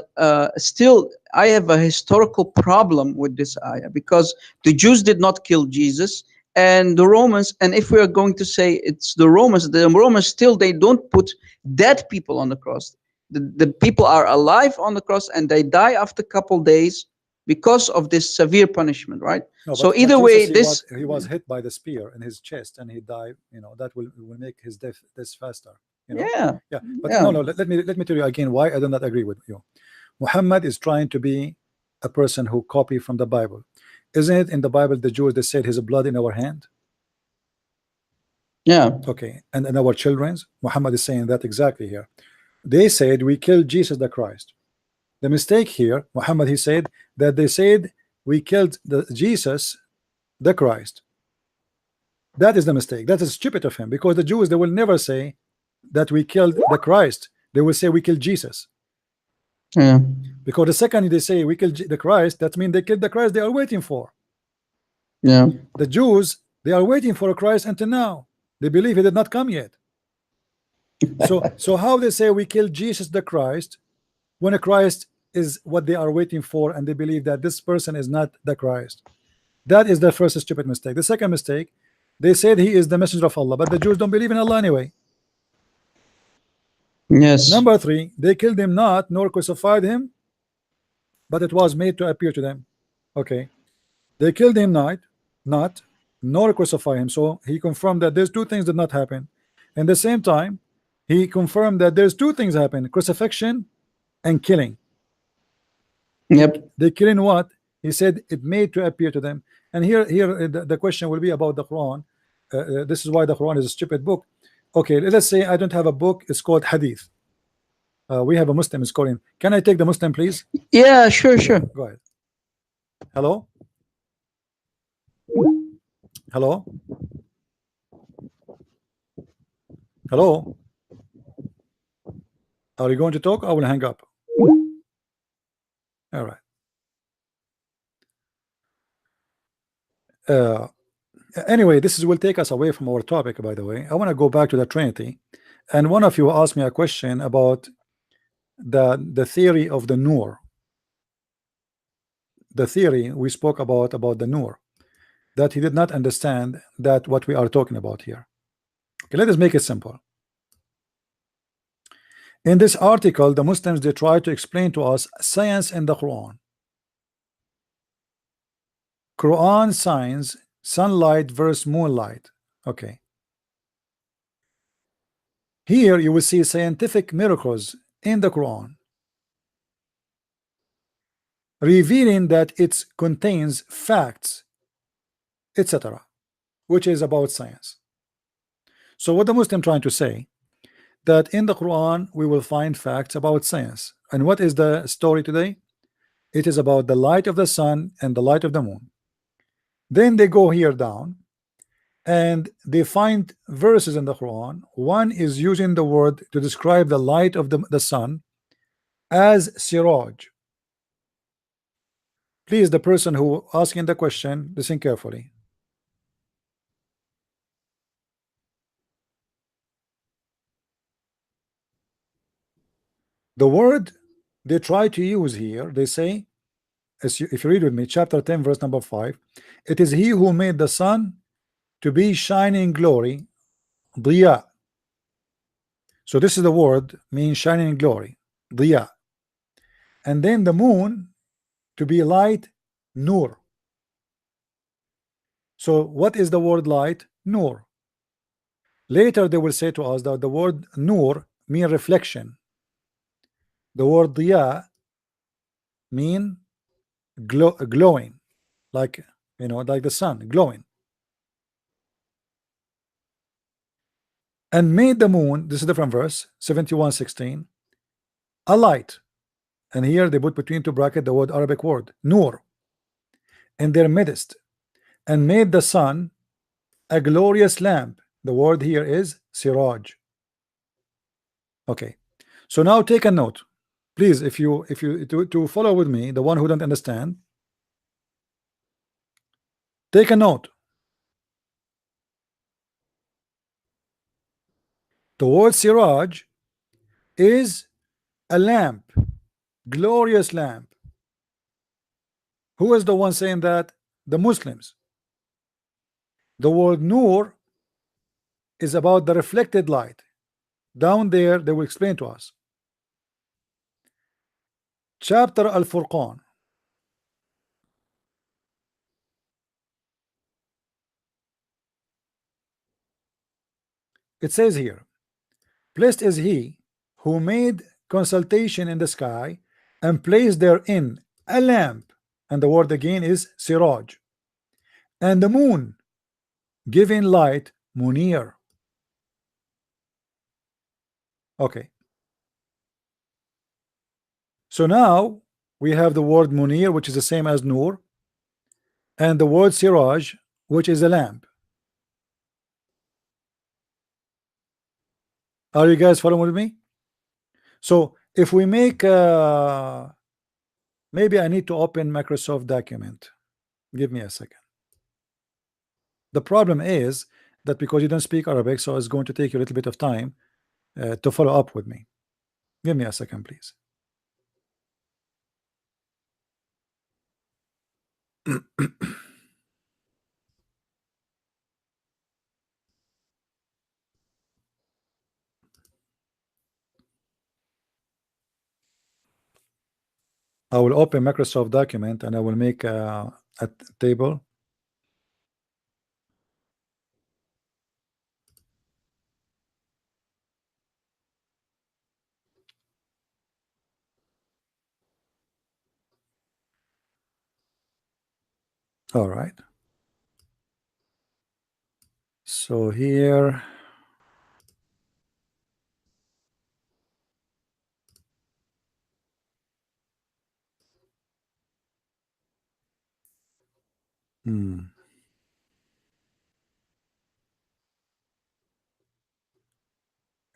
still, I have a historical problem with this ayah because the Jews did not kill Jesus, and the Romans. And if we are going to say it's the Romans still they don't put dead people on the cross. The people are alive on the cross, and they die after a couple days because of this severe punishment, right? No, So but either way, Jesus, this he was hit by the spear in his chest and he died. You know, that will make his death faster. You know, yeah, yeah. But yeah, no, let me tell you again why I do not agree with you. Muhammad is trying to be a person who copy from the Bible. Isn't it in the Bible the Jews they said his blood in our hand? yeah, Okay, and our children's, Muhammad is saying that exactly here. They said we killed Jesus the Christ. The mistake here, Muhammad, he said that they said we killed Jesus the Christ. That is the mistake. That is stupid of him, because the Jews, they will never say that we killed the Christ. They will say we killed Jesus. yeah, Because the second they say we killed the Christ, that means they killed the Christ they are waiting for. yeah, The Jews, they are waiting for a Christ until now. They believe he did not come yet. So how they say we killed Jesus the Christ when a Christ is what they are waiting for, and they believe that this person is not the Christ? That is the first stupid mistake. The second mistake, they said he is the messenger of Allah, but the Jews don't believe in Allah anyway. yes, Number three, they killed him not, nor crucified him, but it was made to appear to them. Okay, they killed him not, nor crucify him. So he confirmed that there's two things did not happen. And the same time, he confirmed that there's two things happen: crucifixion and killing. yep, They killing what? He said it made to appear to them. And here the question will be about the Quran. This is why the Quran is a stupid book. Okay, let's say I don't have a book. It's called Hadith. We have a Muslim. It's called. Can I take the Muslim, please? yeah, sure, sure. Go ahead. Hello. Hello. Hello. Are you going to talk? I will hang up. All right. Uh, anyway, this will take us away from our topic, by the way. I want to go back to the Trinity. And one of you asked me a question about the theory of the Nur. The theory we spoke about the Nur, that he did not understand that what we are talking about here. Okay, let us make it simple. In this article, the Muslims, they try to explain to us science in the Quran. Quran signs sunlight versus moonlight. Okay. Here you will see scientific miracles in the Quran, revealing that it contains facts, etc., which is about science. So what the Muslim trying to say, that in the Quran we will find facts about science. And what is the story today? It is about the light of the sun and the light of the moon. Then they go here down and they find verses in the Quran. One is using the word to describe the light of the sun as siraj. Please, the person who asking the question, listen carefully. The word they try to use here, they say, if you read with me, chapter 10, verse number 5, it is he who made the sun to be shining glory, diya. So this is the word means shining glory, diya. And then the moon to be light, nur. So what is the word light? Nur. Later they will say to us that the word nur mean reflection. The word diya mean glowing, like, you know, like the sun glowing. And made the moon, this is a different verse, 71:16, a light. And here they put between two brackets the word Arabic word nur in their midst, and made the sun a glorious lamp. The word here is siraj. Okay, so now take a note, please, if you to follow with me, the one who don't understand, take a note. The word siraj is a lamp, glorious lamp. Who is the one saying that? The Muslims. The word nur is about the reflected light. Down there they will explain to us. Chapter Al-Furqan. It says here, blessed is he who made consultation in the sky and placed therein a lamp, and the word again is siraj, and the moon giving light, munir. Okay, so now we have the word munir, which is the same as nur, and the word siraj, which is a lamp. Are you guys following with me? So if we make maybe I need to open Microsoft document. Give me a second. The problem is that because you don't speak Arabic, so it's going to take you a little bit of time to follow up with me. Give me a second, please. I will open Microsoft document and I will make a table. All right. So here,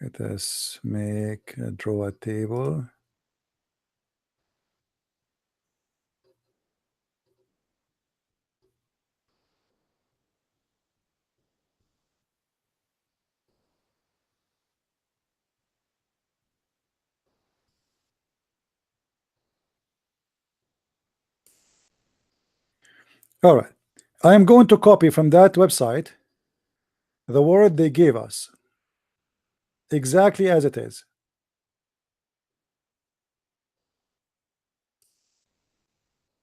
let us draw a table. All right. I am going to copy from that website the word they gave us exactly as it is.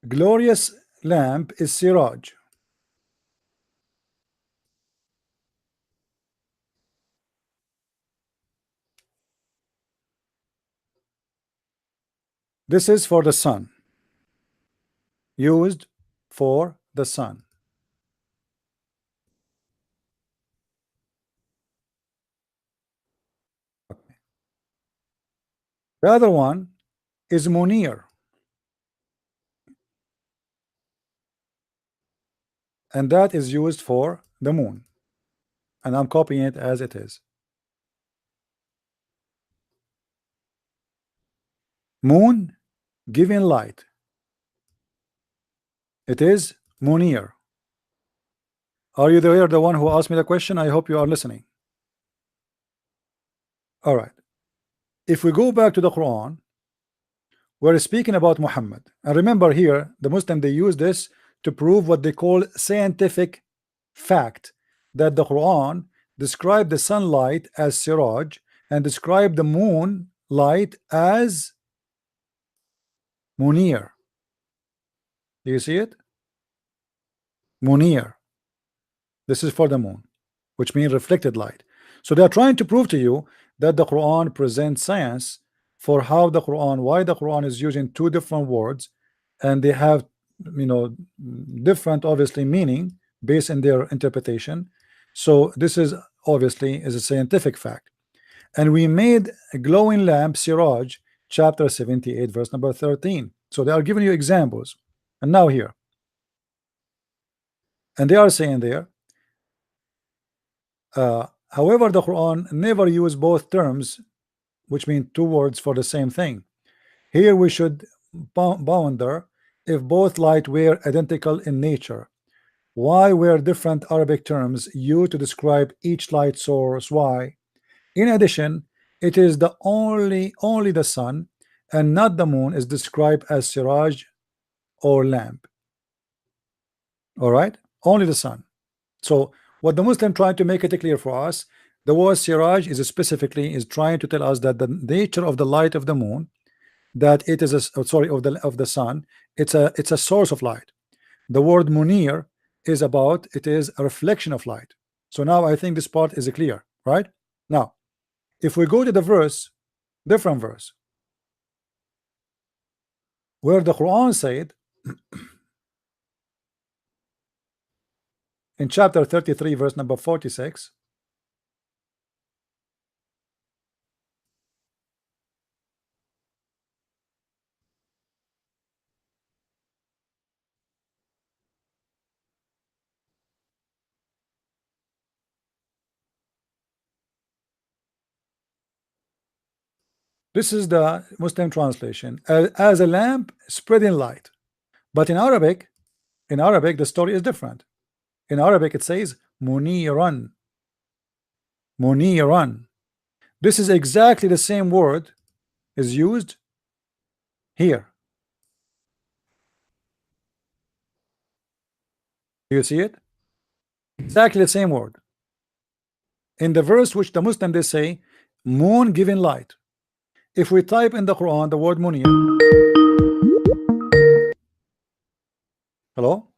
Glorious lamp is siraj. This is for the sun, used for the sun. The other one is munir, and that is used for the moon, and I'm copying it as it is. Moon giving light, it is munir. Are you the one who asked me the question? I hope you are listening. All right. If we go back to the Quran, we're speaking about Muhammad, and remember here the Muslim, they use this to prove what they call scientific fact, that the Quran described the sunlight as siraj and described the moon light as munir. Do you see it? Munir. This is for the moon, which means reflected light. So they are trying to prove to you that the Quran presents science for how the Quran, why the Quran is using two different words, and they have, you know, different obviously meaning based in their interpretation. So this is obviously is a scientific fact. And we made a glowing lamp siraj, chapter 78 verse number 13. So they are giving you examples. And now here, and they are saying there, however, the Quran never use both terms, which mean two words for the same thing. Here we should ponder if both light were identical in nature, why were different Arabic terms used to describe each light source? Why? In addition, it is the only the sun and not the moon is described as siraj or lamp. All right, only the sun. So what the Muslim trying to make it clear for us, the word siraj is specifically is trying to tell us that the nature of the light of the moon, that it is a of the sun, it's a source of light. The word munir is about, it is a reflection of light. So now I think this part is clear, right? Now if we go to the verse, different verse, where the Quran said in chapter 33 verse number 46, this is the Muslim translation, as a lamp spreading light. But in Arabic the story is different. In Arabic it says muniran, muniran. This is exactly the same word is used here. Do you see it? Exactly the same word in the verse which the Muslim they say moon giving light. If we type in the Quran the word munir. Hello?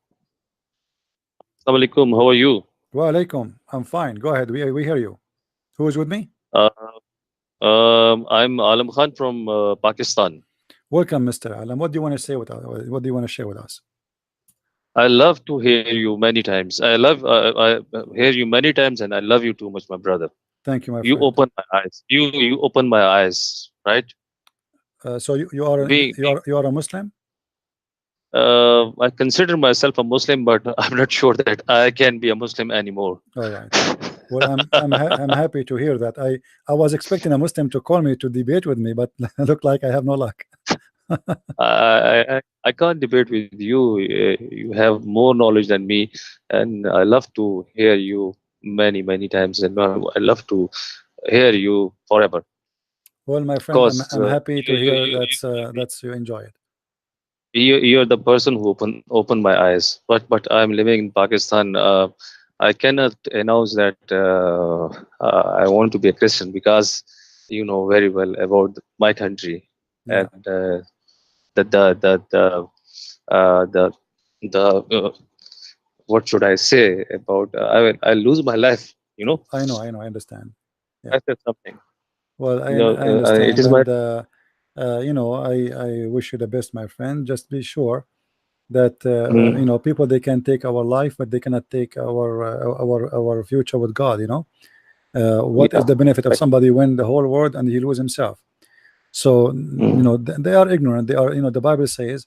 Assalamu alaikum, how are you? Wa alaikum. I'm fine. Go ahead. We hear you. Who is with me? I'm Alam Khan from Pakistan. Welcome, Mr. Alam. What do you want to say with us? What do you want to share with us? I love to hear you many times. I hear you many times, and I love you too much, my brother. Thank you, my You friend. open my eyes. You open my eyes, right? So you are a Muslim? I consider myself a Muslim, but I'm not sure that I can be a Muslim anymore. All right. Well, I'm happy to hear that. I was expecting a Muslim to call me to debate with me, but look like I have no luck. I can't debate with you. You have more knowledge than me, and I love to hear you many times, and I love to hear you forever. Well, my friend, Because I'm happy to hear that's you enjoy it. you're the person who opened my eyes. But I'm living in Pakistan. I cannot announce that I want to be a Christian, because you know very well about my country. Yeah, And the the what should I say about I lose my life. You know, I understand. Yeah. that's something. Well, I It understand, is my and I wish you the best, my friend. Just be sure that mm, people, they can take our life, but they cannot take our future with God. What is yeah. the benefit of Right. somebody win the whole world and he lose himself? So Mm, they are ignorant. They are, the Bible says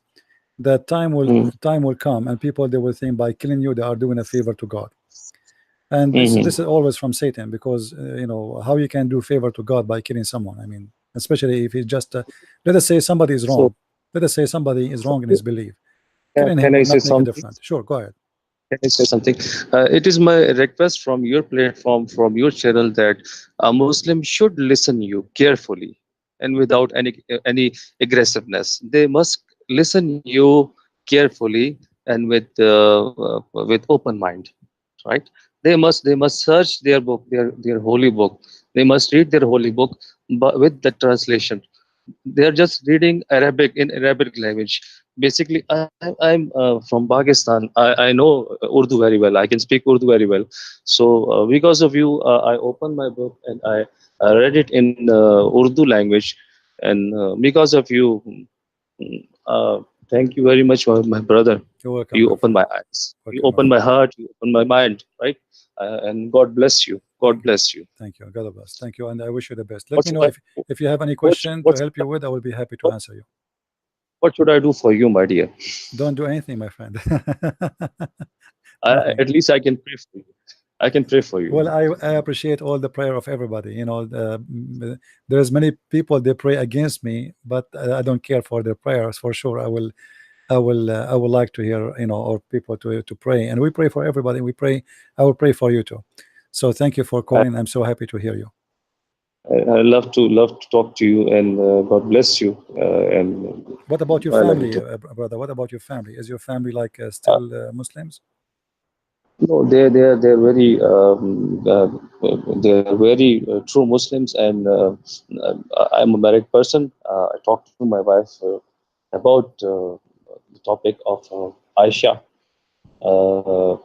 that mm, time will come, and people, they will think by killing you they are doing a favor to God. And this mm. is always from Satan, because how you can do favor to God by killing someone? I mean, especially if he's just let us say somebody is So, wrong. Let us say somebody is wrong in his belief. Killing him can I will say not make a something? difference. Sure, go ahead. Can I say something? It is my request from your platform, from your channel, that a Muslim should listen you carefully and without any aggressiveness. They must listen you carefully and with open mind, right? They must search their book, their holy book. They must read their holy book, but with the translation. They are just reading Arabic in Arabic language. Basically, I'm from Pakistan. I know Urdu very well. I can speak Urdu very well. So because of you, I opened my book and I read it in Urdu language. And because of you, thank you very much, my brother. You're welcome, You my opened friend. my eyes. You Welcome, my opened my friend. heart. You opened my mind. Right? And God bless you. God Thank you. bless you. Thank you. God bless. Thank you, and I wish you the best. Let What me should know I? if you have any What question to what help you with. I will be happy to what, answer you. what should I do for you, my dear? Don't do anything, my friend. I, Nothing. at least I can pray for you. I can pray for you. Well, I appreciate all the prayer of everybody. There's many people, they pray against me, but I don't care for their prayers. For sure, I would like to hear, or people to pray, and we pray for everybody. We pray. I will pray for you too. So thank you for I, calling. I'm so happy to hear you. I love to talk to you, and God bless you. And What about your I love you family, too. brother? What about your family? Is your family like Uh, still Muslims? no, they're very they're very true Muslims, and I'm a married person. I talked to my wife about the topic of Aisha, uh,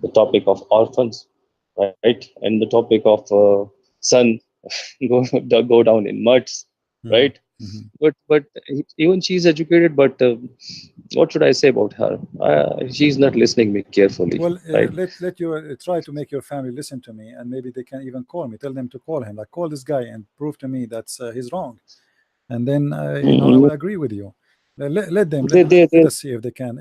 the topic of orphans, right, and the topic of son go down in muds, Hmm. right? Hmm. But even she's educated, but what should I say about her? She's not listening me carefully, Well, right? let you try to make your family listen to me, and maybe they can even call me. Tell them to call him, like call this guy and prove to me that's he's wrong, and then I Mm, will agree with you. Let them they they let they us see if they can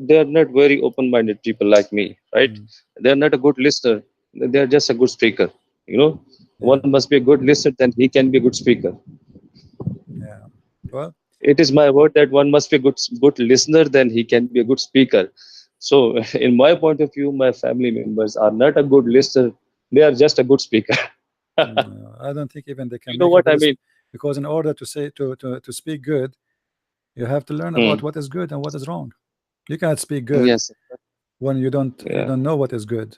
they are not very open-minded people like me, right? mm, They're not a good listener. They're just a good speaker. You know, yeah, one must be a good listener, then he can be a good speaker. yeah. Well, It is my word that one must be a good listener, then he can be a good speaker. So, in my point of view, my family members are not a good listener. They are just a good speaker. I don't think even they can You know make a what good I list, mean? because in order to say to speak good, you have to learn Hmm. about what is good and what is wrong. You cannot speak good Yes. when you Yeah. don't know what is good.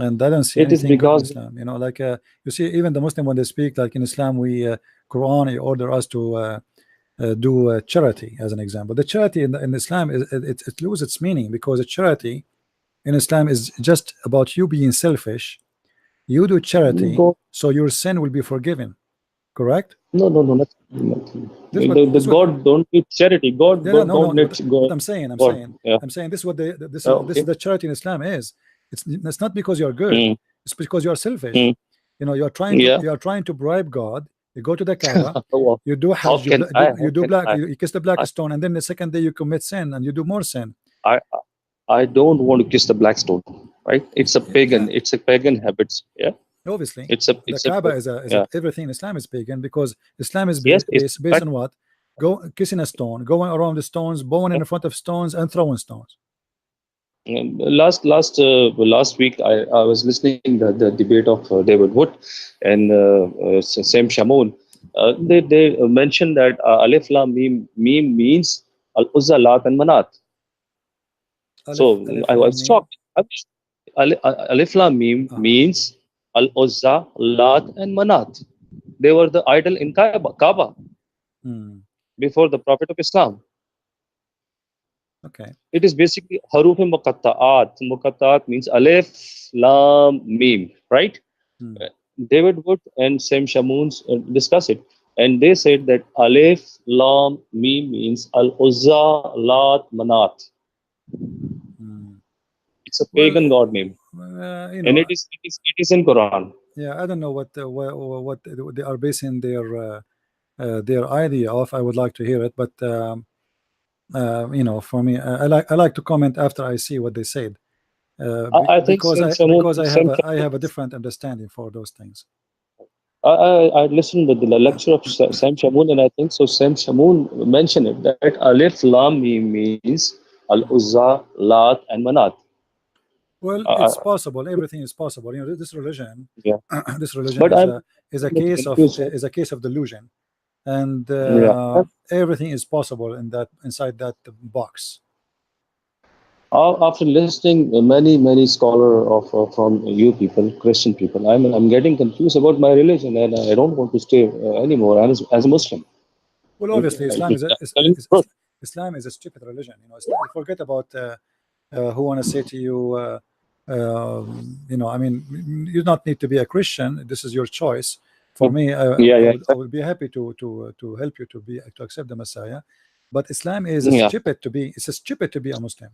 And I don't see It is anything good in because. Islam. Like you see, even the Muslim, when they speak, like in Islam, we Quran, he order us to do charity, as an example. The charity in Islam it loses its meaning, because a charity in Islam is just about you being selfish. You do charity, God, so your sin will be forgiven. Correct? no, not. This what The this what God don't need charity. God Yeah, no, don't no. need What God. I'm saying, God. Yeah. I'm saying this is what this is Okay. the charity in Islam is. It's not because you're good. Mm, It's because you're selfish. mm, You're yeah. trying to bribe God. You go to the Kaaba, How you do how Hajj, can I? you How do can black, I? you kiss the black I stone, and then the second day you commit sin and you do more sin. I I don't want to kiss the black stone. Right? It's a Yeah, pagan. It's a pagan habits. Yeah. obviously. It's The a Kaaba is yeah. everything in Islam is pagan, because Islam is Yes. It's based fact. on what? Go kissing a stone, going around the stones, bowing in front of stones, and throwing stones. Last week I was listening the debate of David Wood and Sam Shamoun. they mention that Alif Lam Mim means Al Uzza, Lat, and Manat. So Alif I Lam was Mim. shocked. Alif Lam Mim means Al Uzza, Lat, and Manat. They were the idol in Kaaba Hmm. before the Prophet of Islam. Okay. It is basically Haruf Muqatta'at. Muqatta'at means Alif, Lam, Mim, right? Hmm. David Wood and Sam Shamoons discuss it. And they said that Alif, Lam, Mim means Al Uzza, Lat, Manat. Hmm. It's a Well, pagan god name. you And know, it is in Quran. yeah, I don't know what they are basing their idea off. I would like to hear it, but you know, for me, I like to comment after I see what they said, I think because Sam I have a Shamoon, different understanding for those things. I listened to the lecture of Sam Shamoon, and I think so. Sam Shamoon mentioned it that Alif Lam Mim means Al Uzza, Lat, and Manat. Well, Uh, it's possible. Everything is possible. You know, this religion, yeah, this religion but I'm is a a bit case of confused. delusion, and Yeah. everything is possible in that inside that box. After listening many scholar of from you people, Christian people, I'm getting confused about my religion, and I don't want to stay anymore as a Muslim. Well, obviously, Islam is Telling the truth. Islam is a stupid religion. You know, forget about who want to say to you, you know, I mean, you do not need to be a Christian. This is your choice. For me, Yeah, yeah, I would be happy to help you to accept the Messiah. But Islam is yeah. stupid to be. It's stupid to be a Muslim.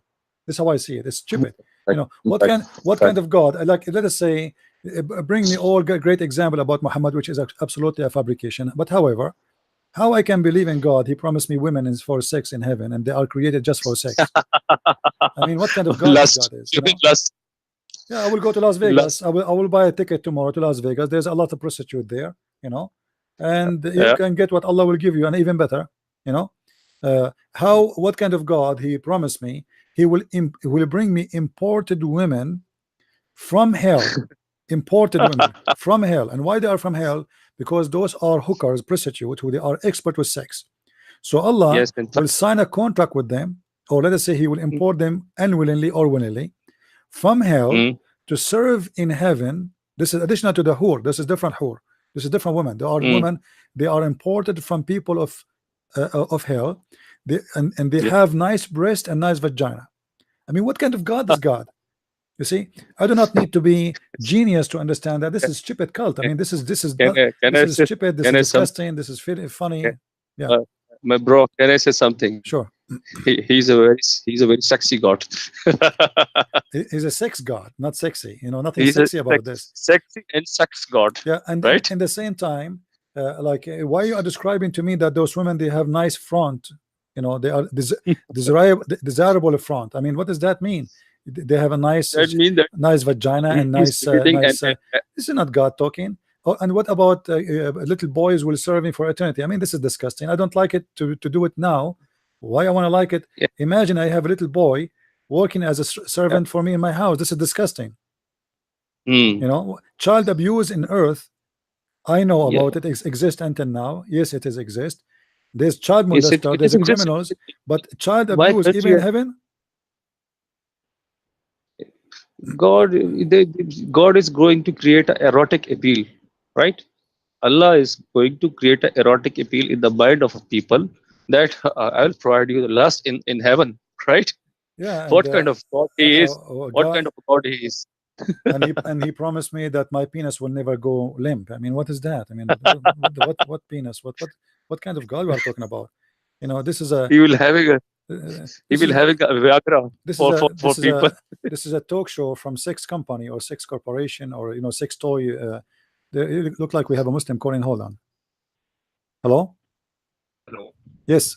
This is how I see it. It's stupid. You know, Right, what right. kind of God? Like, let us say, bring me all great example about Muhammad, which is absolutely a fabrication. But however, how I can believe in God? He promised me women is for sex in heaven, and they are created just for sex. I mean, what kind of God this Lust, God is? You know? lust, Yeah, I will go to Las Vegas. lust. I will buy a ticket tomorrow to Las Vegas. There's a lot of prostitute there, you know, and you Yeah. can get what Allah will give you, and even better, you know. How? What kind of God? He promised me he will bring me imported women from hell, imported women from hell. And why they are from hell? Because those are hookers, prostitute, who they are expert with sex. So Allah Yes, in will fact. sign a contract with them, or let us say He will import them unwillingly or willingly from hell Mm, to serve in heaven. This is additional to the whore. This is different whore. This is different women. They are mm, women. They are imported from people of hell. And they yeah. have nice breast and nice vagina. I mean, what kind of God is God? You see, I do not need to be genius to understand that this is stupid cult. I mean, this is not, Can this I is say stupid. This can is I some disgusting. This is funny. can, Yeah, uh, my bro? Can I say something? sure. He's a very sexy god. He's a sex god, not sexy. You know, nothing He's a sexy about this. sexy and sex god, Yeah, and right? in the same time, like why you are describing to me that those women they have nice front, you know, they are desirable front. I mean, what does that mean? They have a That means that nice vagina and he's nice creating this is not God talking. Oh, and what about little boys will serve me for eternity? I mean, this is disgusting. I don't like it to do it now. Why I want to like it? yeah, Imagine I have a little boy working as a yeah, servant for me in my house. This is disgusting. mm, You know, child abuse in earth, I know yeah. about it. It exists until now. Yes, it is exist. There's child Yes, molester, it there's is a existing. criminals, but child Why abuse can't even you? in heaven. God, God is going to create an erotic appeal, right? Allah is going to create an erotic appeal in the mind of people that I will provide you the lust in heaven, right? Yeah, and What kind of God he is? What kind God, of God he is? and he promised me that my penis will never go limp. I mean, what is that? I mean, what penis? What kind of God we are talking about? You know, this is a He will having a he this will is having a Viagra this is a for people. this is a talk show from sex company or sex corporation or you know sex toy. It look like we have a Muslim calling. Hold on. Hello. Hello. Yes.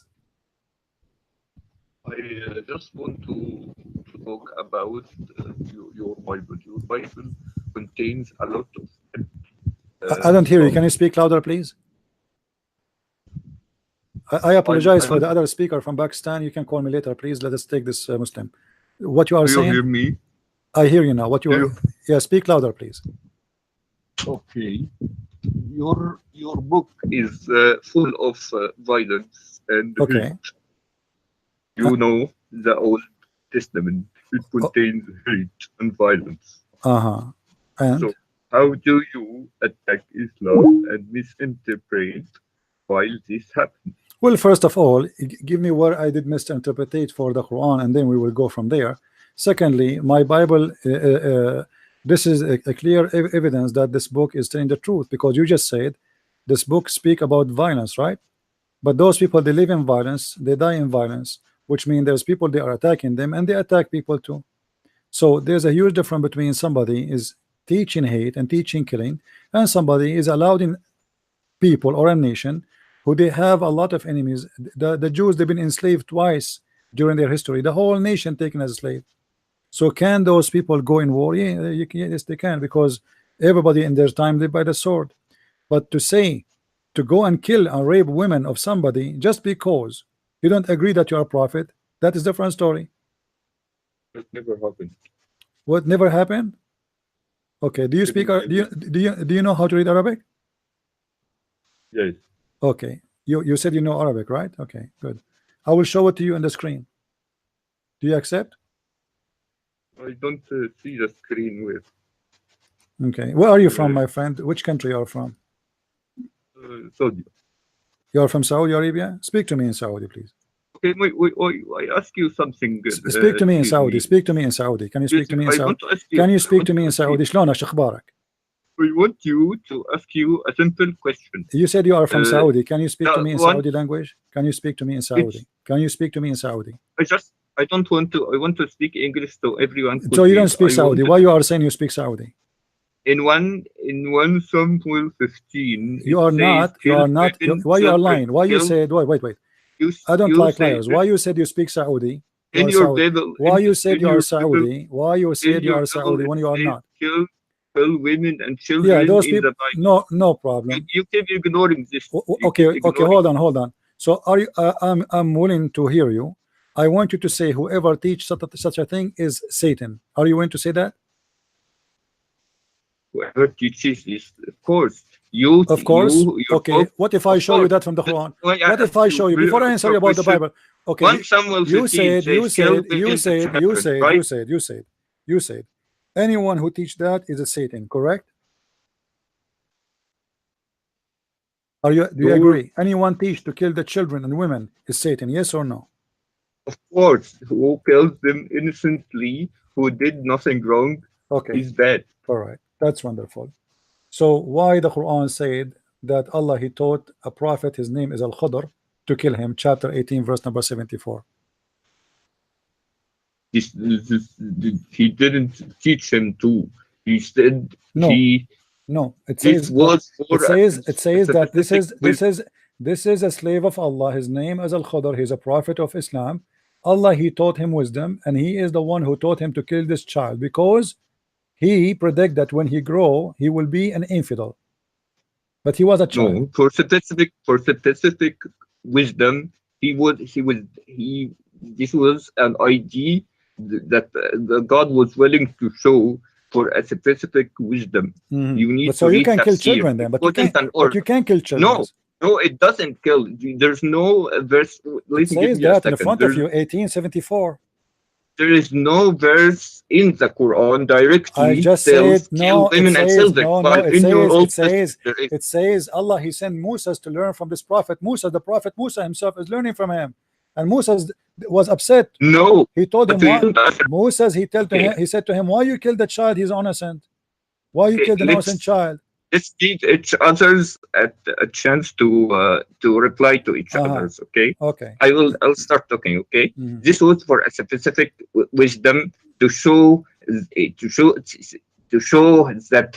I just want to talk about your Bible. Your Bible contains a lot of I don't hear you. stuff. Can you speak louder, please? I apologize I for the don't. other speaker from Pakistan. You can call me later, please. Let us take this Muslim. What you are Do you saying? hear me? I hear you now. What you Do are? you? Yeah, speak louder, please. Okay. your book is full of violence and Okay. hate. You know, the Old Testament, it contains hate and violence. And So how do you attack Islam and misinterpret while this happens? well, first of all, give me where I did misinterpret for the Quran, and then we will go from there. Secondly, my Bible, this is a clear evidence that this book is telling the truth, because you just said this book speak about violence, right? But those people, they live in violence, they die in violence, which means there's people, they are attacking them, and they attack people too. So there's a huge difference between somebody is teaching hate and teaching killing, and somebody is allowing people or a nation who they have a lot of enemies. The Jews, they've been enslaved twice during their history, the whole nation taken as a slave. So can those people go in war? Yeah, yes, they can, because everybody in their time lived by the sword. But to say, to go and kill and rape women of somebody just because you don't agree that you are a prophet, that is a different story. It never happened. What never happened? Okay, do you speak, do you know how to read Arabic? Yes. Okay, you said you know Arabic, right? Okay, good. I will show it to you on the screen. Do you accept? I don't see the screen with Okay, where are you from, my friend? Which country you are from? Saudi. You are from Saudi Arabia? Speak to me in Saudi, please. Okay, I ask you something. Speak to me in Saudi. Speak to me in Saudi. Can you speak to me in I Saudi? want to ask you, Can you speak to me in Saudi? شلونك شخبارك? I want you to ask you a simple question. You said you are from Saudi. Can you speak to me in one- Saudi language? Can you speak to me in Saudi? Can you speak to me in Saudi? I don't want to. I want to speak English so everyone. Could So you don't read. speak I Saudi. wanted- Why you are saying you speak Saudi? In one Samuel 15. You are not. You are not. Why you are lying? Why you said? Wait. I don't like liars. Why you said you speak Saudi? You In are your Saudi. Bible. Why you said in you your are Saudi? Why you in said you your are Saudi Bible when you it are says not? Kill women and children Yeah, those in people. the Bible. No problem. You keep ignoring this. Okay, hold on. So are you? I'm willing to hear you. I want you to say whoever teach such a thing is Satan. Are you willing to say that? Whoever teaches this, of course. You. Of course. Your Okay. book, What if I show you that from the Quran? What if I show you before I answer you about the Bible? Okay. 1 Samuel 15 You said anyone who teach that is a Satan, correct? Do you agree? Anyone teach to kill the children and women is Satan, yes or no? Of course, who kills them innocently, who did nothing wrong, is bad. All right, that's wonderful. So why the Quran said that Allah, he taught a prophet, his name is Al-Khadr, to kill him, chapter 18 verse number 74. He didn't teach him to. He said no, it says that this is a slave of Allah. His name is Al-Khadr. He's a prophet of Islam. Allah, he taught him wisdom, and he is the one who taught him to kill this child, because he predict that when he grow he will be an infidel. But he was a child. No, for specific wisdom, this was an idea that God was willing to show for a specific wisdom. You need but so to you can kill tafsir. children then, but you can't kill children. No, it doesn't kill. There's no verse. It says that in front of you, 1874. There is no verse in the Quran directly. I just said no. It says Allah, he sent Musa to learn from this prophet. The prophet Musa himself is learning from him, and Musa was upset. No, he told him Musa. He said to him, "Why you killed the child? He's innocent. Why you killed an innocent child?" Let's give each others a chance to reply to each others. Okay. I'll start talking. Okay. This was for a specific wisdom to show that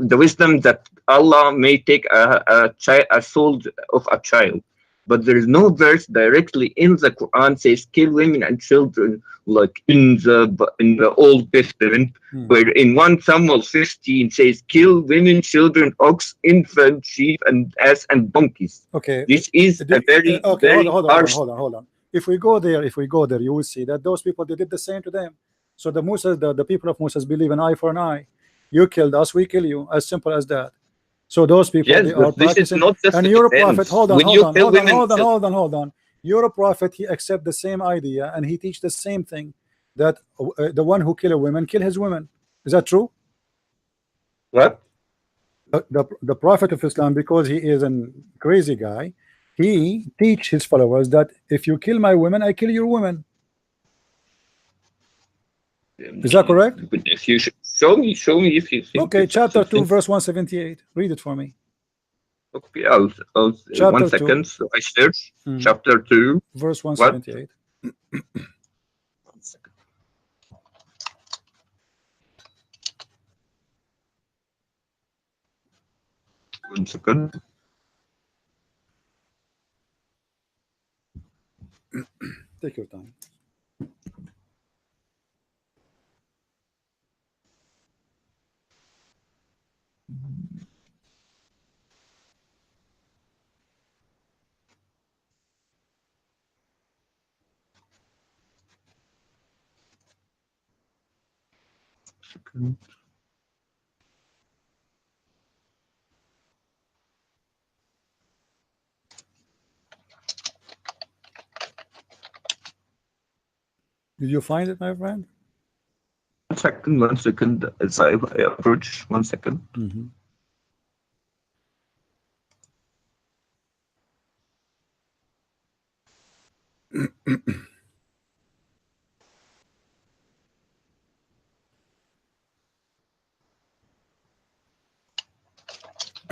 the wisdom that Allah may take a soul of a child. But there is no verse directly in the Quran says kill women and children like in the Old Testament, where in 1 Samuel 15 says kill women, children, ox, infant, sheep, and ass and donkeys. Okay. This is a very hold on. If we go there, you will see that those people, they did the same to them. So the people of Musa believe an eye for an eye. You killed us, we kill you. As simple as that. So those people, Yes, they are but this is practicing. not just And a your defense. prophet, hold on, When hold you on, kill hold on, women, hold on, hold on, hold on. Your prophet, he accept the same idea, and he teach the same thing, that the one who kill a woman kill his women. Is that true? what? The prophet of Islam, because he is a crazy guy, he teach his followers that if you kill my women, I kill your women. Is that correct? But if you show me if you think Okay, it's chapter 2, something. verse 178. Read it for me. Okay, I'll Chapter 2. 1 second. So I search Mhm. chapter 2. Verse What? 178. 1 second. One second. Take your time. Did you find it, my friend? 1 second. 1 second. As I approach. 1 second. Mhm.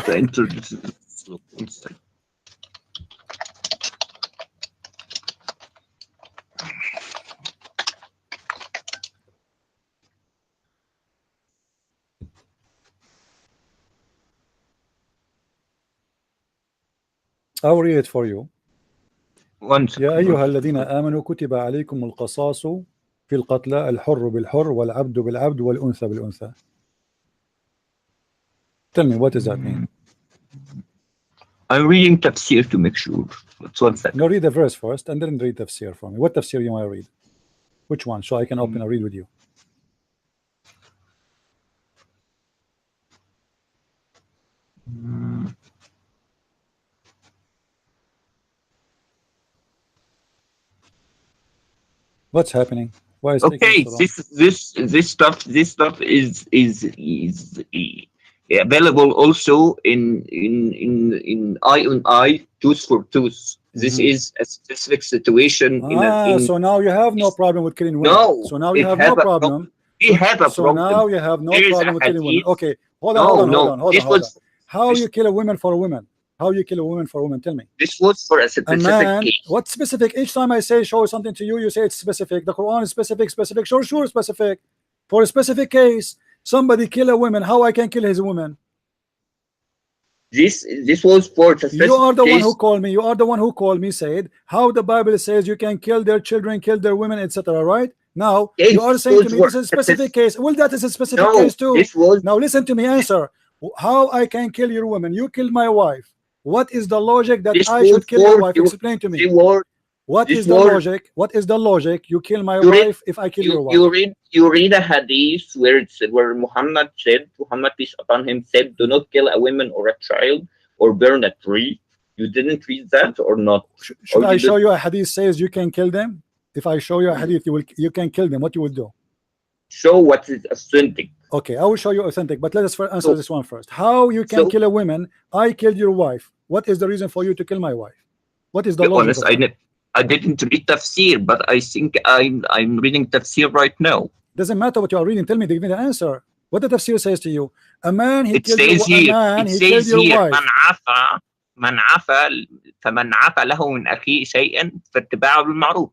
The internet is slow. 1 second. I'll read it for you. 1 يا second. أيها الذين آمنوا كتب عليكم القصاص في القتلى الحر بالحر والعبد بالعبد والأنثى بالأنثى. Tell me, what does that mean? I'm reading tafsir to make sure. It's 1 second. No, read the verse first and then read tafsir for me. What tafsir you want to read? Which one? So I can open and read with you. What's happening? Why is taking Okay, so long? this stuff is available also in eye on eye, tooth for tooth. This Mhm. is a specific situation So now you have no problem with killing women. no. So now you it have have no a problem. We have a So problem. now you have no There is problem a with killing women. hadith. Okay, hold on, hold on, hold on, hold This on, hold on. was How this- you kill a woman for a woman? How you kill a woman for a woman? Tell me. this was for a A specific man, case. what specific? Each time I say show something to you, you say it's specific. The Quran is specific, specific. Sure, sure, specific. For a specific case, somebody kill a woman. How I can kill his woman? This was for a specific You are the one case. who called me. You are the one who called me. Said how the Bible says you can kill their children, kill their women, etc. Right now, you are saying to me this is a specific case. Well, that is a specific No, case too. this was Now listen to me. Answer. How I can kill your woman? You killed my wife. What is the logic that this I was should kill your for wife? Explain to me. the war. What This is the war. logic? What is the logic? You kill my You read- wife if I kill your wife. You read a hadith where Muhammad peace upon him said, "Do not kill a woman or a child or burn a tree." You didn't read that or not? Should Or I you show did- you a hadith says you can kill them? If I show you a hadith, you can kill them. What you would do? Show what is authentic. Okay, I will show you authentic, but let us answer So- this one first. How you can so- kill a woman? I killed your wife. What is the reason for you to kill my wife? What is the To be logic honest, of that? I didn't read tafsir, but I think I'm reading tafsir right now. Doesn't matter what you are reading. Tell me, give me the answer. What the tafsir says to you? A man he It killed says your, a here. man It he killed says your here. wife. من عفى فمن عفى له من أخيه شيئا فاتباعه بالمعروف.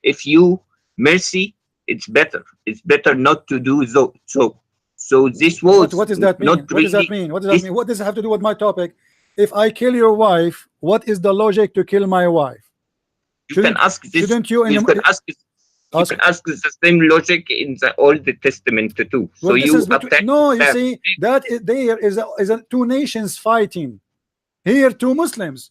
If you mercy, it's better. It's better not to do so this was What does that mean? not What does that really- mean? What does that mean? What does it have to do with my topic? If I kill your wife, what is the logic to kill my wife? You can ask this. Shouldn't you? You can ask the same logic in the Old Testament too. So Well, this you is attack. no. You see that there is two nations fighting. Here, two Muslims.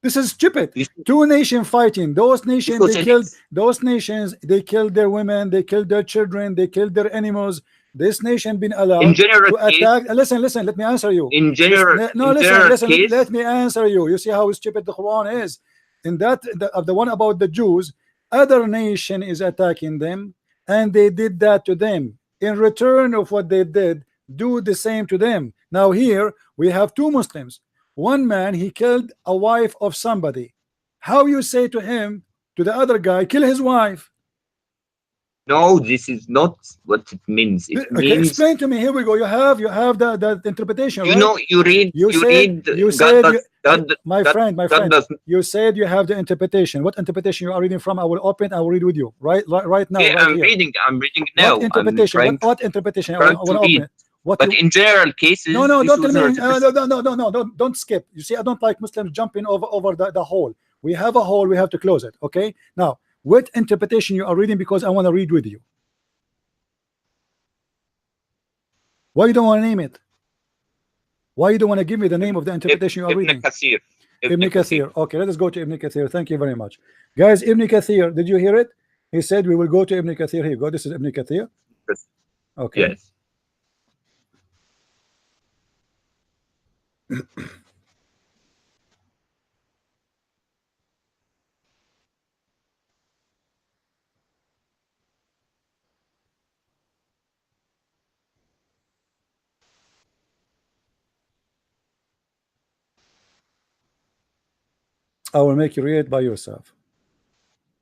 This is stupid. Two nations fighting. Those nations they killed. Those nations they killed their women. They killed their children. They killed their animals. this nation been allowed In general to case, attack? Listen, let me answer you. in general, No, in listen, general case, let me answer you. You see how stupid the Quran is. In that, the one about the Jews, other nation is attacking them, and they did that to them. In return of what they did, do the same to them. Now here we have two Muslims. One man, he killed a wife of somebody. How you say to him, to the other guy, kill his wife? no, this is not what it means. It Okay, means, explain to me. Here we go. You have the interpretation, you right? know, you read, You you said read. you God said does, you, God, my God, friend, God does. you said you have the interpretation. What interpretation you are reading from? I will open. I will read with you. Right now, Okay, right here. I'm reading What now. I'm interpretation? trying, What interpretation? trying I to will open read. it. What But you? in general cases, No, this don't tell was me. not No, don't skip. You see, I don't like Muslims jumping over the hole. We have a hole. We have to close it. Okay. Now, what interpretation you are reading? Because I want to read with you. Why you don't want to name it? Why you don't want to give me the name of the interpretation you are Ibn reading? Kathir. Ibn Kathir. Okay, let us go to Ibn Kathir. Thank you very much. Guys, Ibn Kathir, did you hear it? He said we will go to Ibn Kathir. Here you go. This is Ibn Kathir. Okay. Yes. I will make you read it by yourself.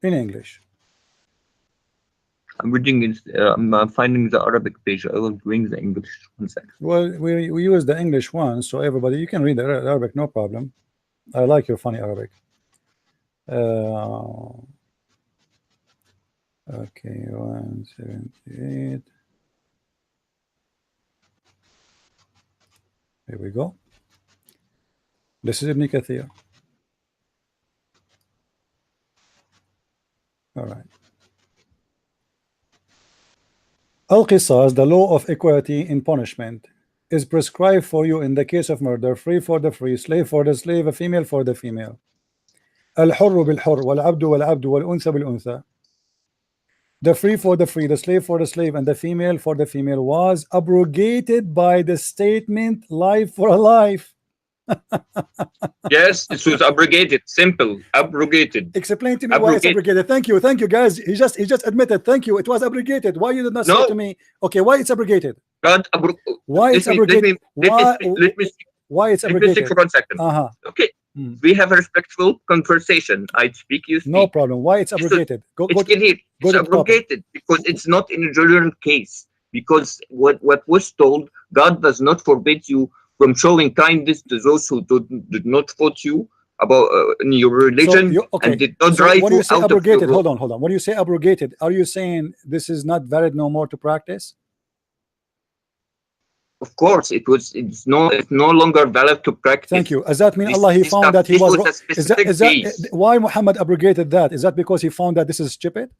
In English. I'm reading it. I'm finding the Arabic page. I will bring the English. 1 second. Well, we use the English one, so everybody, you can read the Arabic, no problem. I like your funny Arabic. Okay, 178. Here we go. This is Ibn Kathir. All right. Al-Qisas, the law of equality in punishment, is prescribed for you in the case of murder, free for the free, slave for the slave, a female for the female. Al-Hurru bil-Hurr, wal-Abdu wal-Abdu, wal-Untha bil-Untha. The free for the free, the slave for the slave, and the female for the female was abrogated by the statement life for a life. Yes, it was abrogated. Simple. Abrogated. Explain to me why it's abrogated. Thank you, guys. He just admitted. Thank you. It was abrogated. Why you did not say to me? Okay, why it's abrogated? God, why it's abrogated? Why it's abrogated? Let me speak for 1 second. Okay. We have a respectful conversation. I speak, you speak. No problem. Why it's abrogated? It's abrogated because it's not in a general case. Because what was told, God does not forbid you from showing kindness to those who did not fault you about in your religion and did not drive when you say out abrogated, of your hold on. When you say abrogated, are you saying this is not valid no more to practice? Of course, it's no longer valid to practice. Thank you. Does that mean Allah he found that he was wrong? Is that why Muhammad abrogated that? Is that because he found that this is stupid?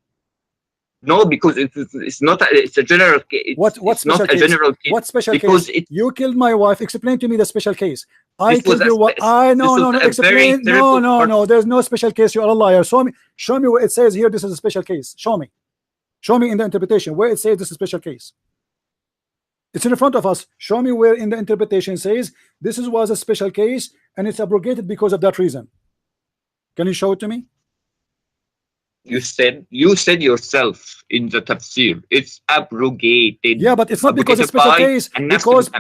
No, because it's not. It's a general case. It's not a general case. What special because case? You killed my wife. Explain to me the special case. I This was killed your wife. No. Explain. No. There's no special case. You are a liar. Show me where it says here. This is a special case. Show me in the interpretation where it says this is a special case. It's in front of us. Show me where in the interpretation says this was a special case and it's abrogated because of that reason. Can you show it to me? You said yourself in the tafsir it's abrogated. Yeah, but it's not because it's a special case.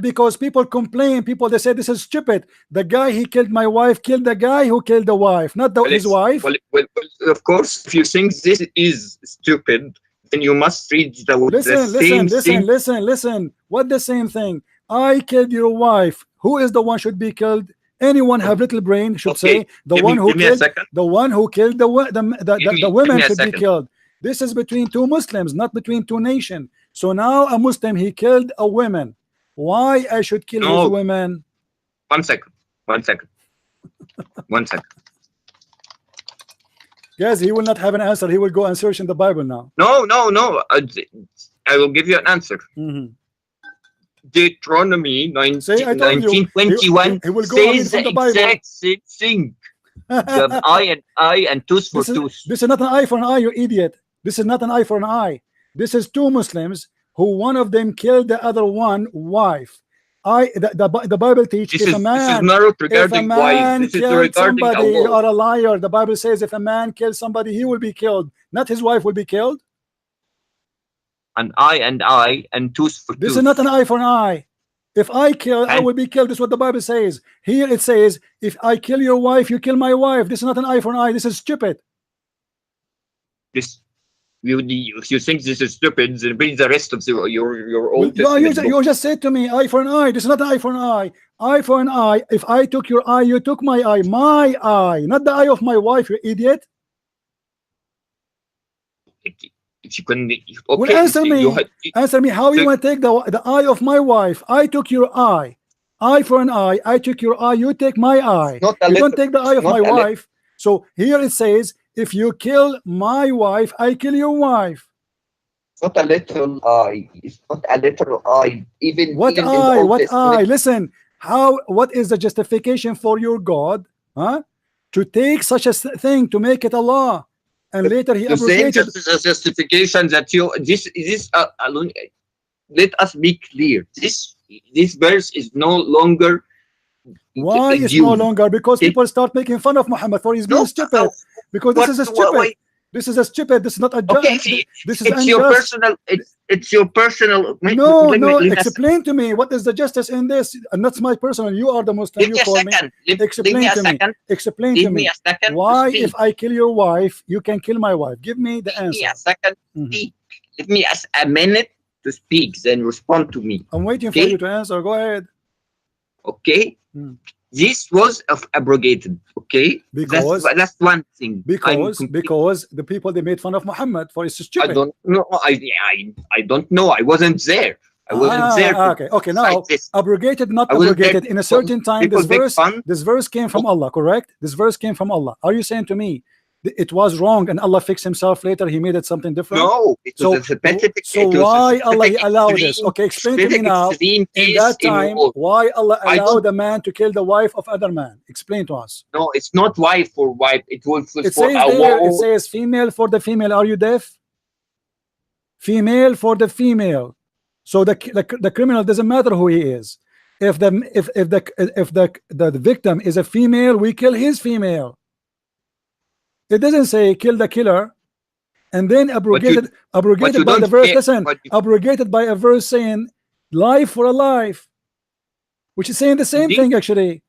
Because people complain. They say this is stupid. The guy he killed my wife killed the guy who killed the wife, not his wife. Well, of course, if you think this is stupid, then you must read listen. What the same thing? I killed your wife. Who is the one should be killed? Anyone have little brain should say the one who killed the women should be killed. This is between two Muslims, not between two nations. So now a Muslim he killed a woman. Why I should kill his women? 1 second. 1 second. Guys, he will not have an answer. He will go and search in the Bible now. No. I will give you an answer. Deuteronomy 19:21 says the exact same thing. The eye and tooth for tooth. This is not an eye for an eye, you idiot. This is not an eye for an eye. This is two Muslims. who one of them killed the other one wife. The Bible teaches This if is a man not if a regarding wives. man This is killed regarding somebody, you Allah. are a liar. The Bible says if a man kills somebody, he will be killed, not his wife will be killed. An eye and eye and tooth for This tooth. is not an eye for an eye. If I kill, I And- will be killed. This is what the Bible says. Here it says, if I kill your wife, you kill my wife. This is not an eye for an eye. This is stupid. This, if you think this is stupid, then read the rest of your Old Well, Testament book. you just said to me, eye for an eye. This is not an eye for an eye. Eye for an eye. If I took your eye, you took my eye. My eye, not the eye of my wife, you idiot. If you can, Well, okay, answer me. Answer me. How you the- want to take the eye of my wife? I took your eye. Eye for an eye. I took your eye. You take my eye. not a You don't little- take the eye of not my a little- wife. So here it says, if you kill my wife, I kill your wife. It's not a literal eye. It's not a literal eye. What even in the eye? Old What Testament. eye? Listen. What is the justification for your God? Huh? To take such a thing to make it a law, and later he The same abrogated. justification that you this alone. Let us be clear. This verse is no longer. Why is due. no longer? Because Okay. people start making fun of Muhammad for his being No, stupid. no. Because What- this is a why- stupid. why- This is a stupid. This is not a Okay, this is it's your unjust. personal. It's your personal. No, let me- no. let us- Explain to me what is the justice in this, and that's my personal. You are the Muslim. Give You me a call me. second. Give Explain me a to me. second. Explain Give to me me. a second. to Why, speak. if I kill your wife, you can kill my wife? Give me the Give me answer. a second. Mhm. Speak. Give me a minute to speak. Then respond to me. I'm waiting for Okay. you to answer. Go ahead. Okay. Hmm. This was abrogated. Okay. Because- that's one thing. Because the people they made fun of Muhammad for it's I stupid. don't know. I don't know. I wasn't there. I wasn't there. to Okay. Now cite this. abrogated, not I wasn't there abrogated. In a to- certain time, people this make verse, fun. this verse came from Allah. Correct? This verse came from Allah. Are you saying to me it was wrong and Allah fixed Himself later? He made it something different. No, it So, was a specific. so it was a why Allah specific allowed this? extreme- Okay, explain to me specific now. extreme In case that in time, war. why Allah I allowed don't- a man to kill the wife of other man? Explain to us. No, it's not wife for wife. It was It for says a there, it war. says female for the female. Are you deaf? Female for the female. So the criminal doesn't matter who he is. If the victim is a female, we kill his female. It doesn't say kill the killer, and then abrogated by the don't verse. care, Listen, but you- abrogated by a verse saying life for a life, which is saying the same Indeed. thing actually.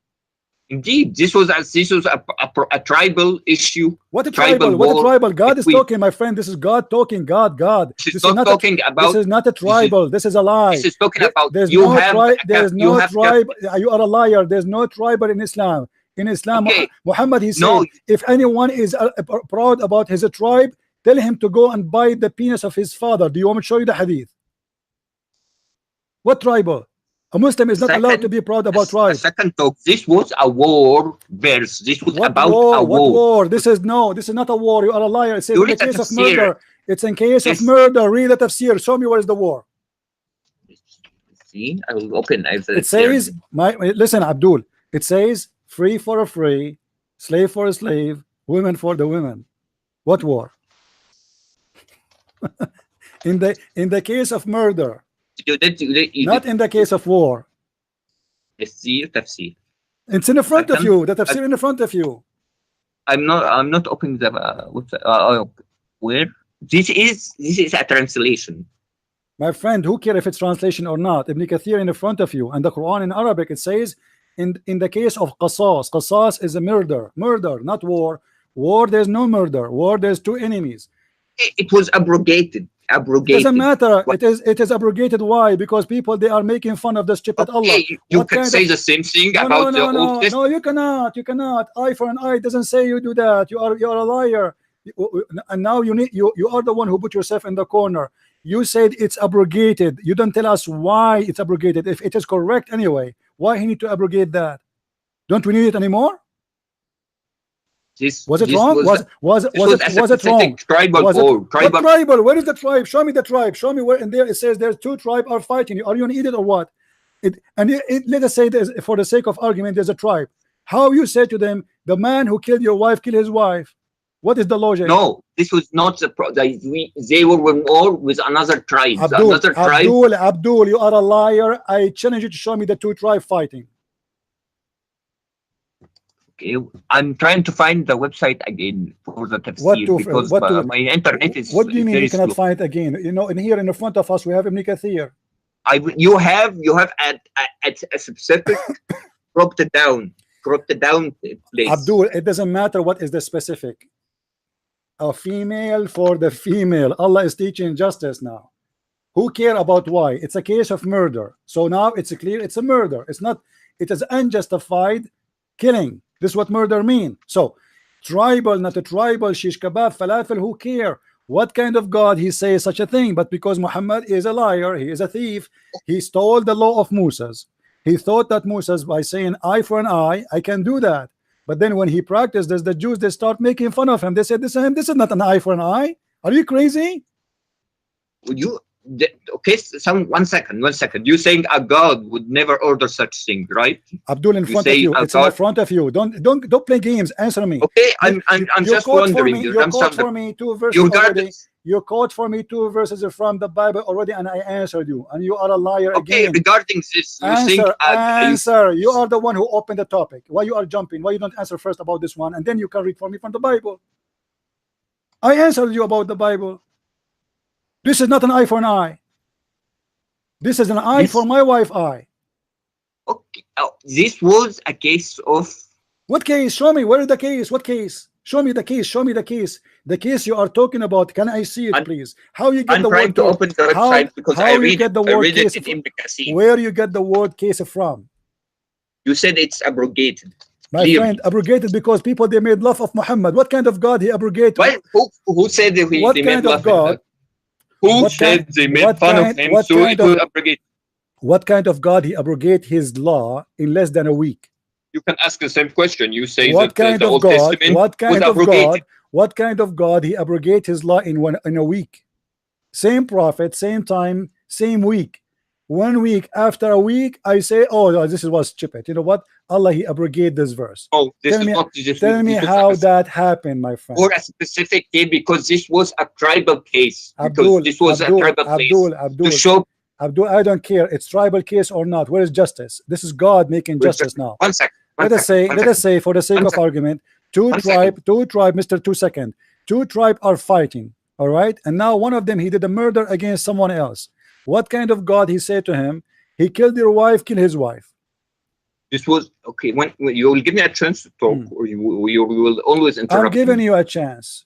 Indeed, this was a tribal issue. What a Tribal tribal! What a war tribal! God is between- talking, my friend. This is God talking. God. This is not talking about. This is not a tribal. This is a lie. This is talking about. There's You no have. there's you no have tribe. You are a liar. There's no tribal in Islam. In Islam, Okay. Muhammad, he said, No. if anyone is proud about his tribe, tell him to go and bite the penis of his father. Do you want me to show you the hadith? What tribal? A Muslim is not allowed to be proud about A tribe. second talk. This was a war verse. This was What about war? a What war. war? This is not a war. You are a liar. It says You in the read the case of tafsir. murder. It's in case of Yes. murder. Read the tafsir. Show me where is the war. See, I will open. It says, listen, Abdul. It says free for a free, slave for a slave, women for the women. What war? in the case of murder, not in the case of war. Tafsir. It's in the front of can- you. The tafsir in the front of you. I'm not opening the where this is a translation. My friend, who care if it's translation or not? Ibn Kathir in the front of you, and the Quran in Arabic, it says in the case of qasas. Qasas is a murder, not war. War, there's no murder. War, there's two enemies. It was abrogated. Doesn't matter. It is abrogated. Why? Because people, they are making fun of the stupid Allah. Okay, you What can kind say of- the same thing No, about no, the no, Old Testament. no, you cannot. Eye for an eye doesn't say you do that. You are a liar. And now you are the one who put yourself in the corner. You said it's abrogated. You don't tell us why it's abrogated. If it is correct anyway, why he need to abrogate that? Don't we need it anymore? Was it wrong? Was it wrong? Tribal Was it- war. What Tribal. tribal? Where is the tribe? Show me the tribe. Show me where in there it says there's two tribes are fighting you. Are you an idiot or what? Let us say this for the sake of argument, there's a tribe. How you say to them, the man who killed your wife, kill his wife? What is the logic? No, this was not they were in war with another tribe. Abdul, you are a liar. I challenge you to show me the two tribes fighting. Okay, I'm trying to find the website again for the tafsir because my internet is. What do you mean you cannot slow. find it again? You know, in here in the front of us we have Ibn Kathir. You have at a specific cropped down place. Abdul, it doesn't matter what is the specific. A female for the female. Allah is teaching justice now. Who care about why? It's a case of murder. So now it's clear it's a murder. It's not. It is unjustified killing. This is what murder mean. So tribal, not a tribal, shish kebab, falafel. Who care? What kind of God he says such a thing? But because Muhammad is a liar, he is a thief. He stole the law of Moses. He thought that Moses, by saying eye for an eye, I can do that. But then when he practiced this, the Jews, they start making fun of him. They said, this is not an eye for an eye. Are you crazy? Okay, one second. You saying a God would never order such thing, right? Abdul, in front of you. It's in front of you. Don't play games. Answer me. Okay, I'm just wondering. You quote for me 2 verses already. You quote for me 2 verses from the Bible already, and I answered you, and you are a liar again. Okay, regarding this, answer. You are the one who opened the topic. Why you are jumping? Why you don't answer first about this one, and then you can read for me from the Bible? I answered you about the Bible. This is not an eye for an eye. This is an eye for my wife eye. Okay. Oh, this was a case of what case? Show me. Where is the case? What case? Show me the case. Show me the case. The case you are talking about. Can I see it, please? How you get the word? I'm trying to open the website because I read case it in Bekasi. Where you get the word case from? You said it's abrogated. My friend, abrogated because people they made love of Muhammad. What kind of God he abrogated? Well, who said that they made love of God? Who said they made fun of him? So it will abrogate. What kind of God he abrogate his law in less than a week? You can ask the same question. You say what that kind the of Old God? Testament What kind was of abrogated. God? What kind of God he abrogate his law in a week? Same prophet, same time, same week. 1 week after a week, I say, oh no, this was stupid. You know what? Allah he abrogate this verse. Oh, this tell me how that happened, my friend. For a specific case, because this was a tribal case. Abdul, this was a tribal case. To show Abdul, I don't care. It's tribal case or not. Where is justice? This is God making justice now. One second. Let us say, for the sake of argument, two tribe, Mr. 2 second, 2 tribe are fighting. All right, and now one of them he did a murder against someone else. What kind of God he said to him? He killed your wife, kill his wife. This was okay. When you will give me a chance to talk, or you will always interrupt. I'm giving you a chance.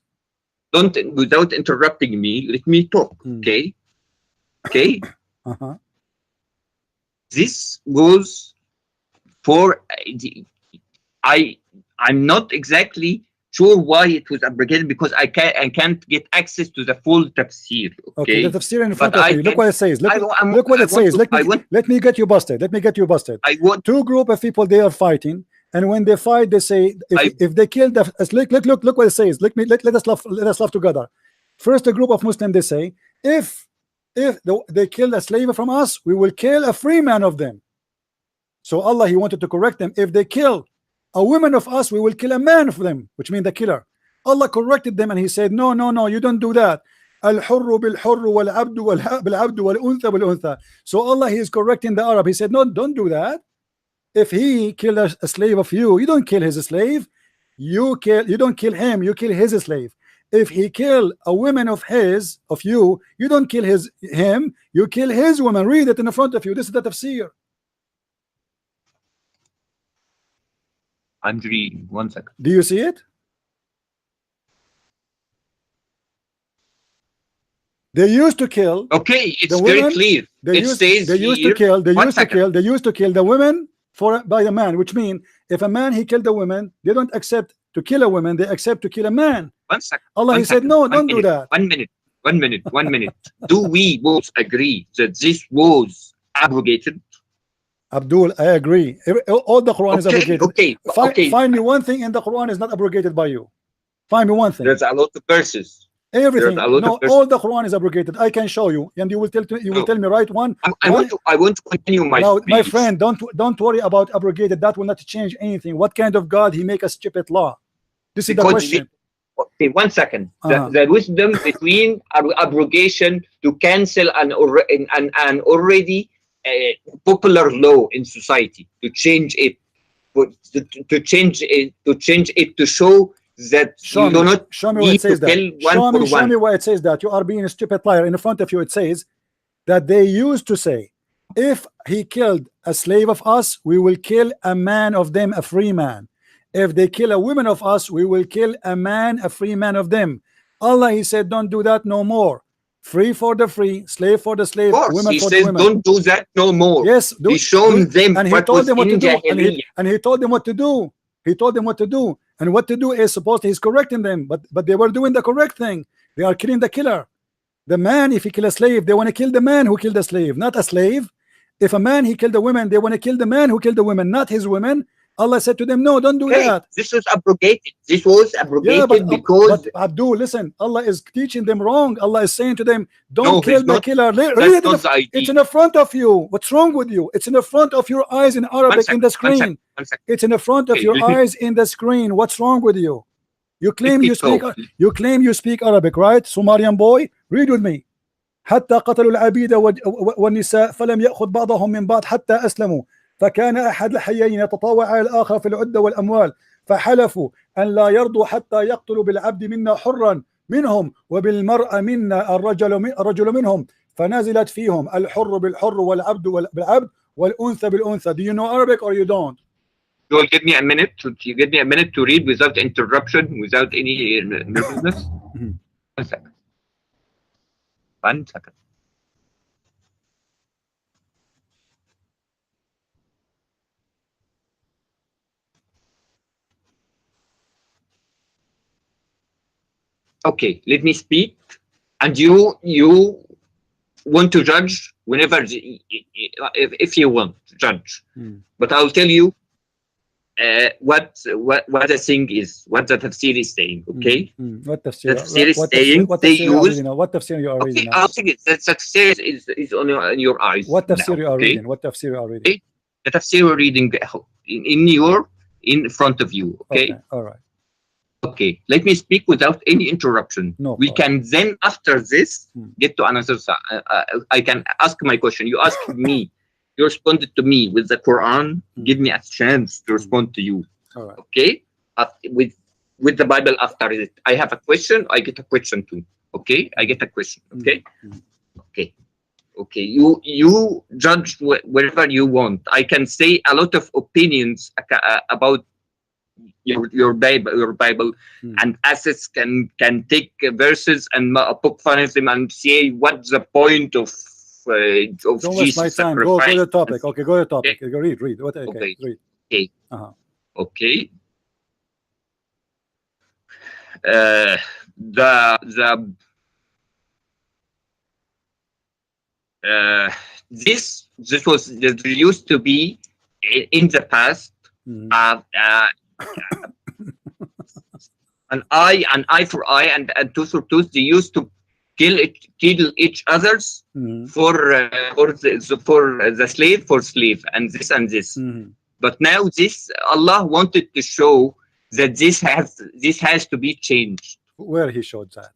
Don't without interrupting me. Let me talk. Okay. Okay. This goes for I'm not exactly sure why it was abrogated because I can't get access to the full tafsir. Okay, the tafsir in front of you. Look what it says. Look what it says. Let me get you busted. Let me get you busted. Two group of people they are fighting, and when they fight, they say if they kill the look what it says. Let us laugh together. First, a group of Muslims they say if they kill a slave from us, we will kill a free man of them. So Allah he wanted to correct them. If they kill a woman of us, we will kill a man of them, which means the killer. Allah corrected them and he said, no, you don't do that. Al-hurru bil-hurru wal-abdu bil-abdu wal-untha bil-untha. So Allah he is correcting the Arab. He said, no, don't do that. If he killed a slave of you, you don't kill his slave. You don't kill him, you kill his slave. If he kill a woman of you, you don't kill him, you kill his woman. Read it in front of you. This is the tafsir. I'm reading. 1 second. Do you see it? They used to kill. Okay, it's very clear. They used to kill the women by the man, which means if a man he killed a woman, they don't accept to kill a woman, they accept to kill a man. 1 second. Allah he said, no, don't do that. 1 minute. Do we both agree that this was abrogated? Abdul, I agree. All the Quran is abrogated. Okay. Find me one thing in the Quran is not abrogated by you. Find me one thing. There's a lot of verses. Everything. No, all the Quran is abrogated. I can show you, and you will tell me right one. I want to continue my speech. My friend, don't worry about abrogated. That will not change anything. What kind of God he make a stupid law? This is the question. Okay, 1 second. The wisdom between abrogation to cancel an already popular law in society, to change it, to change it to show that you do not show me where it need to says that. kill one for Show one. me where it says that. You are being a stupid liar. In front of you it says that they used to say, if he killed a slave of us, we will kill a man of them, a free man. If they kill a woman of us, we will kill a man, a free man of them. Allah, he said, don't do that no more. Free for the free, slave for the slave, Of course, women he for the says women. don't do that no more. Yes, He's shown them and he what told was them what to in do, Jahiliyyah. and he told them what to do. He told them what to do, and what to do is supposed he's correcting them, but they were doing the correct thing. They are killing the killer. The man, if he kill a slave, they want to kill the man who killed the slave, not a slave. If a man he killed a woman, they want to kill the man who killed the women, not his women. Allah said to them, no, don't do that. This was abrogated. This was abrogated because. But Abdul, listen, Allah is teaching them wrong. Allah is saying to them, don't No, kill he's the not. killer. That's not the idea. It's in the front of you. What's wrong with you? It's in the front of your eyes in Arabic in the screen. One second. It's in the front of Okay, your let me- eyes in the screen. What's wrong with you? You claim me you speak. talk. You claim you speak Arabic, right? Sumerian boy, read with me. حتى قتلوا العبيد والنساء فلم يأخذ بعضهم من بعض حتى أسلموا فكان أحد الحيين يتطاوع على الآخر في العدة والأموال فحلفوا أن لا يرضوا حتى يقتلوا بالعبد منا حرا منهم وبالمرأة منا الرجل منهم فنزلت فيهم الحر بالحر والعبد بالعبد والأنثى بالأنثى. Do you know Arabic or you don't? You will give me a minute to read without interruption, without any nervousness. 1 second. 1 second. Okay, let me speak, and you want to judge whenever if you want to judge, but I'll tell you what the thing is, what the tafsir is saying. Okay, What tafsir? The tafsir is saying they use. What tafsir you are reading Okay, now? I'll think the tafsir is on your eyes. What tafsir now, you are okay? reading? What tafsir you are reading? Okay. The tafsir we're reading in front of you. Okay. All right. Okay, let me speak without any interruption. No We problem. can then, after this, get to another. I can ask my question. You ask me. You responded to me with the Quran. Give me a chance to respond to you. All right. Okay. With the Bible after it, I have a question. I get a question too. Okay. I get a question. Okay. Okay. Okay. You judge wherever you want. I can say a lot of opinions about your Bible, and assets can take verses and poke fun at them and say what's the point of Don't waste Jesus my time. Go to the topic. Okay, go to the topic. Okay. Read. What? Okay, Okay. read. Okay. Uh-huh. Okay. This there used to be in the past an eye for eye and tooth for tooth. They used to kill each others for the slave for slave and this and this. But now this Allah wanted to show that this has to be changed. Where he showed that?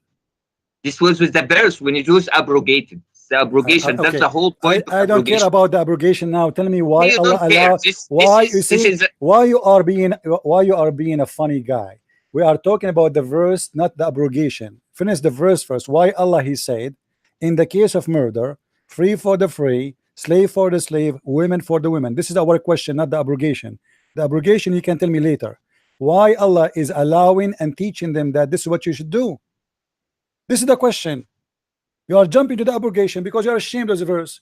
This was with the verse when it was abrogated. The abrogation. Okay. That's the whole point. I don't care about the abrogation now. Tell me why You Allah don't care. allowed. Why you are being a funny guy. We are talking about the verse, not the abrogation. Finish the verse first. Why Allah he said, in the case of murder, free for the free, slave for the slave, women for the women. This is our question, not the abrogation. The abrogation you can tell me later. Why Allah is allowing and teaching them that this is what you should do. This is the question. You are jumping to the abrogation because you are ashamed of the verse,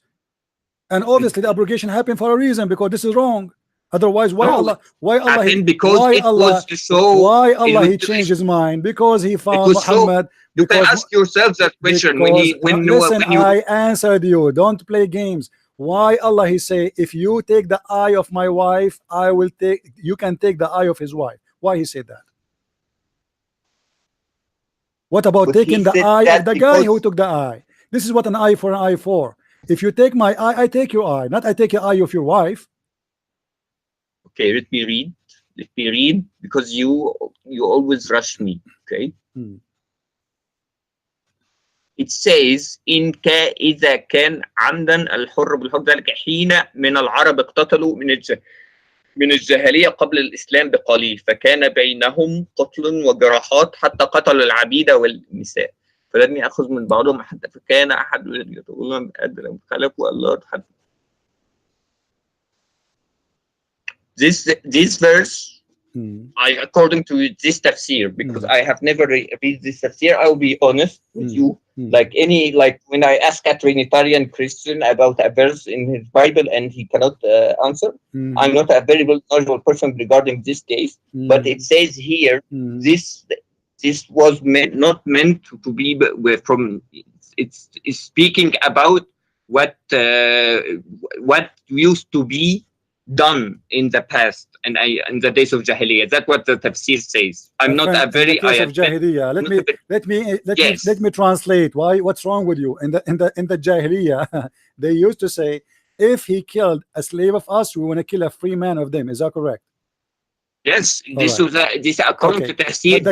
and obviously the abrogation happened for a reason, because this is wrong. Otherwise, why Allah he changed his mind? Because he found Muhammad. You can ask yourself that question I answered you. Don't play games. Why Allah he say, if you take the eye of my wife, I will take. You can take the eye of his wife. Why he said that? What about taking the eye of the guy who took the eye? This is what an eye for an eye for. If you take my eye, I take your eye. Not I take your eye of your wife. Okay, let me read. let me read, because you always rush me. Okay. It says إذا كان عمدا الحر بالحر ذلك حين من العرب اقتتلوا من الجاهلية قبل الإسلام بقليل فكان بينهم قتل وجراحات حتى قتلوا العبيد والنساء فلم يأخذ من بعضهم حتى فكان أحد يقولون أدرى خلقوا الله حتى. This verse, according to this tafsir, because I have never read this tafsir, I will be honest with you. Like when I ask a Trinitarian Christian about a verse in his Bible and he cannot answer, I'm not a very knowledgeable person regarding this case. But it says here, this was not meant to be from. It's speaking about what used to be done in the past and in the days of Jahiliyyah. That's what the tafsir says. I'm not a very of Jahiliyyah. Let me translate. What's wrong with you? In the Jahiliyyah, they used to say, if he killed a slave of us, we want to kill a free man of them. Is that correct? Yes, this was this according to tafsir.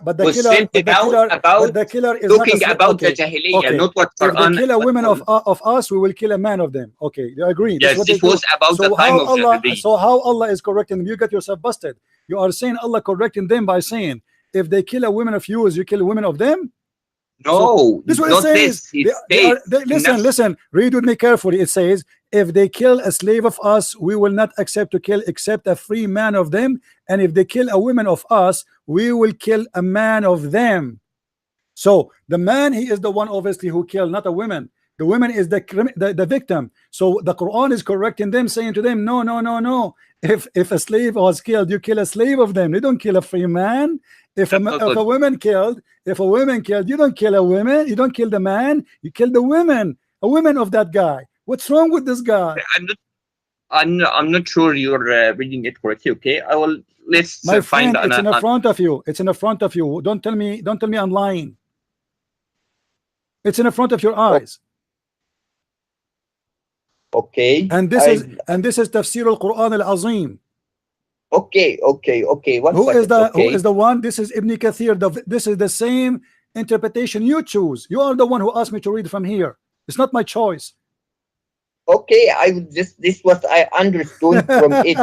But the killer is talking about the Jahiliyyah, not what Quran. If they kill a woman of us, we will kill a man of them. Okay, you agree? Yes, this was about the time of Jahiliyyah. So how Allah is correcting them? You get yourself busted. You are saying Allah correcting them by saying, if they kill a woman of yours, you kill a woman of them? No, so this is what it says. Listen, read with me carefully. It says, if they kill a slave of us, we will not accept to kill except a free man of them. And if they kill a woman of us, we will kill a man of them. So the man, he is the one obviously who killed, not a woman. The woman is the victim. So the Quran is correcting them, saying to them, no. If a slave was killed, you kill a slave of them. You don't kill a free man. If a woman killed, you don't kill a woman. You don't kill the man. You kill the women. A woman of that guy. What's wrong with this guy? I'm not sure you're reading it correctly. Okay, let's my friend, find. It's in the front of you. It's in the front of you. Don't tell me I'm lying. It's in the front of your eyes. Okay. And this is Tafsir al-Quran al-Azim. Okay. Who is the one? This is Ibn Kathir. This is the same interpretation you choose. You are the one who asked me to read from here. It's not my choice. Okay, this was I understood from it.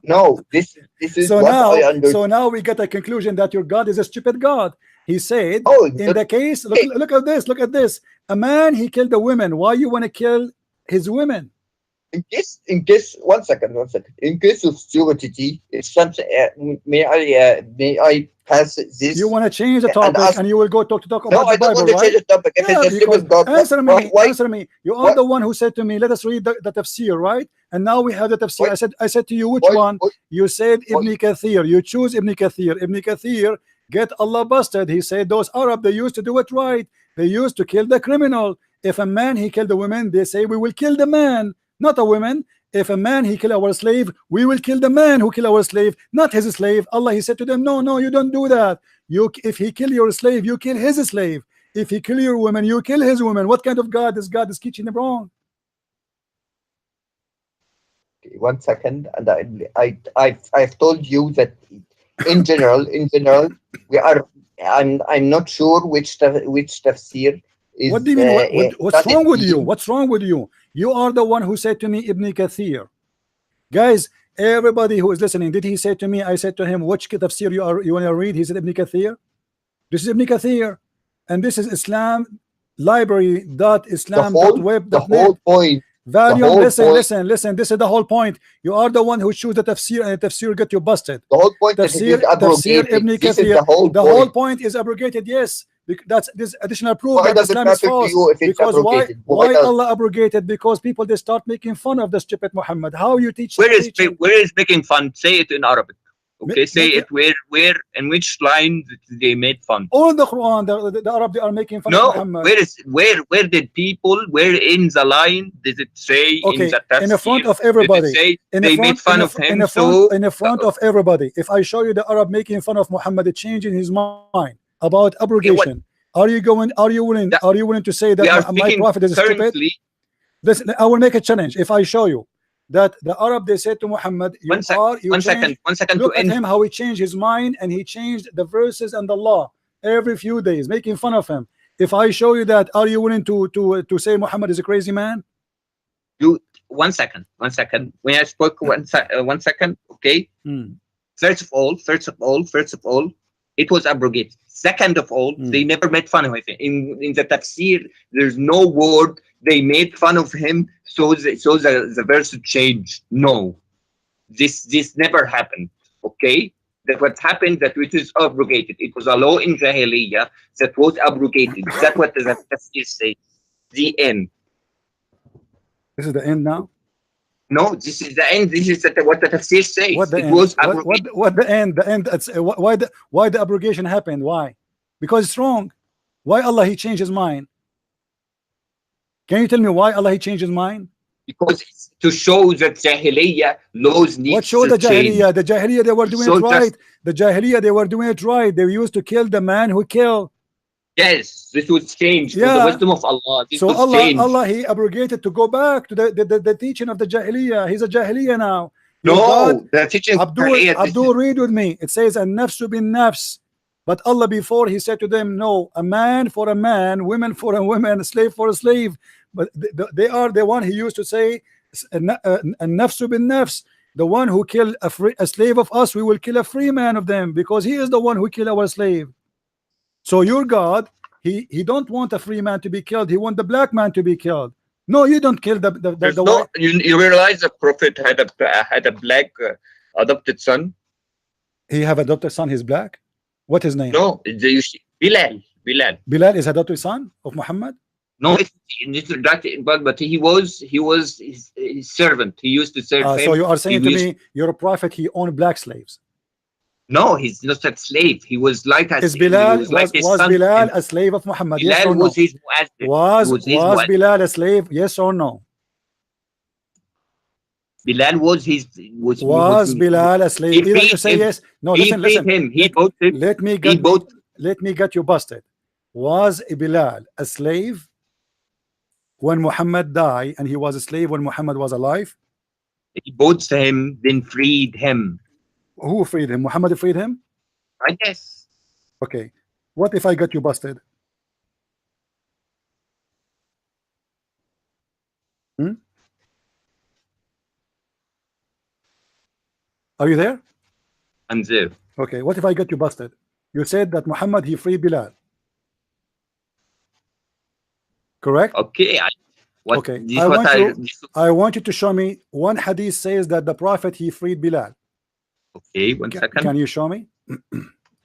No, this is so what now, I understood. So now we get a conclusion that your God is a stupid God. He said, in the case, look at this. A man, he killed a woman. Why you want to kill his women? In case, one second. In case of stupidity, it's something. May I pass this? You want to change the topic, and you will go talk about the Bible, right? No, I don't want to change the topic. If it's a stupid God, answer me. You are the one who said to me, "Let us read the tafsir," right? And now we have the tafsir. I said to you, which one? You said Ibn Kathir. You choose Ibn Kathir. Ibn Kathir get Allah busted. He said those Arab, they used to do it right. They used to kill the criminal. If a man he killed a woman, they say we will kill the man, not a woman. If a man he kill our slave, we will kill the man who kill our slave, not his slave. Allah, he said to them, no, you don't do that. If he kill your slave, you kill his slave. If he kill your woman, you kill his woman. What kind of God is God is teaching them wrong? Okay, 1 second, and I've told you that in general we are. I'm not sure which tafsir is. What do you mean? What's wrong with you? What's wrong with you? You are the one who said to me Ibn Kathir. Guys, everybody who is listening, did he say to me? I said to him, which tafsir you want to read? He said Ibn Kathir. This is Ibn Kathir, and this is Islam library.islam.web.net. The whole point. Valium, listen. This is the whole point. You are the one who choose the tafsir, and the tafsir get you busted. The whole point tafsir, is abrogated. Ibn Kathir. The whole point is abrogated. Yes, that's this additional proof that Islam is false. Because why Allah abrogated? Because people they start making fun of the stupid Muhammad. How you teach? Where is making fun? Say it in Arabic. Okay, say it where in which line they made fun. All the Quran, the Arab, they are making fun of Muhammad. Where did people, where in the line did it say in the tafsir? In the front of everybody. They made fun of him. In the front of everybody. If I show you the Arab making fun of Muhammad, changing his mind about abrogation, are you willing to say that my prophet is stupid? Listen, I will make a challenge. If I show you that the Arab, they said to Muhammad, you One change. second to Look at end. him, how he changed his mind, and he changed the verses and the law every few days, making fun of him. If I show you that, are you willing to say Muhammad is a crazy man? You 1 second. When I spoke 1 second, okay. First of all, it was abrogated. Second of all, they never made fun of him. In the tafsir, there's no word they made fun of him, so the verse changed. No, this never happened. Okay, that what happened, that it is abrogated. It was a law in Jahiliyyah that was abrogated. That's what the tafsir says. The end. This is the end now. No, this is the end. This is what the tafsir says. What the It end? was abrogated. What the end? The end. It's, why the abrogation happened? Why? Because it's wrong. Why Allah he changed his mind? Can you tell me why Allah he changed his mind? Because it's to show that Jahiliyyah laws need What showed the to change. Jahiliyyah? The Jahiliyyah, they were doing So it right. The Jahiliyyah, they were doing it right. They used to kill the man who killed. Yes, this was changed for the wisdom of Allah. This So was Allah, changed. Allah, he abrogated to go back to the teaching of the Jahiliyyah. He's a Jahiliyyah now. Your No, God, the teaching of Jahiliyyah, Abdul, read with me. It says, "An-nafsu bin nafs." But Allah before he said to them, no, a man for a man, women for a woman, a slave for a slave. But they are the one he used to say, "An-nafsu bin nafs." The one who killed a slave of us, we will kill a free man of them, because he is the one who killed our slave. So your God, he don't want a free man to be killed. He want the black man to be killed. No, you don't kill the white. You realize the prophet had a black adopted son? He have adopted son. He's black. What his name? No, Bilal. Bilal is adopted son of Muhammad. No, but he was his servant. He used to serve him. So you are saying to me, your prophet, he owned black slaves? No, he's not a slave. He was like a Bilal was Bilal a slave of Muhammad? Bilal yes or no? was his muazzin. Was Bilal a slave? Yes or no? Bilal was Bilal a slave? Either you say yes. No, listen. Him. He bought him. Let me get you busted. Was Bilal a slave when Muhammad died, and he was a slave when Muhammad was alive? He bought him, then freed him. Who freed him? Muhammad freed him? I guess. Okay. What if I got you busted? Are you there? I'm there. Okay. What if I got you busted? You said that Muhammad he freed Bilal. Correct? Okay. I want you to show me one hadith says that the prophet he freed Bilal. Okay, one second. Can you show me? 1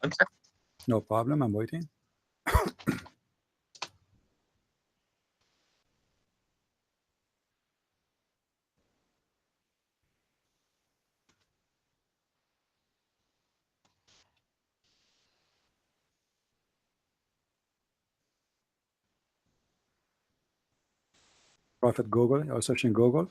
second. No problem, I'm waiting. Prophet Google, or searching Google.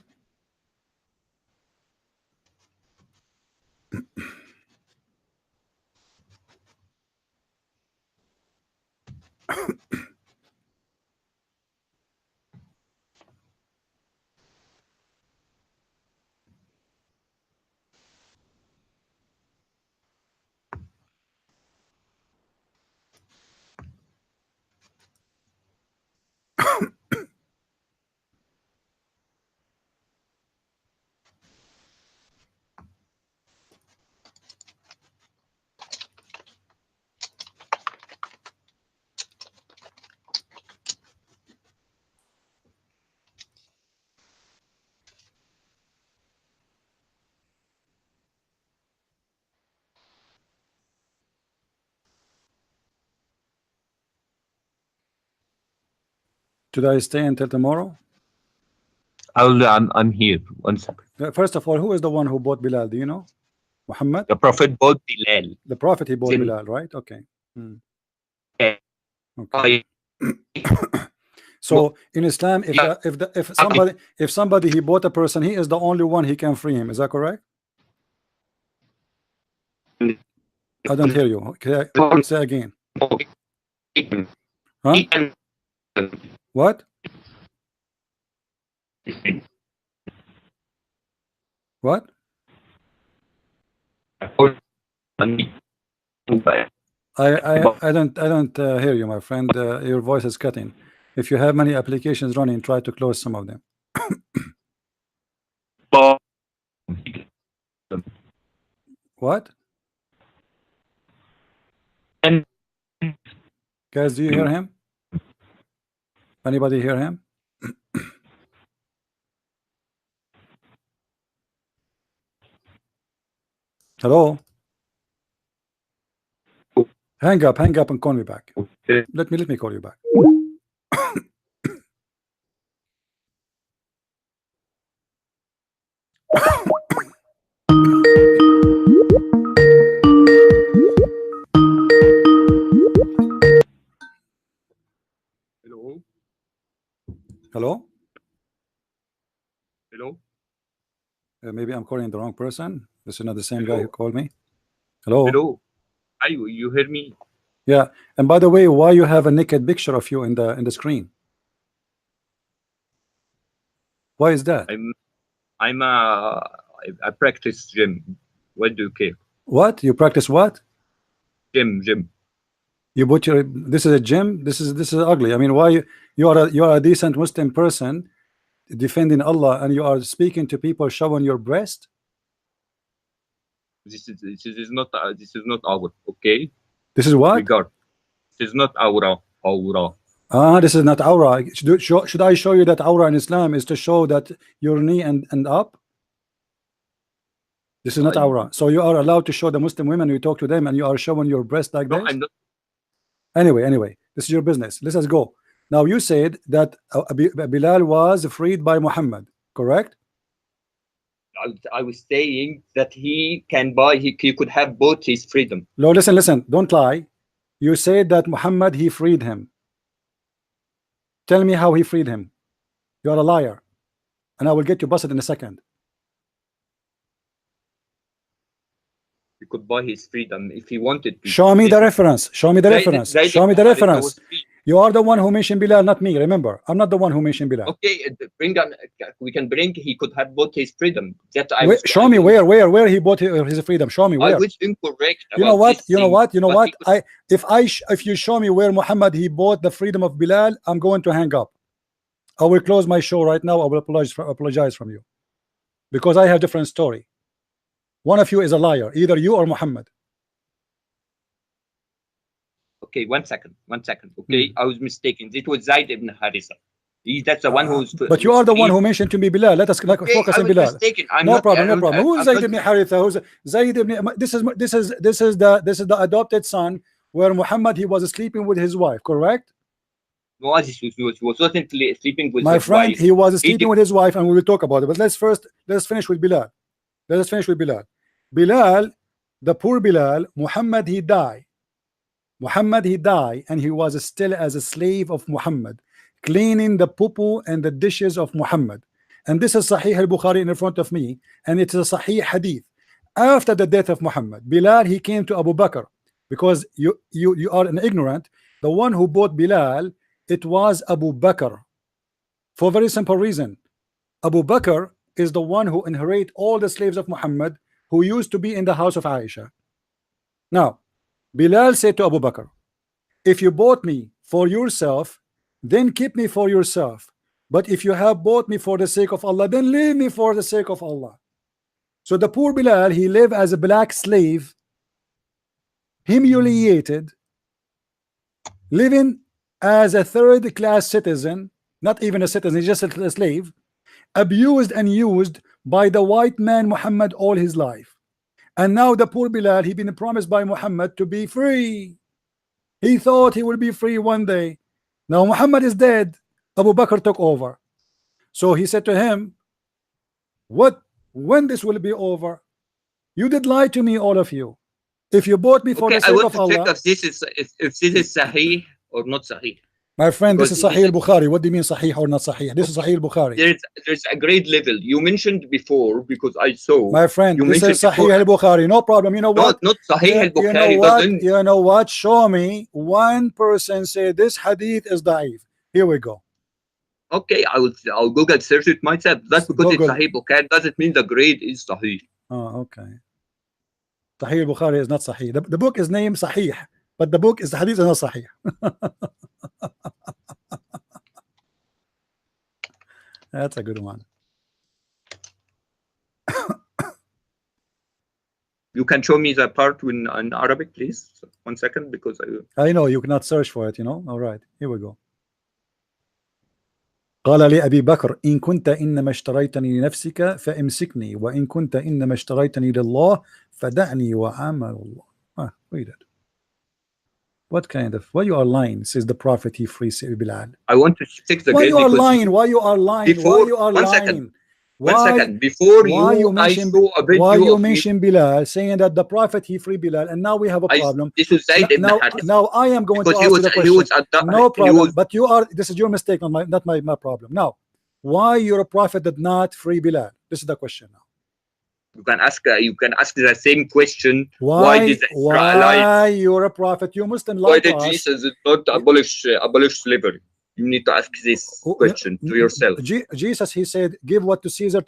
Should I stay until tomorrow? I'm here. 1 second. First of all, who is the one who bought Bilal? Do you know? Muhammad? The prophet bought Bilal. The prophet he bought Bilal, right? Okay. Okay. So in Islam, if somebody he bought a person, he is the only one he can free him. Is that correct? I don't hear you. Okay, say again. Huh? What? What? I don't hear you, my friend. Your voice is cutting. If you have many applications running, try to close some of them. What? Guys, do you hear him? Anybody hear him? Hello? Hang up and call me back. Let me call you back. Hello? Hello? Hello? Maybe I'm calling the wrong person. This is not the same guy who called me. Hello? Hello? You hear me? Yeah. And by the way, why you have a naked picture of you in the screen? Why is that? I practice gym. What do you care? What? You practice what? Gym. You put your, this is a gym. This is ugly. I mean, why you are a decent Muslim person defending Allah and you are speaking to people showing your breast? This is not our, okay? This is what? Regard. This is not aura. This is not aura. Should I show you that aura in Islam is to show that your knee and up? This is not aura. So you are allowed to show the Muslim women, you talk to them and you are showing your breast like this? I'm not. Anyway, this is your business. Let us go. Now you said that Bilal was freed by Muhammad, correct? I was saying that he could have bought his freedom. No, listen, don't lie. You said that Muhammad, he freed him. Tell me how he freed him. You are a liar. And I will get you busted in a second. He could buy his freedom if he wanted to. Show me the reference. Show me the reference. Show me the reference. You are the one who mentioned Bilal, not me. Remember, I'm not the one who mentioned Bilal. Okay, we can bring. He could have bought his freedom. Show me where he bought his freedom. Show me where. I was incorrect. You know what? If you show me where Muhammad he bought the freedom of Bilal, I'm going to hang up. I will close my show right now. I will apologize from you because I have different story. One of you is a liar, either you or Muhammad. Okay, one second. Okay, I was mistaken. It was Zaid ibn Harisa. That's the one who's. But you are the one who mentioned to me Bilal. Let us focus on Bilal. No problem. Who is Zaid ibn Haritha? Who's Zaid ibn? This is the adopted son where Muhammad he was sleeping with his wife. Correct? No, he wasn't sleeping with my his friend. Wife. He was sleeping with his wife, and we will talk about it. But let's finish with Bilal. Let us finish with Bilal. Bilal, the poor Bilal, Muhammad he died, and he was still as a slave of Muhammad, cleaning the poo and the dishes of Muhammad. And this is Sahih al-Bukhari in front of me, and it is a Sahih hadith. After the death of Muhammad, Bilal he came to Abu Bakr, because you are an ignorant. The one who bought Bilal, it was Abu Bakr, for a very simple reason. Abu Bakr is the one who inherit all the slaves of Muhammad who used to be in the house of Aisha. Now Bilal said to Abu Bakr, if you bought me for yourself, then keep me for yourself. But if you have bought me for the sake of Allah, then leave me for the sake of Allah. So the poor Bilal, he lived as a black slave, humiliated, living as a third-class citizen, not even a citizen, he's just a slave, abused and used by the white man Muhammad all his life. And now the poor Bilal, he been promised by Muhammad to be free. He thought he will be free one day. Now Muhammad is dead. Abu Bakr took over. So he said to him, when this will be over? You did lie to me, all of you. If you bought me for the sake of Allah. Check if this is Sahih or not Sahih. My friend, this is Sahih al-Bukhari. What do you mean Sahih or not Sahih? This is Sahih al-Bukhari. There's a great level. You mentioned before, because I saw. My friend, this is Sahih al-Bukhari. No problem. You know what? Not Sahih al-Bukhari. You know what? Show me one person say this hadith is da'if. Here we go. Okay, I'll Google search it myself. That's because Google. it's Sahih Bukhari doesn't mean the grade is Sahih. Oh, okay. Sahih al-Bukhari is not Sahih. The book is named Sahih, but the book is the hadith is not Sahih. That's a good one. You can show me the part in Arabic, please. 1 second, because I know you cannot search for it, you know. All right, here we go. قال لأبي بكر إن كنت إنما اشتريتني لنفسك فامسكني وإن كنت إنما اشتريتني لله فدعني وعمل الله. Read it. What kind of, why you are lying? Says the prophet, he frees Bilal. I want to check the why grade. You are lying? Why you are lying? Before, why you are 1 lying? second. Why, 1 second. Before why you mention, I saw a video why you of mention Bilal, saying that the prophet he free Bilal, and now we have a problem. This is Zayd ibn Harith. Now I am going because to ask you the question. No problem. But you are. This is your mistake, not my problem. Now, why your prophet did not free Bilal? This is the question now. You can ask the same question. Why did why you're a prophet? You Muslim like why did us. Jesus not abolish slavery? You need to ask this question to yourself. Jesus, he said, give what to Caesar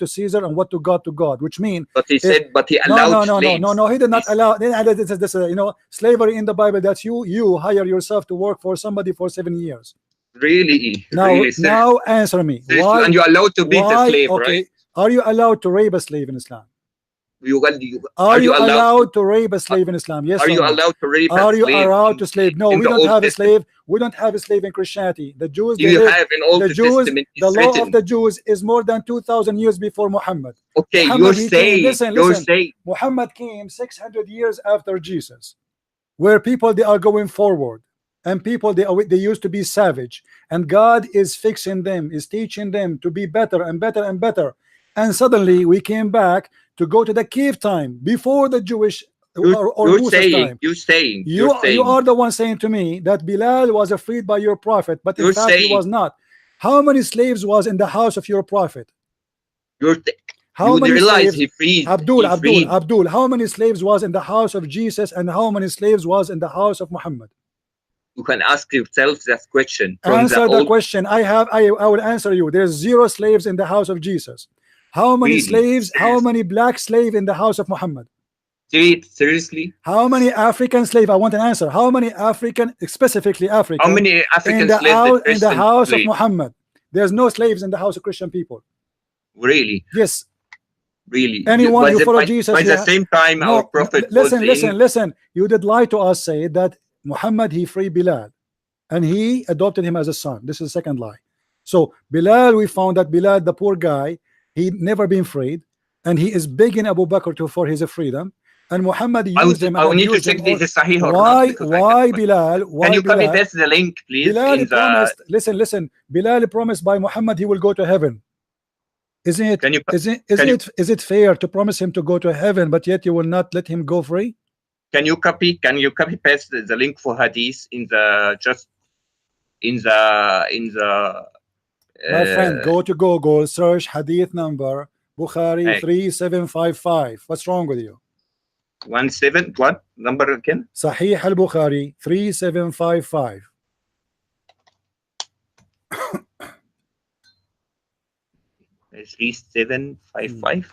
and what to God, which means. But he said, but he allowed slaves. No, he did not allow. This you know, slavery in the Bible. That's you hire yourself to work for somebody for 7 years. Really? Now answer me. Why? And you're allowed to beat the slave, okay. right? Are you allowed to rape a slave in Islam? Are you allowed to rape a slave in Islam? Yes. Are you allowed to rape a slave? Are you allowed to slave? No, we don't have a slave. We don't have a slave in Christianity. The Jews, you have in Old Testament. The law of the Jews is more than 2,000 years before Muhammad. Okay, Muhammad, you're saying. Muhammad came 600 years after Jesus, where people they are going forward, and people they used to be savage, and God is fixing them, is teaching them to be better and better and better. And suddenly we came back to go to the cave time before the Jewish you're saying you are the one saying to me that Bilal was freed by your prophet, but in fact he was not. How many slaves was in the house of your prophet? How many slaves? He freed Abdul, how many slaves was in the house of Jesus, and how many slaves was in the house of Muhammad? You can ask yourself that question. Answer the question. I will answer you. There's 0 slaves in the house of Jesus. How many slaves? How many black slaves in the house of Muhammad? Seriously? How many African slaves? I want an answer. How many African, specifically African? How many African slaves in the house of Muhammad? There's no slaves in the house of Christian people. Really? Yes. Really? Anyone who follow Jesus? By the same time, our prophet. Listen. You did lie to us. Say that Muhammad he freed Bilal, and he adopted him as a son. This is the second lie. So Bilal, we found that Bilal, the poor guy, he never been freed, and he is begging Abu Bakr for his freedom. And Muhammad used him. I need to check this is Sahih or not. Why Bilal? Can you copy paste the link, please? Bilal promised. Listen. Bilal promised by Muhammad he will go to heaven. Isn't it fair to promise him to go to heaven, but yet you will not let him go free? Can you copy paste the link for hadith in the my friend, go to Google, search hadith number Bukhari 3755. What's wrong with you? 17 what number again? Sahih al-Bukhari 3755. 3755.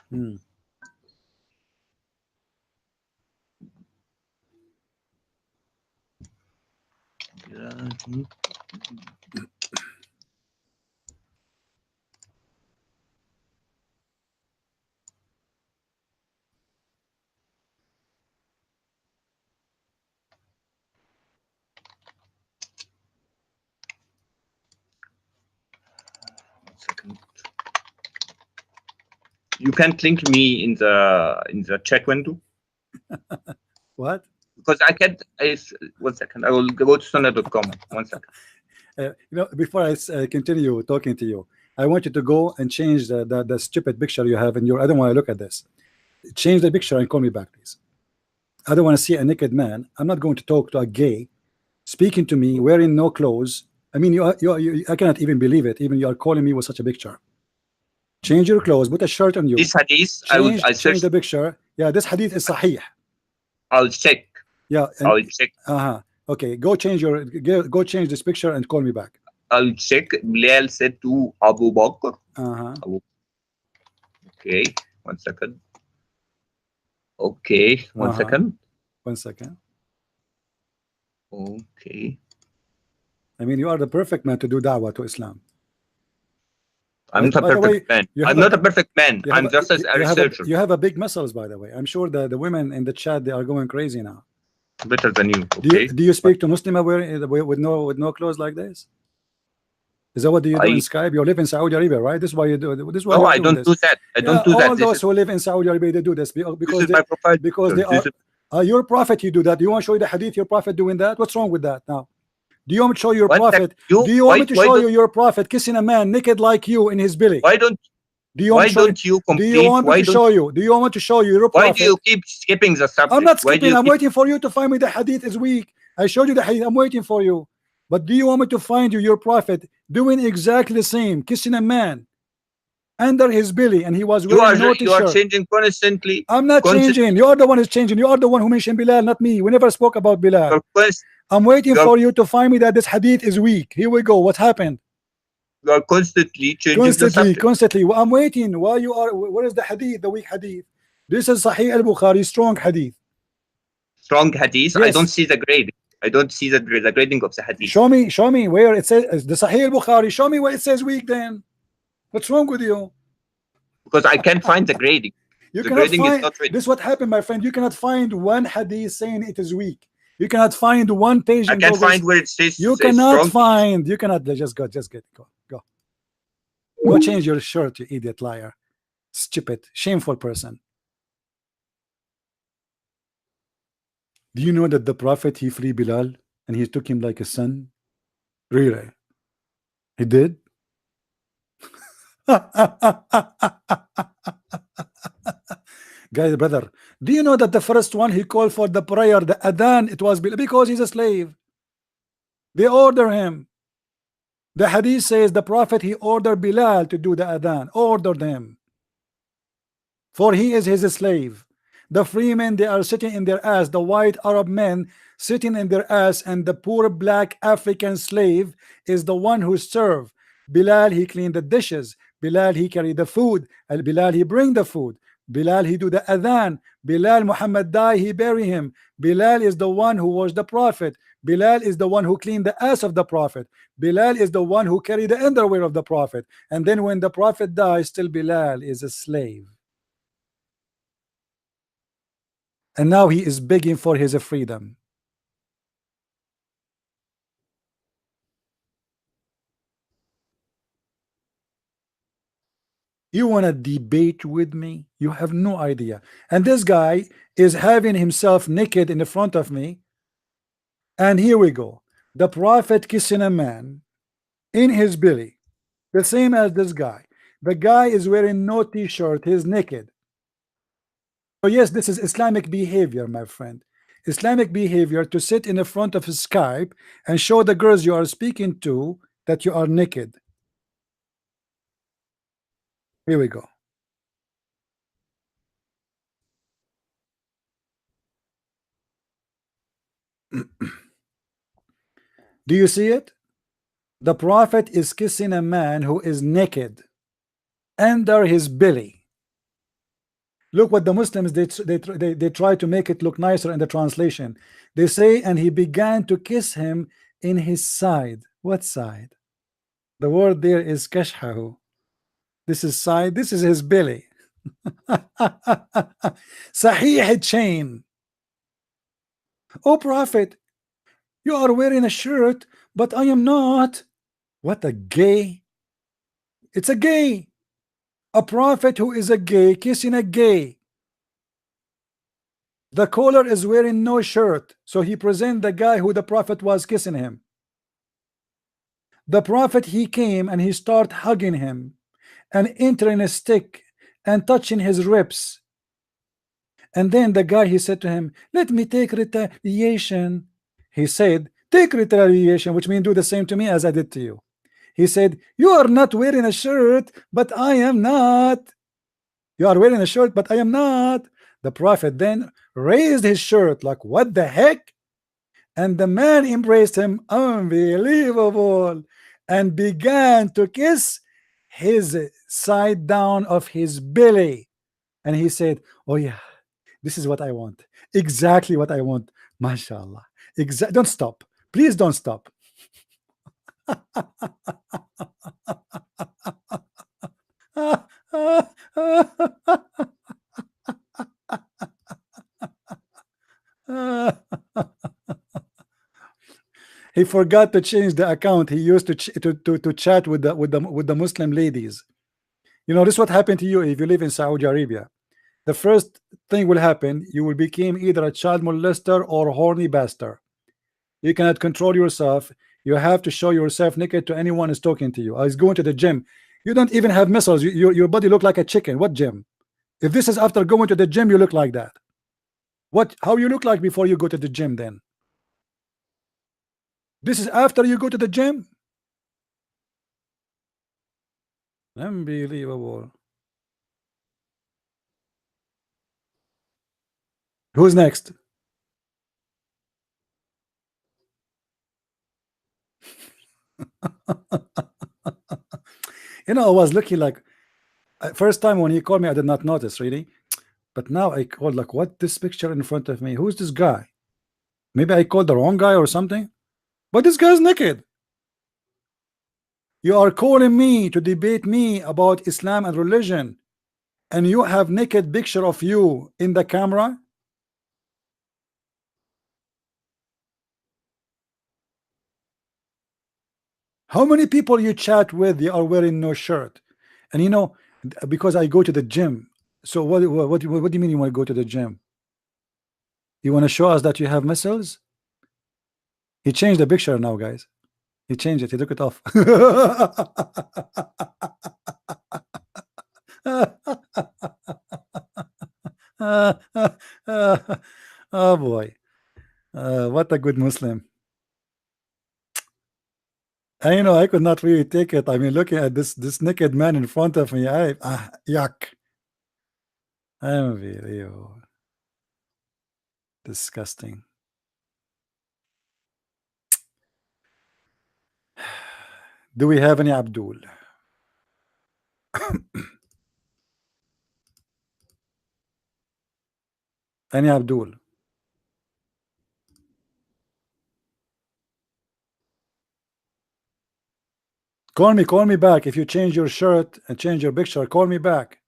You can't link me in the chat window. What? Because I can't. 1 second. I will go to sunnah.com. 1 second. Before I continue talking to you, I want you to go and change the stupid picture you have in your. I don't want to look at this. Change the picture and call me back, please. I don't want to see a naked man. I'm not going to talk to a gay speaking to me wearing no clothes. I mean, I cannot even believe it. Even you are calling me with such a picture. Change your clothes. Put a shirt on you. This hadith, I'll change the picture. Yeah, this hadith is sahih. I'll check. Yeah, I'll check. Okay, go change this picture and call me back. I'll check. Bilal said to Abu Bakr. Uh-huh. Okay, 1 second. Okay, one Uh-huh. second. 1 second. Okay. I mean, you are the perfect man to do da'wah to Islam. I'm not a By the way, perfect man. you I'm have not a perfect man. you have I'm just a researcher. you have a big muscles, by the way. I'm sure the women in the chat, they are going crazy now. Better than you. Do you Okay. do you speak to Muslim with no clothes like this? Is that what do you do in Skype? You live in Saudi Arabia, right? This is why you do. This is why No, you're I doing don't this. do that. I don't do that. All those who live in Saudi Arabia, they do this This because is my profile. they are. Your prophet, you do that. Do you want to show you the hadith? Your prophet doing that? What's wrong with that now? Do you want me to show your prophet? Do you want me to show you your prophet kissing a man naked like you in his belly? Why don't? Do you Why want to show don't you complete? Do you want me to show you? Do you want me to show you your prophet? Why do you keep skipping the subject? I'm not skipping. I'm keep... waiting for you to find me the hadith is weak. I showed you the hadith. I'm waiting for you. But do you want me to find you your prophet doing exactly the same, kissing a man under his belly, and he was wearing no t-shirt? You are changing constantly. I'm not changing. You are the one who's changing. You are the one who mentioned Bilal, not me. We never spoke about Bilal. I'm waiting for you to find me that this hadith is weak. Here we go. What happened? You are constantly changing the subject. Constantly. Well, I'm waiting. Why you are? Where is the hadith? The weak hadith. This is Sahih al-Bukhari, strong hadith. Strong hadith. Yes. I don't see the grading. I don't see the grading of the hadith. Show me where it says the Sahih al-Bukhari. Show me where it says weak. Then what's wrong with you? Because I can't find the grading. The grading is not written. This is what happened, my friend. You cannot find one hadith saying it is weak. You cannot find one page. I can't find where it says. You cannot find. You cannot. Just go. Just get go. Go change your shirt, you idiot liar, stupid, shameful person. Do you know that the prophet, he freed Bilal and he took him like a son? Really? He did? Guys, brother, do you know that the first one he called for the prayer, the adhan, it was because he's a slave. They order him. The hadith says the prophet, he ordered Bilal to do the adhan, ordered him, for he is his slave. The free men, they are sitting in their ass, the white Arab men sitting in their ass, and the poor black African slave is the one who served. Bilal, he cleaned the dishes. Bilal, he carried the food. And Bilal, he bring the food. Bilal, he do the adhan. Bilal, Muhammad die, he bury him. Bilal is the one who was the prophet. Bilal is the one who cleaned the ass of the prophet. Bilal is the one who carried the underwear of the prophet. And then when the prophet dies, still Bilal is a slave. And now he is begging for his freedom. You want to debate with me? You have no idea. And this guy is having himself naked in the front of me. And here we go. The prophet kissing a man in his belly. The same as this guy. The guy is wearing no t-shirt. He's naked. So yes, this is Islamic behavior, my friend. Islamic behavior to sit in the front of Skype and show the girls you are speaking to that you are naked. Here we go. Do you see it? The prophet is kissing a man who is naked under his belly. Look what the Muslims they try to make it look nicer in the translation. They say, and he began to kiss him in his side. What side? The word there is kashhahu. This is side. This is his belly. Sahih chain. Oh prophet, you are wearing a shirt, but I am not. What a gay. It's a gay. A prophet who is a gay kissing a gay. The caller is wearing no shirt, so he present the guy who the prophet was kissing him. The prophet, he came and he start hugging him and entering a stick and touching his ribs. And then the guy, he said to him, let me take retaliation. He said, take retaliation, which means do the same to me as I did to you. He said, you are not wearing a shirt, but I am not. You are wearing a shirt, but I am not. The prophet then raised his shirt like, what the heck? And the man embraced him. Unbelievable. and began to kiss his side down of his belly. And he said, oh yeah, this is what I want. Exactly what I want. MashaAllah. Don't stop. Please don't stop. He forgot to change the account he used to chat with the Muslim ladies. You know, this is what happened to you if you live in Saudi Arabia. The first thing will happen, you will become either a child molester or horny bastard. You cannot control yourself. You have to show yourself naked to anyone who's talking to you. I was going to the gym. You don't even have muscles. Your body look like a chicken. What gym? If this is after going to the gym, you look like that. What? How you look like before you go to the gym then? This is after you go to the gym? Unbelievable. Who's next? You know, I was looking like first time when he called me, I did not notice really, but now I called like, what, this picture in front of me? Who's this guy? Maybe I called the wrong guy or something, but this guy's naked. You are calling me to debate me about Islam and religion, and you have naked picture of you in the camera. How many people you chat with, they are wearing no shirt? And you know, because I go to the gym. So what do you mean you want to go to the gym? You want to show us that you have muscles? He changed the picture now, guys. He changed it. He took it off. Oh boy. What a good Muslim. I know I could not really take it. I mean, looking at this naked man in front of me, yuck. Unbelievable. Disgusting. Do we have any Abdul? Any Abdul? Call me back. If you change your shirt and change your picture, call me back.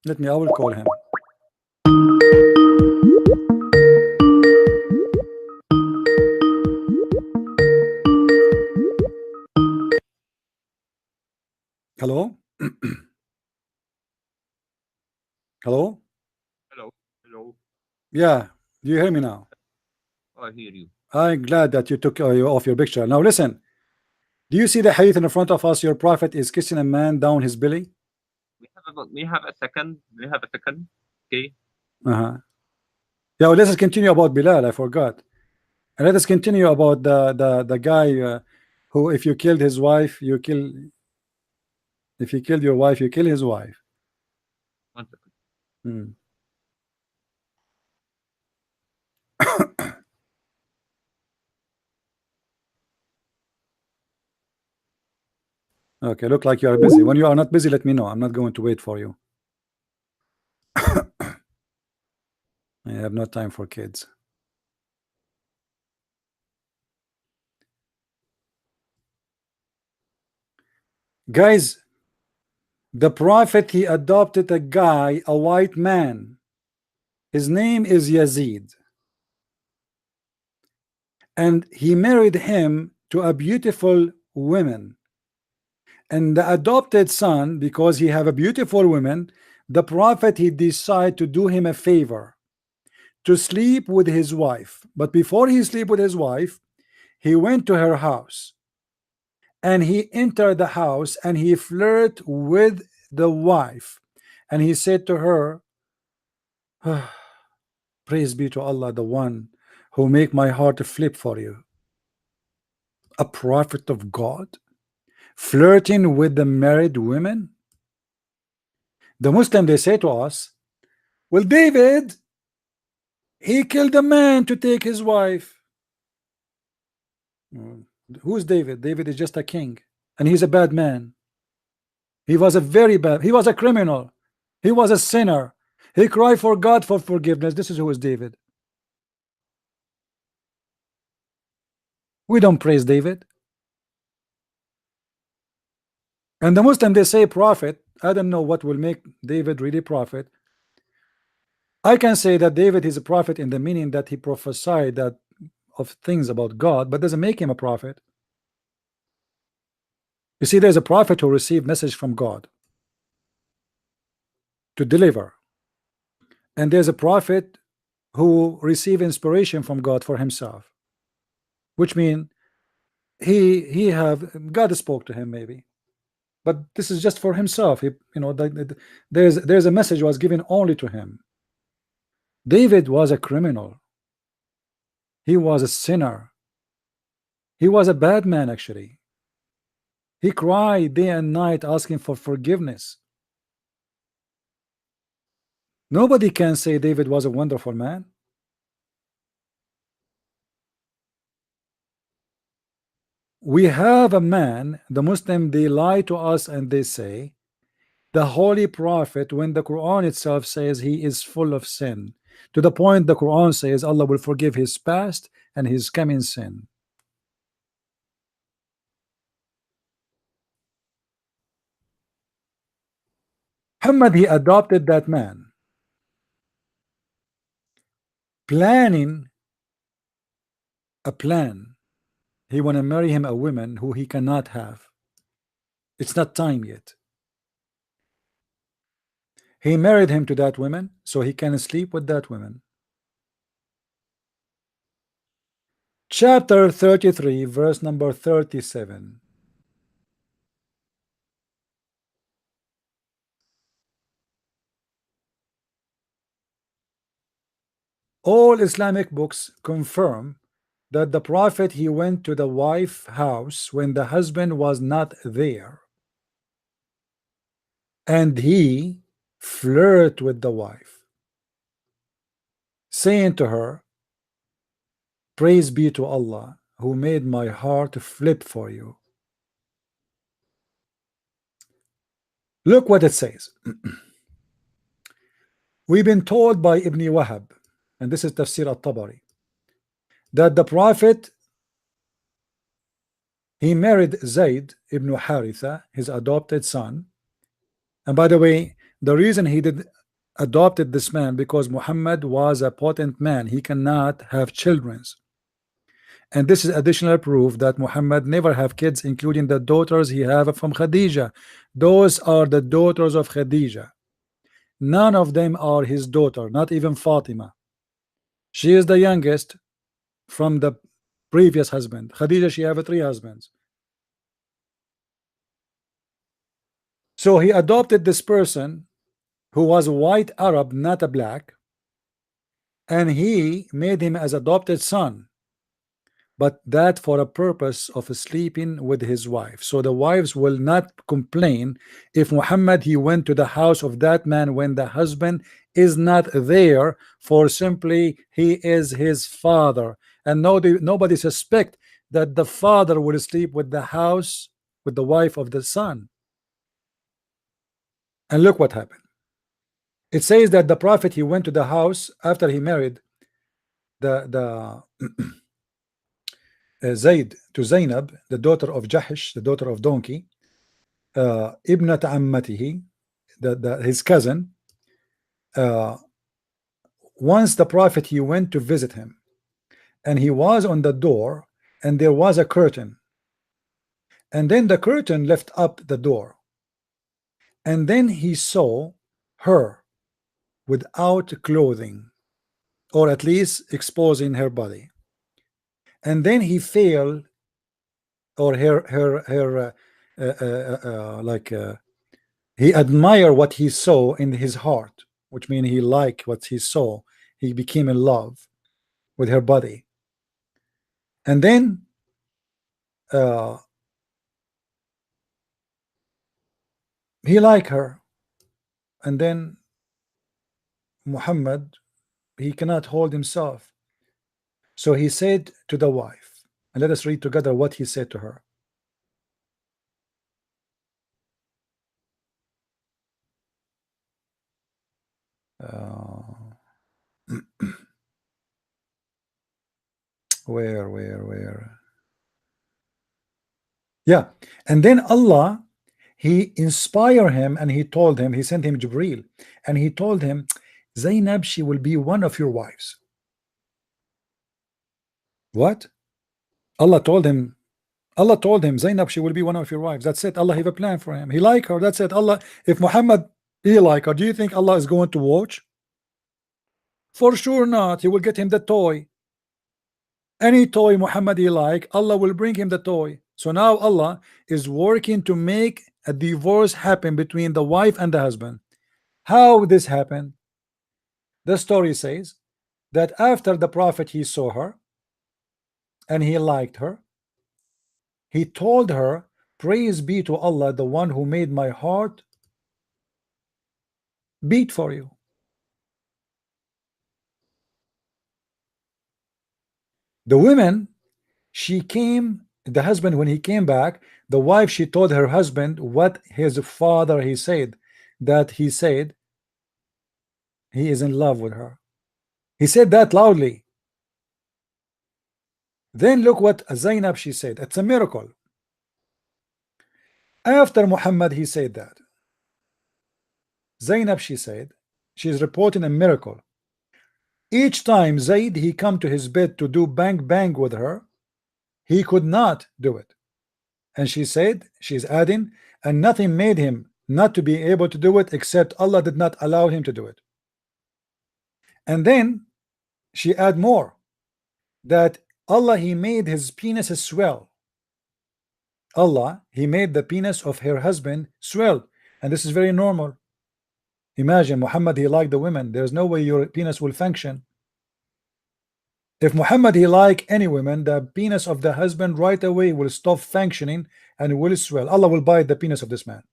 I will call him. Hello? Hello? Hello. Yeah. Do you hear me now? I hear you. I'm glad that you took you off your picture. Now listen. Do you see the hadith in front of us? Your prophet is kissing a man down his belly. We have a second. Okay. Yeah, well, let us continue about Bilal. I forgot. And let us continue about the guy who, if you killed his wife, you kill. If you killed your wife, you kill his wife. 1 second. Okay, look like you are busy. When you are not busy, let me know. I'm not going to wait for you. I have no time for kids. Guys, the prophet, he adopted a guy, a white man. His name is Yazid. And he married him to a beautiful woman. And the adopted son, because he have a beautiful woman, the prophet, he decided to do him a favor, to sleep with his wife. But before he sleep with his wife, he went to her house. And he entered the house and he flirted with the wife. And he said to her, praise be to Allah, the one who make my heart flip for you. A prophet of God flirting with the married women. The Muslim, they say to us, well, David, he killed a man to take his wife. Who's David? David is just a king, and he's a bad man. He was a very bad, he was a criminal, he was a sinner. He cried for God for forgiveness. This is who is David. We don't praise David. And the Muslim, they say prophet. I don't know what will make David really prophet. I can say that David is a prophet in the meaning that he prophesied that of things about God, but doesn't make him a prophet. You see, there's a prophet who received message from God to deliver, and there's a prophet who received inspiration from God for himself, which means he have God spoke to him maybe, but this is just for himself. He, you know, there's a message was given only to him. David was a criminal. He was a sinner. He was a bad man actually. He cried day and night asking for forgiveness. Nobody can say David was a wonderful man. We have a man, the Muslim, they lie to us and they say the holy prophet, when the Quran itself says he is full of sin, to the point the Quran says Allah will forgive his past and his coming sin. Muhammad, he adopted that man, planning a plan. He want to marry him a woman who he cannot have. It's not time yet. He married him to that woman so he can sleep with that woman. Chapter 33, verse number 37. All Islamic books confirm that the Prophet, he went to the wife house when the husband was not there, and he flirt with the wife, saying to her, praise be to Allah who made my heart flip for you. Look what it says. We've been told by Ibn Wahab, and this is Tafsir al-Tabari, that the Prophet, he married Zayd ibn Haritha, his adopted son. And by the way, the reason he did adopted this man because Muhammad was a potent man. He cannot have children. And this is additional proof that Muhammad never have kids, including the daughters he have from Khadija. Those are the daughters of Khadija. None of them are his daughter, not even Fatima. She is the youngest from the previous husband. Khadija, she have 3 husbands. So he adopted this person who was a white Arab, not a black, and he made him as adopted son, but that for a purpose of sleeping with his wife. So the wives will not complain if Muhammad, he went to the house of that man when the husband is not there, for simply he is his father, and nobody suspect that the father will sleep with the house with the wife of the son. And look what happened. It says that the Prophet, he went to the house after he married the Zayd to Zainab, the daughter of Jahish, the daughter of donkey, ibnat ammatihi, his cousin. Once the Prophet, he went to visit him, and he was on the door, and there was a curtain, and then the curtain left up the door, and then he saw her without clothing, or at least exposing her body, and then he felt, or he admired what he saw in his heart, which means he liked what he saw. He became in love with her body, and then he liked her, and then Muhammad, he cannot hold himself, so he said to the wife, And let us read together what he said to her. Where? Yeah. And then Allah, he inspired him and he told him, he sent him Jibreel, and he told him, Zainab, she will be one of your wives. What? Allah told him, Zainab, she will be one of your wives. That's it. Allah have a plan for him. He like her. That's it. Allah, if Muhammad, he like her, do you think Allah is going to watch? For sure not. He will get him the toy. Any toy Muhammad he like, Allah will bring him the toy. So now Allah is working to make a divorce happen between the wife and the husband. How this happened? The story says that after the prophet he saw her and he liked her, he told her, praise be to Allah, the one who made my heart beat for you. The women, she came, the husband, when he came back, the wife, she told her husband what his father he said, that he said he is in love with her. He said that loudly. Then look what Zainab she said. It's a miracle. After Muhammad he said that, Zainab she said, she is reporting a miracle. Each time Zayd he come to his bed to do bang bang with her, he could not do it. And she said, she's adding, and nothing made him not to be able to do it except Allah did not allow him to do it. And then she add more, that Allah he made his penis swell. Allah he made the penis of her husband swell, and this is very normal. Imagine Muhammad he liked the women. There's no way your penis will function. If Muhammad he like any woman, the penis of the husband right away will stop functioning and will swell. Allah will bite the penis of this man.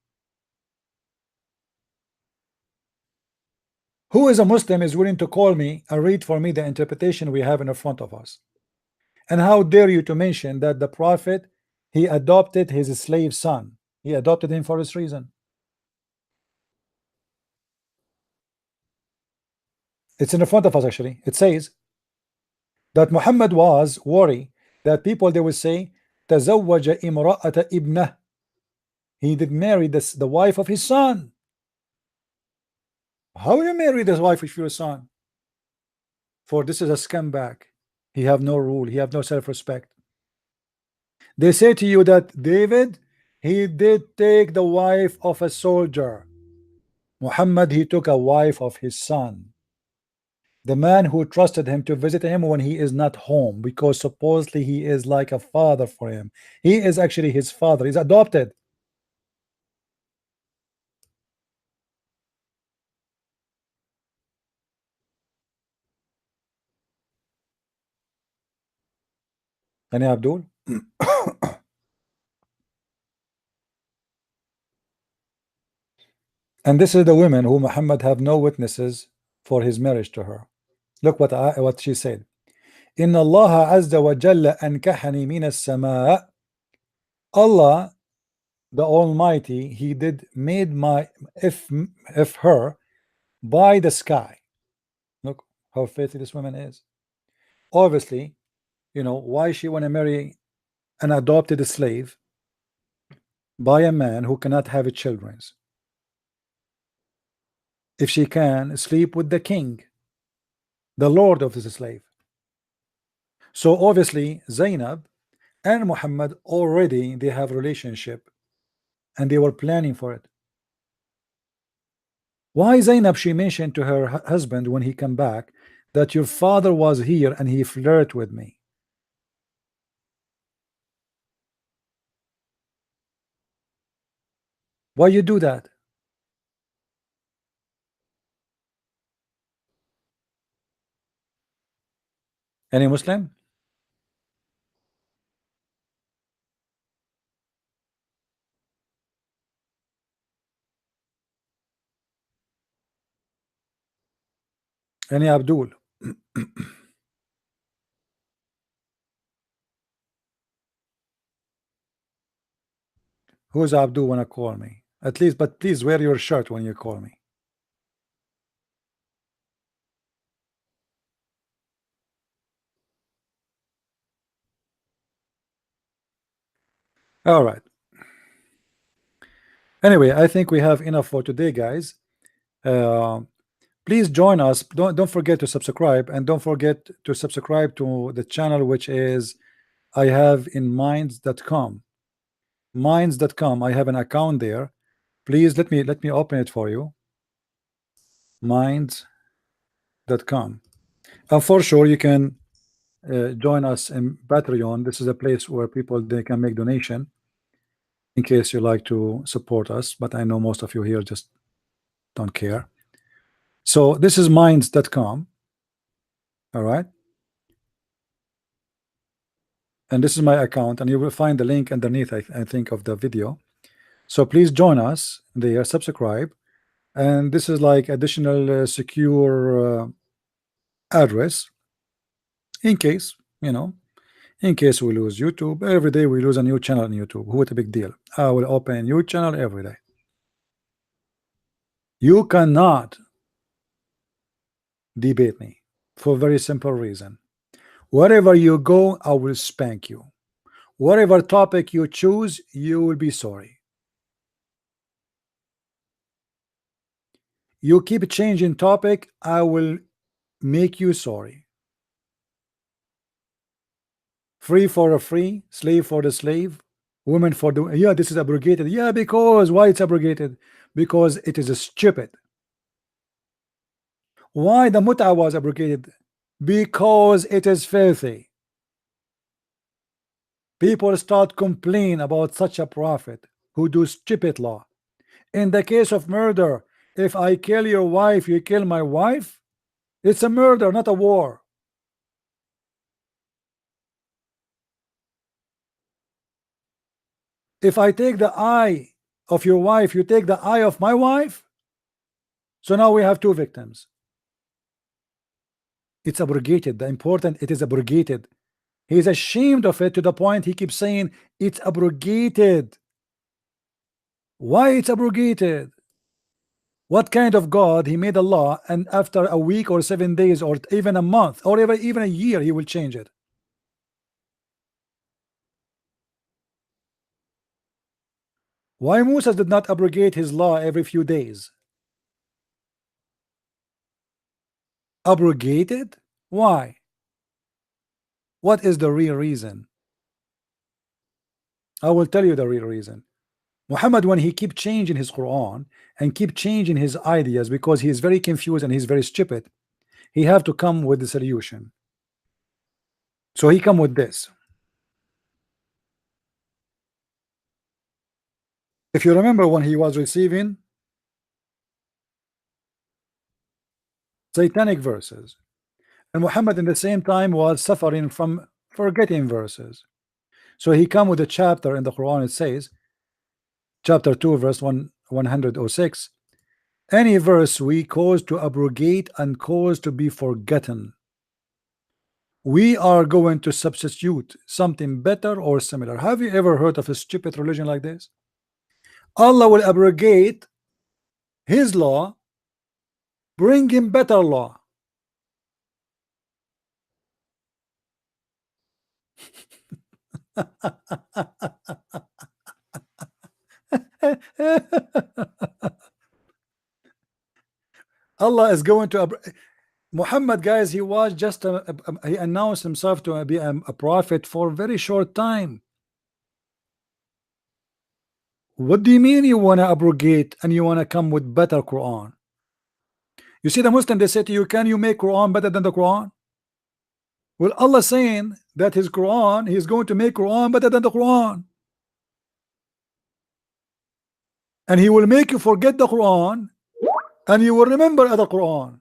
Who is a Muslim is willing to call me and read for me the interpretation we have in front of us? And how dare you to mention that the prophet he adopted his slave son? He adopted him for this reason. It's in the front of us actually. It says that Muhammad was worried that people they will say تزوج امرأة ابنه. He did marry the wife of his son. How you marry this wife of your son? For this is a scumbag. He have no rule. He have no self-respect. They say to you that David he did take the wife of a soldier. Muhammad he took a wife of his son, the man who trusted him to visit him when he is not home, because supposedly he is like a father for him. He is actually his father. He's adopted. And Abdul, and this is the women who Muhammad have no witnesses for his marriage to her. Look what she said. إن الله عز وجل أنكحني من السماء. Allah the Almighty he did made my if her by the sky. Look how faithful this woman is. Obviously, you know why she want to marry an adopted slave by a man who cannot have children. If she can sleep with the king, the lord of this slave. So obviously Zainab and Muhammad already they have relationship and they were planning for it. Why Zainab she mentioned to her husband when he come back that your father was here and he flirted with me? Why you do that? Any Muslim? Any Abdul? Who's Abdul wanna call me? At least, but please wear your shirt when you call me. All right. Anyway, I think we have enough for today, guys. Please join us. Don't forget to subscribe, and don't forget to subscribe to the channel, which is I have in minds.com. Minds.com. I have an account there. Please let me open it for you. Minds.com. And for sure you can join us in Patreon. This is a place where people they can make donation in case you like to support us, but I know most of you here just don't care. So this is minds.com. All right, and this is my account, and you will find the link underneath I think of the video. So please join us there, subscribe, and this is like additional secure address in case, you know, in case we lose YouTube. Every day we lose a new channel on YouTube. What a big deal. I will open a new channel every day. You cannot debate me for a very simple reason. Wherever you go, I will spank you. Whatever topic you choose, you will be sorry. You keep changing topic, I will make you sorry. Free for a free, slave for the slave, women for the, yeah, this is abrogated. Yeah, because why it's abrogated? Because it is stupid. Why the mut'a was abrogated? Because it is filthy. People start complaining about such a prophet who do stupid law. In the case of murder, if I kill your wife, you kill my wife, it's a murder, not a war. If I take the eye of your wife, you take the eye of my wife. So now we have two victims. It's abrogated. The important, it is abrogated. He is ashamed of it to the point he keeps saying it's abrogated. Why it's abrogated? What kind of God? He made a law, and after a week or 7 days or even a month or even a year, he will change it. Why Moses did not abrogate his law every few days? Abrogated? Why? What is the real reason? I will tell you the real reason. Muhammad, when he keep changing his Quran and keep changing his ideas because he is very confused and he's very stupid, he have to come with the solution. So he come with this. If you remember when he was receiving satanic verses, and Muhammad in the same time was suffering from forgetting verses, so he come with a chapter in the Quran. It says, chapter 2 verse 106, any verse we cause to abrogate and cause to be forgotten, we are going to substitute something better or similar. Have you ever heard of a stupid religion like this? Allah will abrogate his law, bring him better law. Allah is going to Muhammad, guys, he was just he announced himself to be a prophet for a very short time. What do you mean you want to abrogate and you want to come with better Quran? You see the Muslim, they say to you, can you make Quran better than the Quran? Well, Allah saying that his Quran, he is going to make Quran better than the Quran, and he will make you forget the Quran and you will remember other Quran,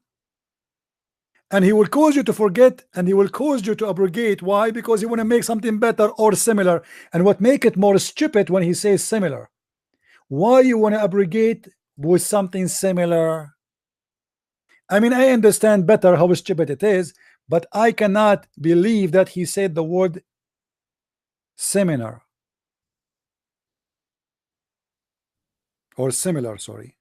and he will cause you to forget and he will cause you to abrogate. Why? Because he want to make something better or similar. And what make it more stupid when he says similar? Why you want to abrogate with something similar? I mean, I understand better how stupid it is, but I cannot believe that he said the word similar. or similar, sorry.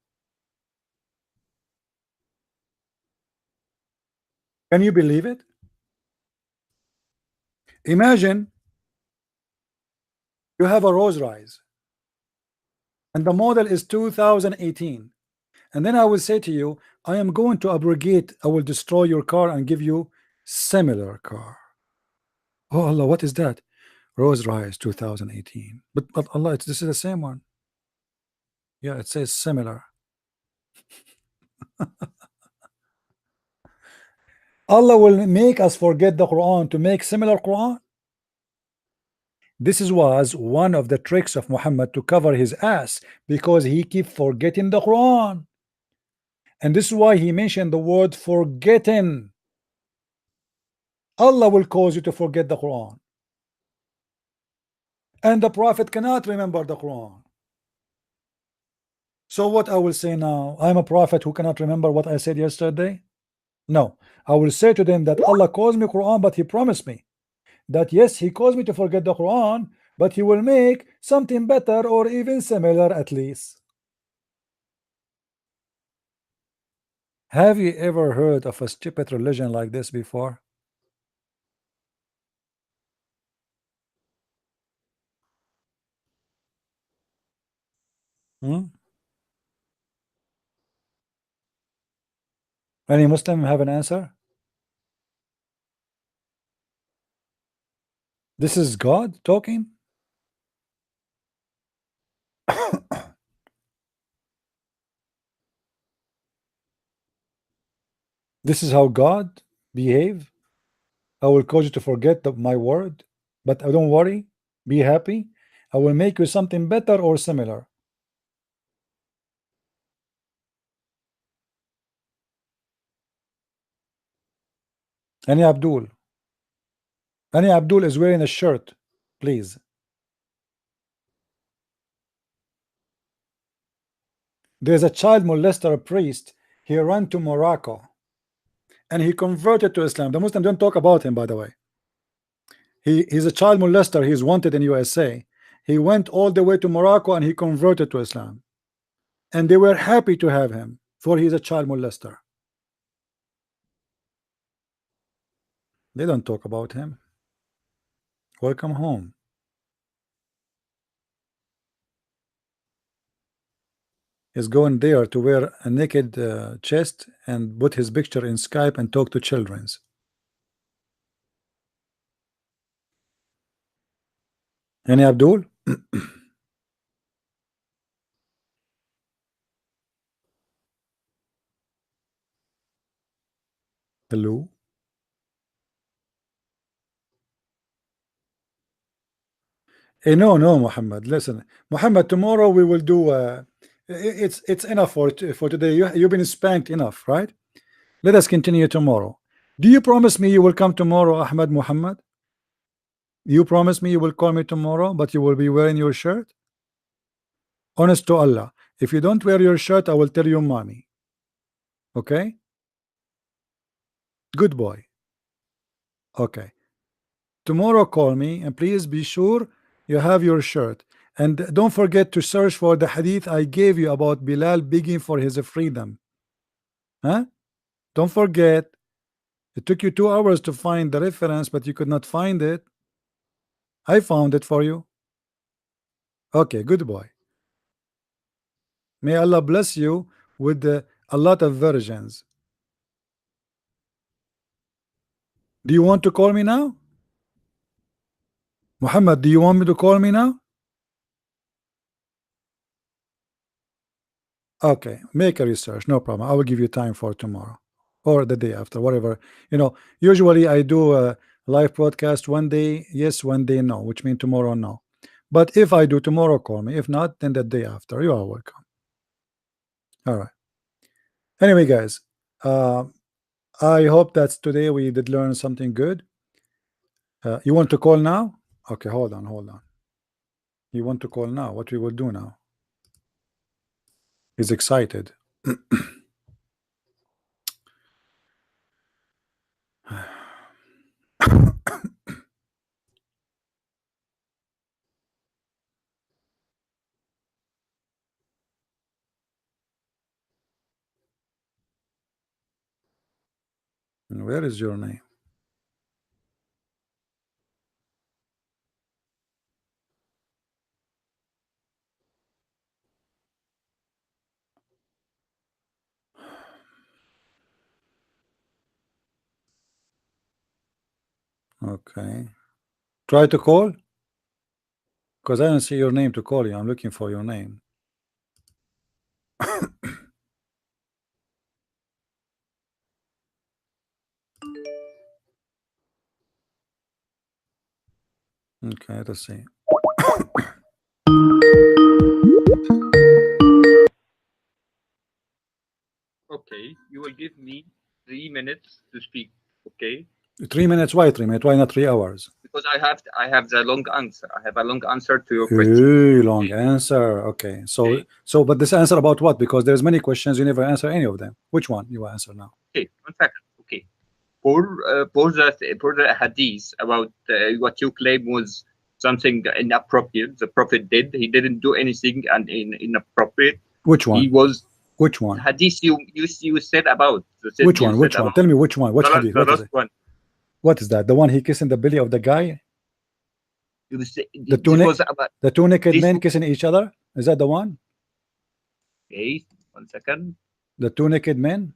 Can you believe it? Imagine you have a Rolls Royce and the model is 2018, and then I will say to you, I am going to abrogate, I will destroy your car and give you similar car. Oh Allah, what is that? Rolls Royce 2018. But Allah, this is the same one. Yeah, it says similar. Allah will make us forget the Quran to make similar Quran. This was one of the tricks of Muhammad to cover his ass, because he keep forgetting the Quran. And this is why he mentioned the word forgetting. Allah will cause you to forget the Quran, and the Prophet cannot remember the Quran. So what I will say now, I'm a prophet who cannot remember what I said yesterday? No, I will say to them that Allah calls me Quran, but he promised me that yes, he caused me to forget the Quran, but he will make something better or even similar at least. Have you ever heard of a stupid religion like this before? Hmm? Any Muslim have an answer? This is God talking? This is how God behave? I will cause you to forget my word, but don't worry, be happy. I will make you something better or similar. Any Abdul? Any Abdul is wearing a shirt, please. There's a child molester, a priest. He ran to Morocco and he converted to Islam. The Muslims don't talk about him, by the way. He's a child molester. He's wanted in USA. He went all the way to Morocco and he converted to Islam, and they were happy to have him, for he's a child molester. They don't talk about him. Welcome home. He's going there to wear a naked chest and put his picture in Skype and talk to children's. Any Abdul? Hello? No, Muhammad. Listen, Muhammad. Tomorrow we will do. It's enough for today. You've been spanked enough, right? Let us continue tomorrow. Do you promise me you will come tomorrow, Ahmad Muhammad? You promise me you will call me tomorrow, but you will be wearing your shirt? Honest to Allah. If you don't wear your shirt, I will tell you, mommy. Okay? Good boy. Okay. Tomorrow call me, and please be sure you have your shirt. And don't forget to search for the hadith I gave you about Bilal begging for his freedom. Huh? Don't forget. It took you 2 hours to find the reference, but you could not find it. I found it for you. Okay, good boy. May Allah bless you with a lot of virgins. Do you want to call me now? Muhammad, do you want me to call me now? Okay, make a research, no problem. I will give you time for tomorrow or the day after, whatever. Usually I do a live broadcast one day yes, one day no, which means tomorrow no. But if I do tomorrow, call me. If not, then the day after. You are welcome. All right. Anyway, guys, I hope that today we did learn something good. You want to call now? Okay, hold on. You want to call now? What we will do now? He's excited. Where is your name? Okay. Try to call? Because I don't see your name to call you. I'm looking for your name. Okay, let's see. Okay, you will give me 3 minutes to speak. Okay, 3 minutes? Why 3 minutes? Why not 3 hours? because I have the long answer. I have a long answer to your question. Long answer. Okay. Okay. So but this answer about what? Because there's many questions you never answer any of them. Which one you answer now? Okay, 1 second. Okay, for the hadith about what you claim was something inappropriate. The Prophet did. He didn't do anything and inappropriate. Which one? He was Which one? hadith you said about. Which one? Which one? Tell me which one. Which hadith? The What is last it? one. What is that? The one he kissing the belly of the guy? You say, The this was about. The two naked this- men kissing each other? Is that the one? Okay, 1 second. The two naked men?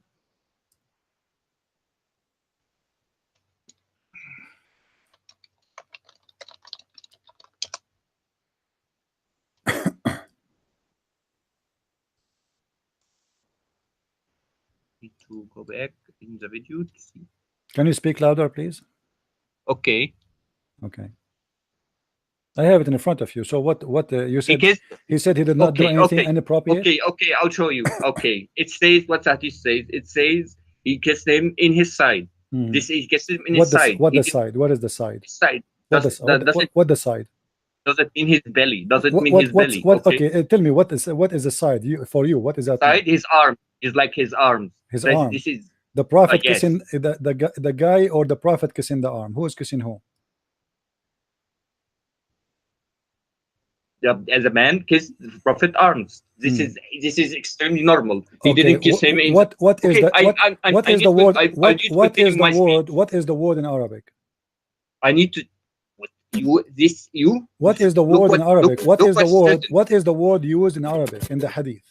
Need to go back in the video to see. Can you speak louder, please? Okay. Okay. I have it in front of you. So what you said? Because He said he did not do Okay, anything okay, inappropriate. okay, I'll show you. Okay, it says what hadith says. It says he kissed him in his side. Mhm. This is kissed him in What his the side. what He the kissed side? What is the side? his side. What Does, the what the side? does it mean his belly? Does it mean What his belly? what? Okay. Okay, tell me what is the side? For you, what is that? Side, his arm is like his arms. His This- arm. This is The prophet yes. kissing the guy, or the prophet kissing the arm? Who is kissing who? As a man kissed the prophet arms. This is extremely normal. He Okay, didn't kiss him in. what is Okay, the what I is need the to- word? I What need to what is continue the my speech. word? What is the word in Arabic? I need to. You. What is the Look word what- in Arabic? look- What look is the what word? said- What is the word used in Arabic in the hadith?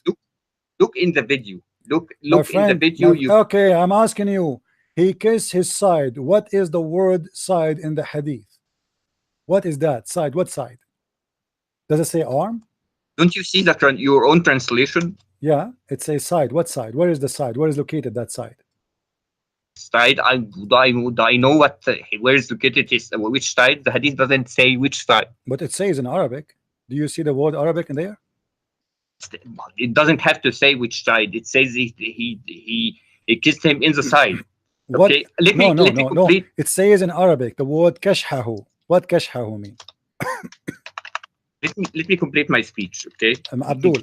Look in the video. Look My in the friend, video. okay, I'm asking you. He kissed his side. What is the word side in the hadith? What is that side? What side? Does it say arm? Don't you see that your own translation? Yeah, it says side. What side? Where is the side? Where is located that side? Side. I know what where is located is which side. The hadith doesn't say which side. But it says in Arabic. Do you see the word Arabic in there? It doesn't have to say which side. It says he kissed him in the side. What? Okay, let No, me complete. It says in Arabic the word kashhahu. What kashhahu mean? Let me complete my speech. Okay, Abdul,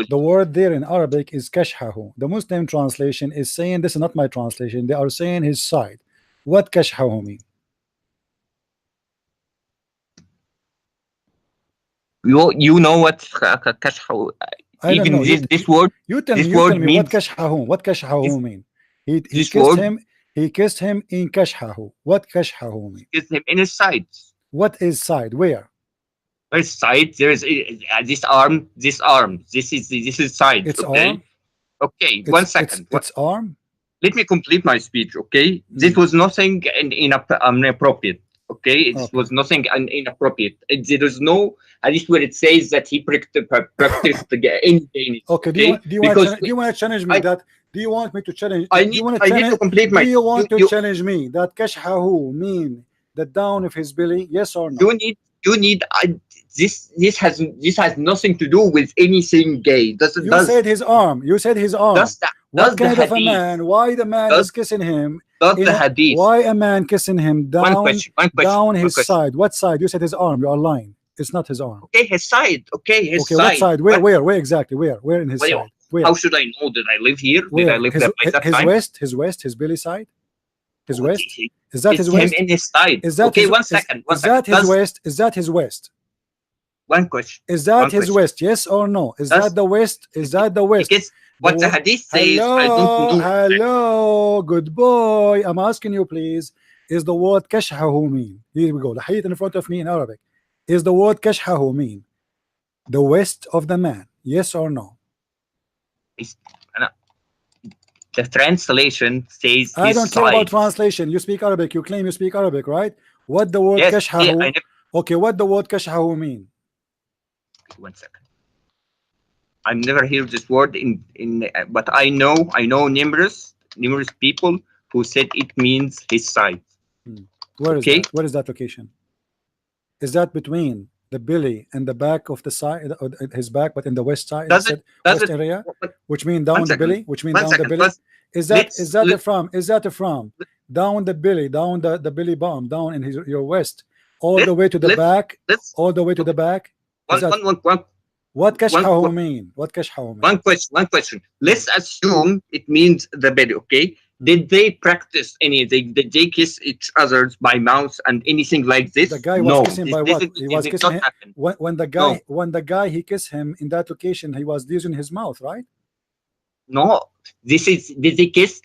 the word there in Arabic is kashhahu. The Muslim translation is saying, this is not my translation, they are saying his side. What kashhahu mean? You know what kashhahu? I don't Even know. this word. You tell this me. You word tell me means- what kashhahu. What kashhahu mean? He this kissed word- him. He kissed him in kashhahu. What kashhahu mean? Kissed him in his side. What is side? Where? Where's side? There is this arm. This arm. This is side. It's okay. arm? Okay. 1 second. It's arm. Let me complete my speech. Okay. This was nothing inappropriate. Okay. It was nothing inappropriate. There is no hadith where it says that he practiced any gain. Okay. Do you want to challenge me that? Do you want me to challenge? I need to complete my. Do you want to challenge me that kashhahu mean the down of his belly? Yes or no? You need this has nothing to do with anything gay. You said his arm. You said his arm. What kind of a man? Why the man is kissing him? The hadith. Why a man kissing him down? One question. Down his side. What side? You said his arm. You are lying. It's not his arm. Okay, his side. Okay, his side. What side? Where exactly? Where in his side? Where? How should I know that I live here? Where? Did I live there by that time? His west, his belly side. His west. Is that his him west? in his side. Is that okay? his, 1 second. Is that his west? Is that his west? One question. Is that his west? Yes or no? Is that the west? Is that the west? What the hadith says, I don't know. Hello, good boy. I'm asking you, please. Is the word kashhahu mean? Here we go. The hadith in front of me in Arabic. Is the word kashhahu mean the west of the man? Yes or no? The translation says I his don't care about side. translation. You speak Arabic. You claim you speak Arabic, right? What the word Yes, kashhahu? yeah, Okay, what the word kashhahu mean? 1 second. I've never heard this word but I know numerous people who said it means his side. Where is Okay. that? Where is that location? Is that between the belly and the back of the side, his back, but in the west side, Does it west area, which mean down the belly, which mean One down second, the belly? let's- Is that let's- from down the belly, down the belly bump, down in your west, all Let's- the way to the let's- back, let's- all the way to the back? Is that what kashhahu mean? What kashhahu mean? One question. Let's assume it means the belly. Okay. Did they practice did they kiss each other's by mouth and anything like this? The guy was no. kissing by what? He was did kissing not him. happen. When the guy he kissed him in that location, he was using his mouth, right? No. Did they kiss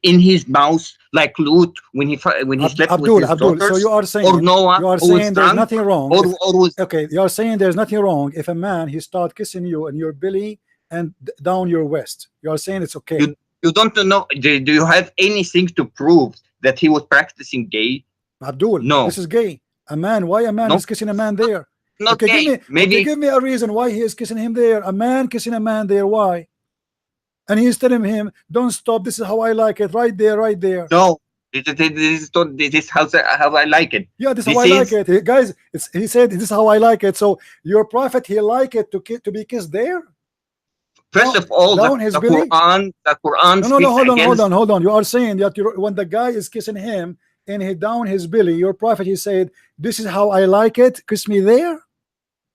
in his mouth like Lut when he slept with his daughters? So you are saying, or Noah, you are who was saying there's drunk, nothing wrong. or was Okay, you are saying there's nothing wrong if a man he start kissing you in your belly and down your west. You are saying it's okay. You don't know. Do you have anything to prove that he was practicing gay? Abdul, No. This is gay. A man, why a man No. is kissing a man there? Not Okay, gay. Maybe give me a reason why he is kissing him there. A man kissing a man there, why? And he's telling him, don't stop, this is how I like it, right there, right there. no. This is how I like it. Yeah, this is This how I like is- it. Guys, he said this is how I like it. So your prophet, he like it to be kissed there? First of all, down the his belly? Quran No, speaks hold against. on. You are saying that when the guy is kissing him and he down his belly, your prophet, he said, this is how I like it, kiss me there?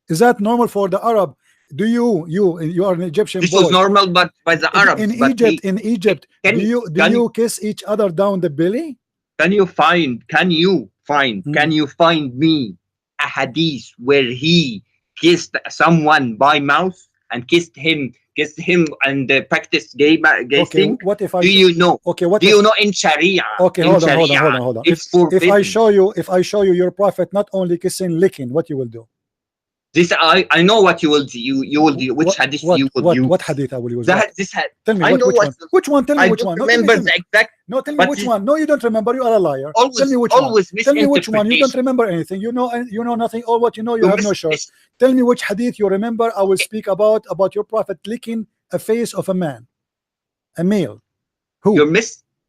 Is that normal for the Arab? Do you are an Egyptian This boy. was normal, but by the Arabs. In but Egypt, Can- do can- you kiss each other down the belly? Can you find me a hadith where he kissed someone by mouth and kissed him and practiced gay Okay, thing? what if I Do you know? okay, what Do if, you know in Sharia? okay, in hold on, Sharia, It's If forbidden. I show you your prophet not only kissing, licking, what you will do? This I know what you will do. You will do. Which hadith you will use? What hadith I will use? That What? this had. Tell me I know which one. Which one? Tell me I which don't one. No, tell me, remember tell me. the exact. No, tell me but which this- one. No, you don't remember. You are a liar. Always, Tell me which one. always Tell me which one. You don't misinterpretation. remember anything. You know nothing. All what you know, you You have no miss- shirt. miss- Tell me which hadith you remember. I will speak about your prophet licking a face of a man, a male. You're Who?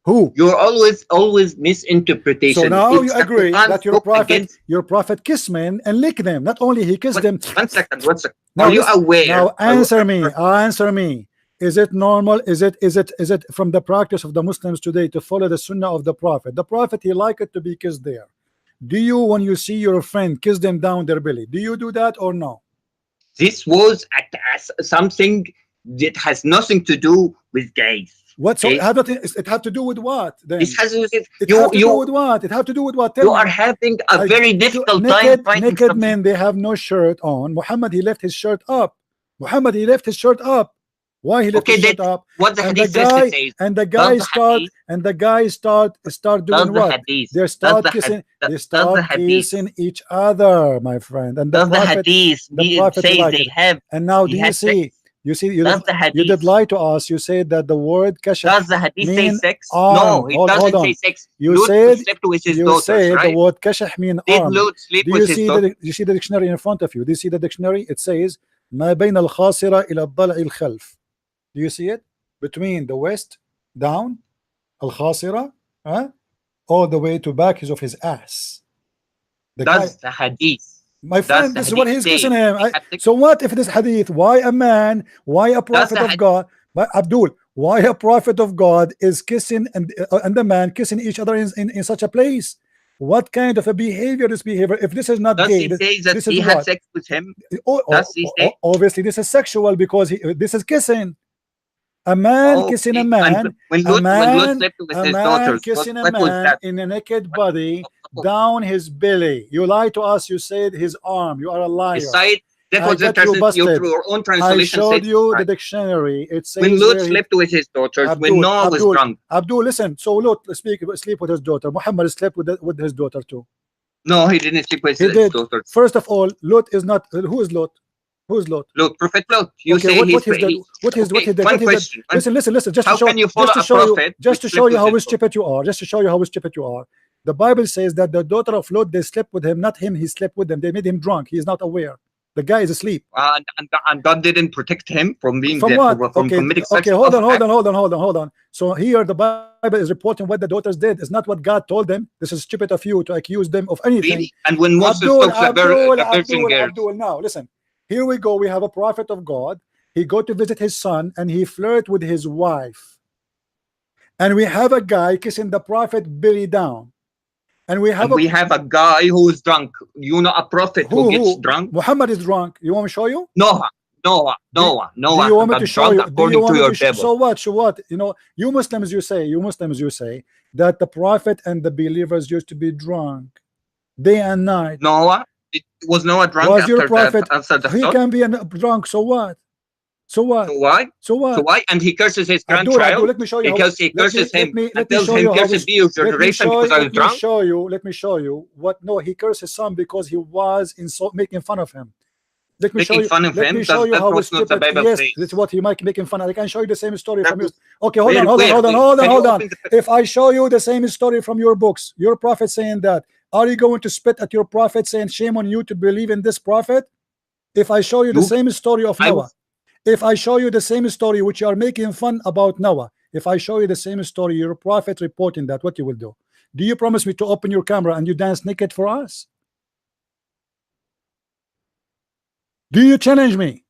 Who? You're always misinterpretation. So now It's you the agree Quran that spoke against- your prophet kissed men and licked them. Not only he kissed them. One second. Now Are you listen- aware? Now answer me. Is it normal? Is it from the practice of the Muslims today to follow the sunnah of the prophet? The prophet, he liked it to be kissed there. Do you, when you see your friend, kiss them down their belly? Do you do that or no? This was something that has nothing to do with gays. What? So Okay. it had to do with what? Then This has it have to do with what? It have to do with what? Tell you me. are having a very difficult time naked finding something. men, they have no shirt on. Muhammad, he left his shirt up. Why he left Okay, his shirt that's up? what the And the hadith says. guy says. and the guy Does the start Does doing the what? hadith? They Does start the kissing. had- They does start the hadith? kissing each other, my friend. And the Does the prophet. hadith the prophet say liked they it. have? And now, he do you had see? sex? You see, Does the you did hadith? lie to us. You said that the word kashaf. Does the hadith say mean sex? arm. No, it Hold doesn't on. say sex. You Lut said slept with his you daughters, said right? the word kashaf mean Did arm. Lut sleep Do with you his see daughters? you see the dictionary in front of you? Do you see the dictionary? It says ما بين الخاصرة إلى الضلع الخلف. Do you see it? Between the west down الخاصرة, all the way to back of his ass. The guy, Does the hadith? my friend, the this is what hadith he's kissing say him. they have sex? So what if this hadith? Why a man? Why a prophet of hadith- God? But Abdul, why a prophet of God is kissing and the man kissing each other in such a place? What kind of a behavior is behavior? If this is not Does gay, he say that this he is had what? sex with him? Oh, Does he say? obviously this is sexual because this is kissing. A man kissing a Okay. man, And when a Lut man, slept with a his man daughters, kissing a what was man that? in a naked body down his belly. You lied to us. You said his arm. You are a liar. His side, That I was the got you translation. busted. Your own I translation showed said you the right. dictionary. It says When Lot where he, slept with his daughters, when Abdul, Noah was Abdul, drunk. Abdul, listen. So Lot sleep with his daughter. Muhammad slept with his daughter too. No, he didn't sleep with He his did. daughters. First of all, Lot is not. Who is Lot? Who is Lot? Look, Prophet Lot, you Okay, say what he's done? he, What he okay, did? one What he did? question. Listen. Just to How show, can you follow a prophet just which to show slept you with how his daughter? stupid you are. Just to show you how stupid you are. The Bible says that the daughter of Lot, they slept with him, not him. He slept with them. They made him drunk. He is not aware. The guy is asleep. And God didn't protect him from being From there, what? from Okay, committing such okay. Hold on, awful hold on. So here the Bible is reporting what the daughters did. It's not what God told them. This is stupid of you to accuse them of anything. Really? And when Moses talks about the virgin girls, Abdul. Now listen. Here we go. We have a prophet of God. He go to visit his son and he flirt with his wife. And we have a guy kissing the prophet belly down. And we have a guy who is drunk. You know, a prophet who gets drunk. Muhammad is drunk. You want me to show you? Noah Do you want me to show you? Do you want me to show? So what? So what? You know, you Muslims, you say that the prophet and the believers used to be drunk day and night. Noah, was Noah drunk Was after your prophet? after the He flood? can be drunk. So what? So what? So why? So what? So why? And he curses his Abdul, grandchild let me show you because he curses him let and me tells show him, you how "Cursed be your generation because I was drunk." Let me show you what. No, he cursed his son because he was making fun of him. Let me show you. Let me show you how stupid. Yes, that's what he might making fun of. I can show you the same story from yours. Okay, hold on. If I show you the same story from your books, your prophet saying that, are you going to spit at your prophet saying shame on you to believe in this prophet? If I show you the same story of Noah, if I show you the same story which you are making fun about Noah, if I show you the same story, your prophet reporting that, what you will do? Do you promise me to open your camera and you dance naked for us? Do you challenge me?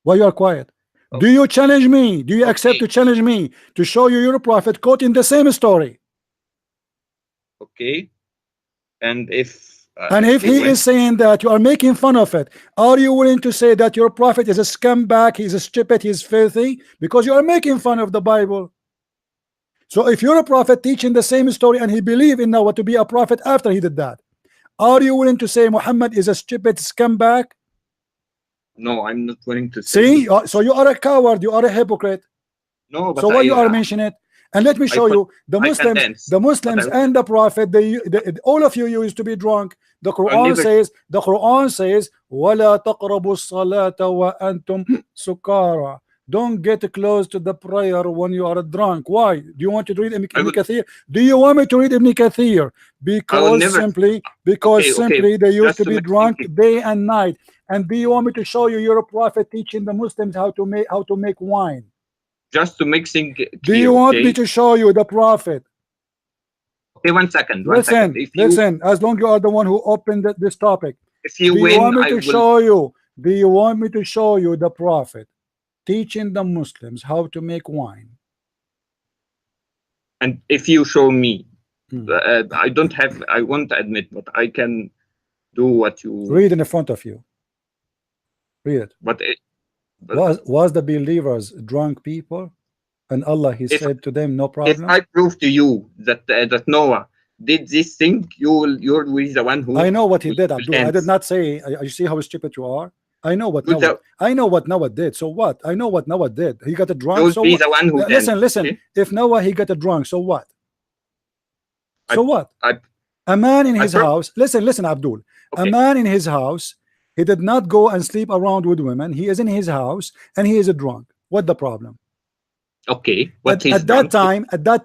Why you are quiet? Do you challenge me? Do you accept to challenge me to show you your prophet quoting the same story? Okay. And if he is saying that you are making fun of it, are you willing to say that your prophet is a scumbag, he's a stupid, he's filthy, because you are making fun of the Bible? So if you're a prophet teaching the same story and he believed in Noah to be a prophet after he did that, are you willing to say Muhammad is a stupid scumbag? No, I'm not willing to say. See, so you are a coward, you are a hypocrite. No, but so why you are mentioning it? And let me show you the Muslims and the prophet. All of you used to be drunk. The Quran says, "Wala taqrabu salata wa antum sukara." Don't get close to the prayer when you are drunk. Why? Do you want to read Ibn Kathir? Do you want me to read Ibn Kathir? Because simply they used to be drunk day and night. And do you want me to show you your prophet teaching the Muslims how to make wine? Just to make things clear, do you want me to show you the prophet? Okay, one second. Listen. As long as you are the one who opened this topic, if you do win, you want me to show you? Do you want me to show you the prophet teaching the Muslims how to make wine? And if you show me, I won't admit, but I can do what you read in the front of you. Read it. But was the believers drunk people? And Allah, he said to them, no problem. If I prove to you that that Noah did this thing, you're the one who. I know what he did, Abdul. I did not say. You see how stupid you are. I know what Noah. I know what Noah did. So what? I know what Noah did. He got a drunk. So be the one who listen. Okay? If Noah he got a drunk, so what? So what? A man in his house. Listen, Abdul. Okay. A man in his house. He did not go and sleep around with women. He is in his house and he is a drunk. What the problem? Okay. At that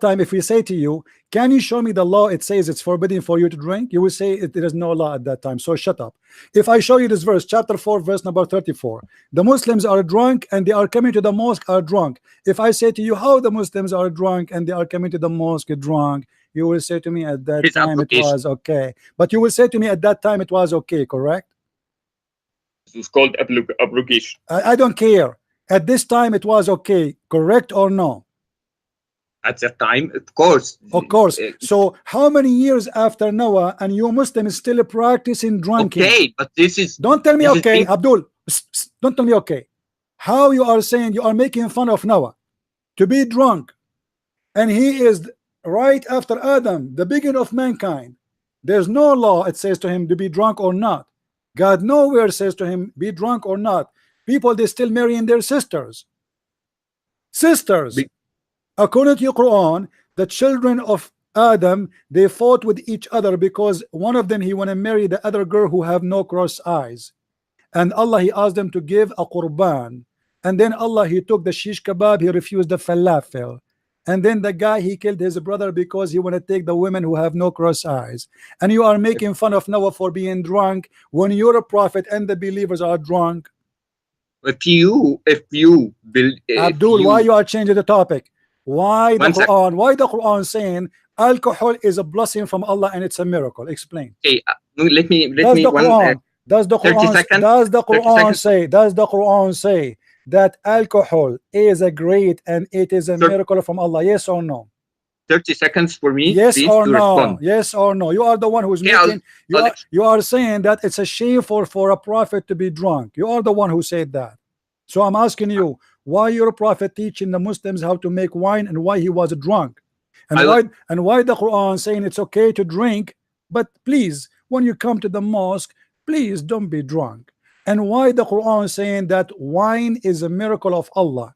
time, if we say to you, can you show me the law? It says it's forbidden for you to drink. You will say there is no law at that time. So shut up. If I show you this verse, chapter 4, verse number 34, the Muslims are drunk and they are coming to the mosque are drunk. If I say to you how the Muslims are drunk and they are coming to the mosque drunk, you will say to me at that time it was okay. But you will say to me at that time it was okay, correct? It's called abrogation. I don't care. At this time it was okay, correct or no? At that time, of course. Of course. So how many years after Noah and you Muslims still practicing drinking? Okay, but this is. Don't tell me okay, Abdul. Don't tell me okay. How you are saying you are making fun of Noah to be drunk, and he is right after Adam, the beginning of mankind. There's no law it says to him to be drunk or not. God nowhere says to him be drunk or not. People, they still marrying their sisters. Be- According to your Quran, the children of Adam, they fought with each other because one of them, he want to marry the other girl who have no cross eyes, and Allah, he asked them to give a qurban, and then Allah, he took the shish kebab, he refused the falafel, and then the guy, he killed his brother because he want to take the women who have no cross eyes. And you are making fun of Noah for being drunk when you're a prophet and the believers are drunk. if you Abdul, why you are changing the topic? Why the One sec. Quran? Why the Quran saying alcohol is a blessing from Allah and it's a miracle? Explain. Okay, let me Does the one Quran? Does the 30 Quran? seconds. Does the 30 Quran seconds. say? Does the Quran say that alcohol is a great and it is a Thir- miracle from Allah? Yes or no? 30 seconds for me, Yes please, or to no? respond. Yes or no? You are the one who's Okay, making. I'll You are saying that it's a shame for a prophet to be drunk. You are the one who said that. So I'm asking you, why your prophet teaching the Muslims how to make wine and why he was drunk, and I'll- why the Quran saying it's okay to drink, but please, when you come to the mosque, please don't be drunk, and why the Quran saying that wine is a miracle of Allah.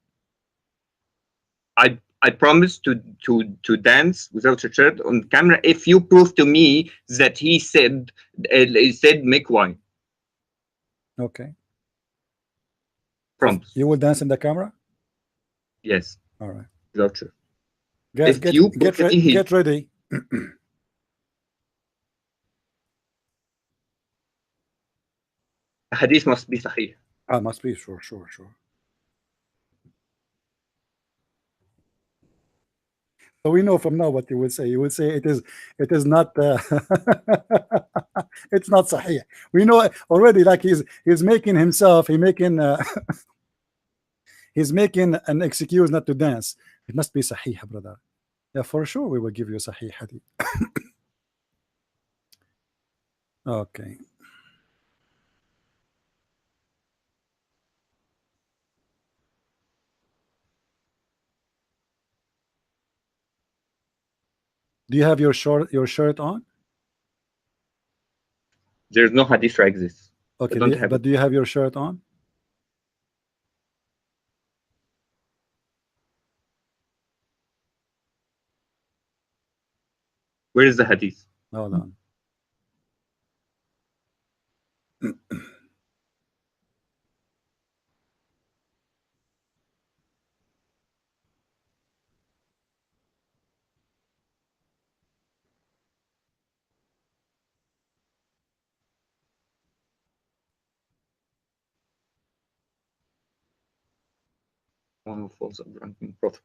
I promise to dance without a shirt on camera if you prove to me that he said make wine. Okay, Promise. you will dance in the camera. Yes, All right, without shirt. guys, If you prove to me get ready. hadith must be sahih. Must be sure. So we know from now what you will say. You will say it is not it's not sahih. We know already. Like he's making himself. He's making an excuse not to dance. It must be sahih, brother. Yeah, for sure we will give you sahih hadith. Okay. Do you have your shirt on? There's no hadith like this. Okay, I don't have but it. do you have your shirt on? Where is the hadith? Hold on. One who falls a drunken prophet.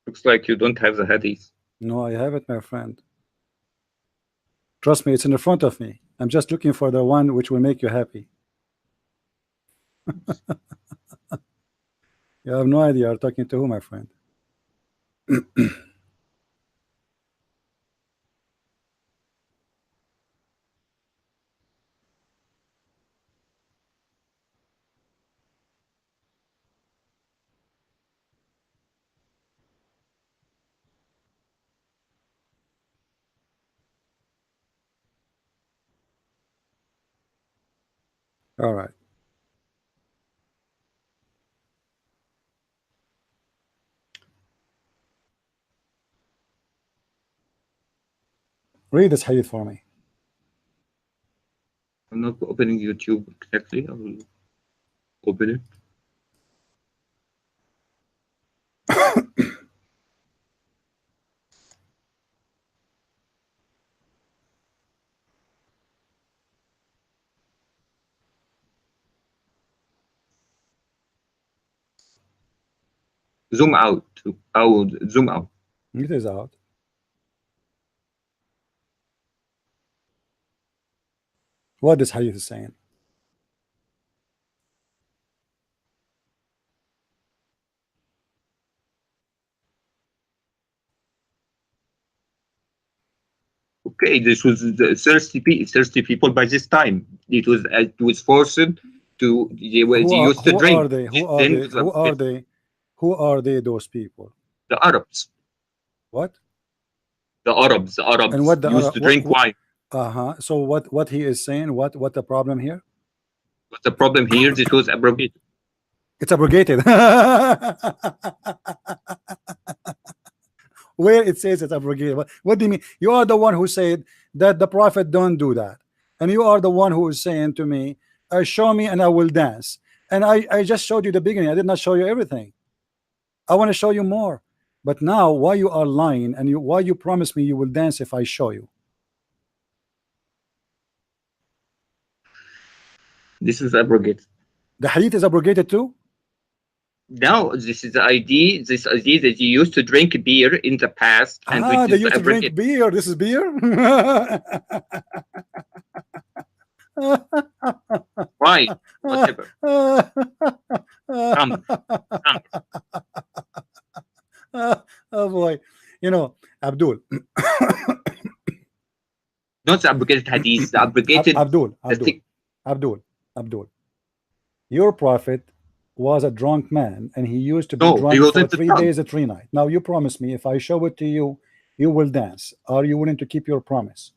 Looks like you don't have the hadith. No, I have it, my friend. Trust me, it's in the front of me. I'm just looking for the one which will make you happy. You have no idea you're talking to who, my friend. All right. Read this hadith for me. I'm not opening YouTube exactly. I will open it. Zoom out. I will zoom out. It is out. What this hadith is saying. Okay, this was the thirsty people by this time. It was forced to they used to Who are drink. they? Who are Then they? Who are they? Who are they? Those people? the Arabs, What? the And Arabs what the used to drink wine. So what he is saying? What the problem here? But the problem here, this was abrogated. It's abrogated. Where it says it's abrogated. What do you mean? You are the one who said that the prophet don't do that, and you are the one who is saying to me, show me and I will dance. And I just showed you the beginning. I did not show you everything. I want to show you more. But now why you are lying, and why you promise me you will dance if I show you? This is abrogated. The hadith is abrogated too? Now, this is the idea. This idea that you used to drink beer in the past, and which They is used to drink abrogated. beer. This is beer. Why? Whatever. Come. Oh boy, Abdul. Not the abrogated hadith, the abrogated. Abdul. Your prophet was a drunk man, and he used to be No, he drunk for wasn't 3 drunk. days and 3 nights. Now you promise me if I show it to you, you will dance. Are you willing to keep your promise?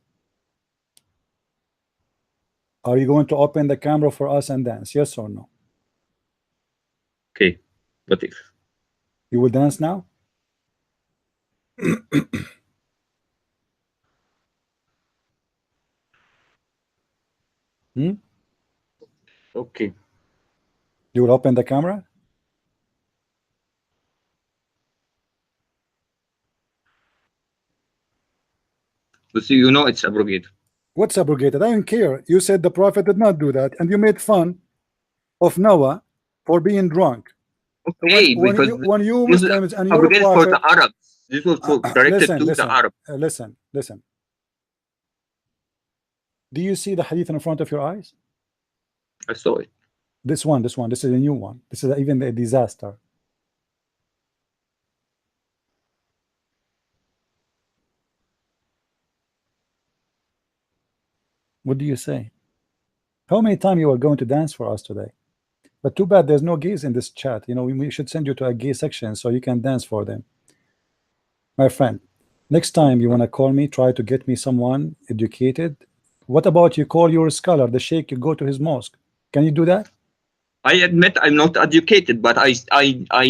Are you going to open the camera for us and dance? Yes or no? Okay, what if? You will dance now? Okay. You will open the camera? But see, you know it's abrogated. What's abrogated? I don't care. You said the prophet did not do that, and you made fun of Noah for being drunk. Okay, because when you this is Muslims and your abrogated for prophet, the Arabs. This was directed to the Arabs. listen. Do you see the hadith in front of your eyes? I saw it. This one. This is a new one. This is even a disaster. What do you say? How many times you are going to dance for us today? But too bad there's no gays in this chat. We should send you to a gay section so you can dance for them. My friend, next time you want to call me, try to get me someone educated. What about you call your scholar, the sheikh, you go to his mosque? Can you do that? I admit I'm not educated, but I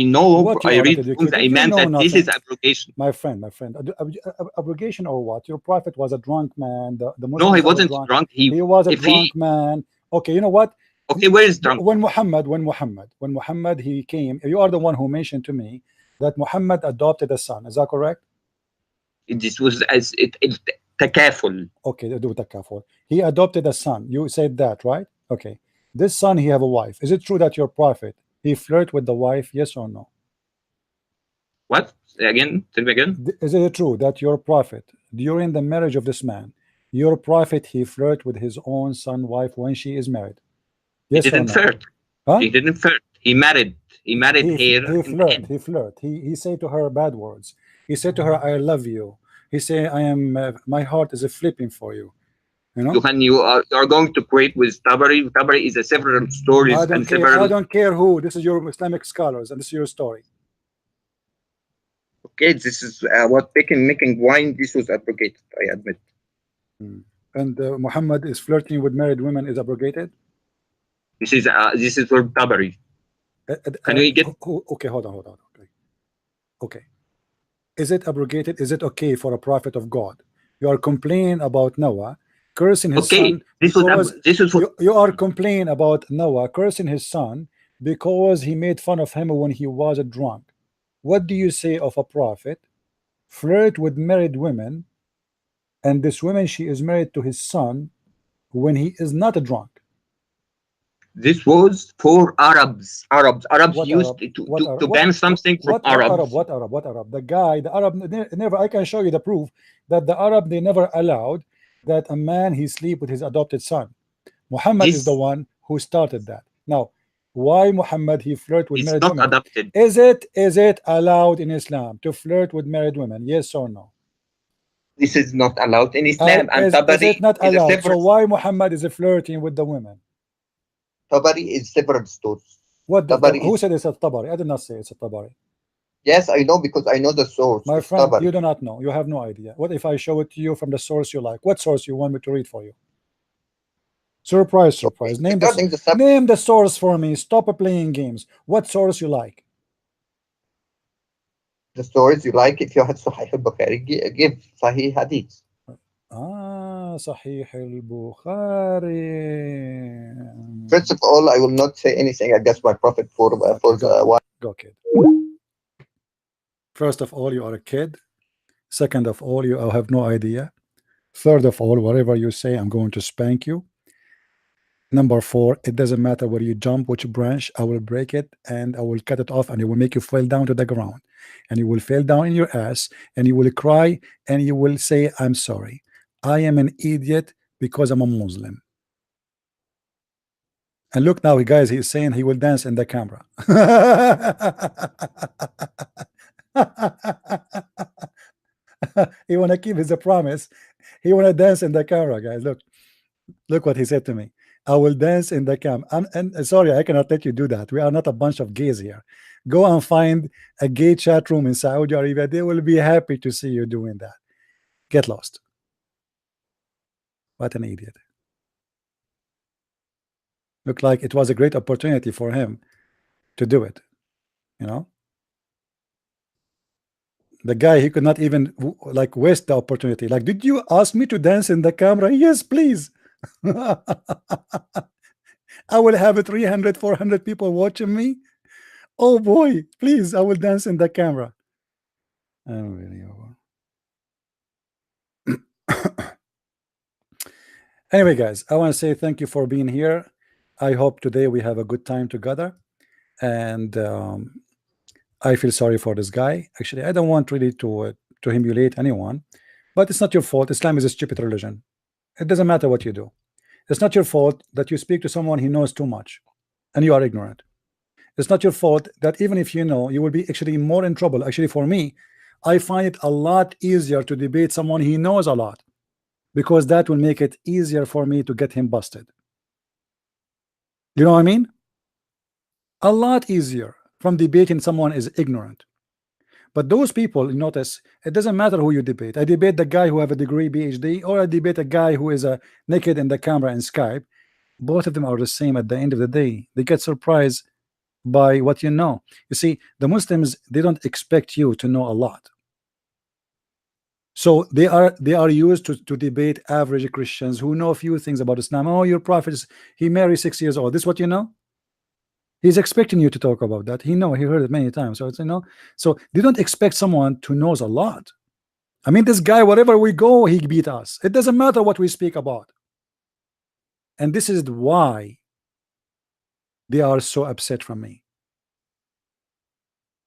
know, What, you I are not read educated? from the You Imam know that this nothing. is abrogation. My friend, abrogation or what? Your prophet was a drunk man. The Muslims No, he are wasn't drunk. He was a if drunk man. Okay, you know what? Okay, where is drunk? When Muhammad he came, you are the one who mentioned to me that Muhammad adopted a son. Is that correct? This was as it takaful. Okay, do takaful. He adopted a son. You said that, right? Okay. This son, he have a wife. Is it true that your prophet he flirt with the wife? Yes or no? What? Again? Tell me again. Is it true that your prophet, during the marriage of this man, your prophet he flirt with his own son wife when she is married? Yes he didn't or no? flirt. Huh? He didn't flirt. He married. He married her. He flirt. He said to her bad words. He said to her, "I love you." He said, "I am. My heart is flipping for you." Johan, you are going to create with Tabari. Tabari is a several stories I don't and care. several. I don't care who. This is your Islamic scholars, and this is your story. Okay, this is what making wine. This was abrogated. I admit. And Muhammad is flirting with married women is abrogated. This is for Tabari. Can we get? Okay, hold on. Okay. Is it abrogated? Is it okay for a prophet of God? You are complaining about Noah cursing his son. You are complaining about Noah cursing his son because he made fun of him when he was a drunk. What do you say of a prophet flirt with married women, and this woman she is married to his son when he is not a drunk? This was for Arabs. Arabs used to ban something from Arabs. What Arab? The Arab never. I can show you the proof that the Arab they never allowed that a man he sleep with his adopted son. Muhammad is the one who started that. Now, why Muhammad he flirt with married women? Adopted. Is it allowed in Islam to flirt with married women? Yes or no? This is not allowed in Islam, and Is Tabari it not is a allowed? So separate. why Muhammad is flirting with the women? Tabari is separate source. What Tabari who is, said it's a Tabari? I did not say it's a Tabari. yes, I know because I know the source. My It's friend, you Tabari. do not know. You have no idea. What if I show it to you from the source you like? What source you want me to read for you? Surprise, Okay. surprise. Regarding the Name the source for me. Stop playing games. What source you like? stories you like, if you had Sahih al-Bukhari, give Sahih Hadith. Sahih al-Bukhari. First of all, I will not say anything against my prophet for the one. Go kid. First of all, you are a kid. Second of all, you have no idea. Third of all, whatever you say, I'm going to spank you. Number four, it doesn't matter where you jump, which branch, I will break it and I will cut it off and it will make you fall down to the ground. And you will fall down in your ass and you will cry and you will say, I'm sorry. I am an idiot because I'm a Muslim. And look now, guys, he's saying he will dance in the camera. He want to keep his promise. He want to dance in the camera, guys. Look what he said to me. I will dance in the camp. And sorry, I cannot let you do that. We are not a bunch of gays here. Go and find a gay chat room in Saudi Arabia. They will be happy to see you doing that. Get lost. What an idiot. Looked like it was a great opportunity for him to do it. You know? The guy, he could not even like waste the opportunity. Like, did you ask me to dance in the camera? Yes, please. I will have 300, 400 people watching me. Oh boy, please, I will dance in the camera. I'm really over. Anyway, guys, I want to say thank you for being here. I hope today we have a good time together. And I feel sorry for this guy. Actually, I don't want really to humiliate anyone, but it's not your fault. Islam is a stupid religion. It doesn't matter what you do. It's not your fault that you speak to someone who knows too much and you are ignorant. It's not your fault that even if you know, you will be actually more in trouble. Actually, for me, I find it a lot easier to debate someone he knows a lot, because that will make it easier for me to get him busted. You know what I mean? A lot easier from debating someone is ignorant. But those people, you notice, it doesn't matter who you debate. I debate the guy who have a degree, PhD, or I debate a guy who is naked in the camera in Skype. Both of them are the same at the end of the day. They get surprised by what you know. You see, the Muslims, they don't expect you to know a lot. So they are used to debate average Christians who know a few things about Islam. Oh, your prophet he married 6 years old. This is what you know? He's expecting you to talk about that. He heard it many times. So it's, so they don't expect someone to knows a lot. I mean, this guy, wherever we go, he beat us. It doesn't matter what we speak about. And this is why they are so upset from me.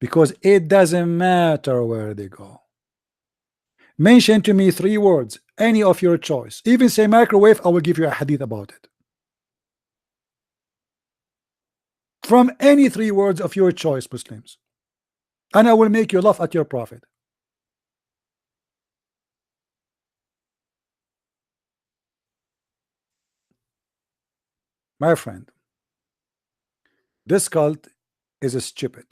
Because it doesn't matter where they go. Mention to me 3 words, any of your choice. Even say microwave, I will give you a hadith about it. From any 3 words of your choice, Muslims. And I will make you laugh at your prophet. My friend, this cult is a stupid,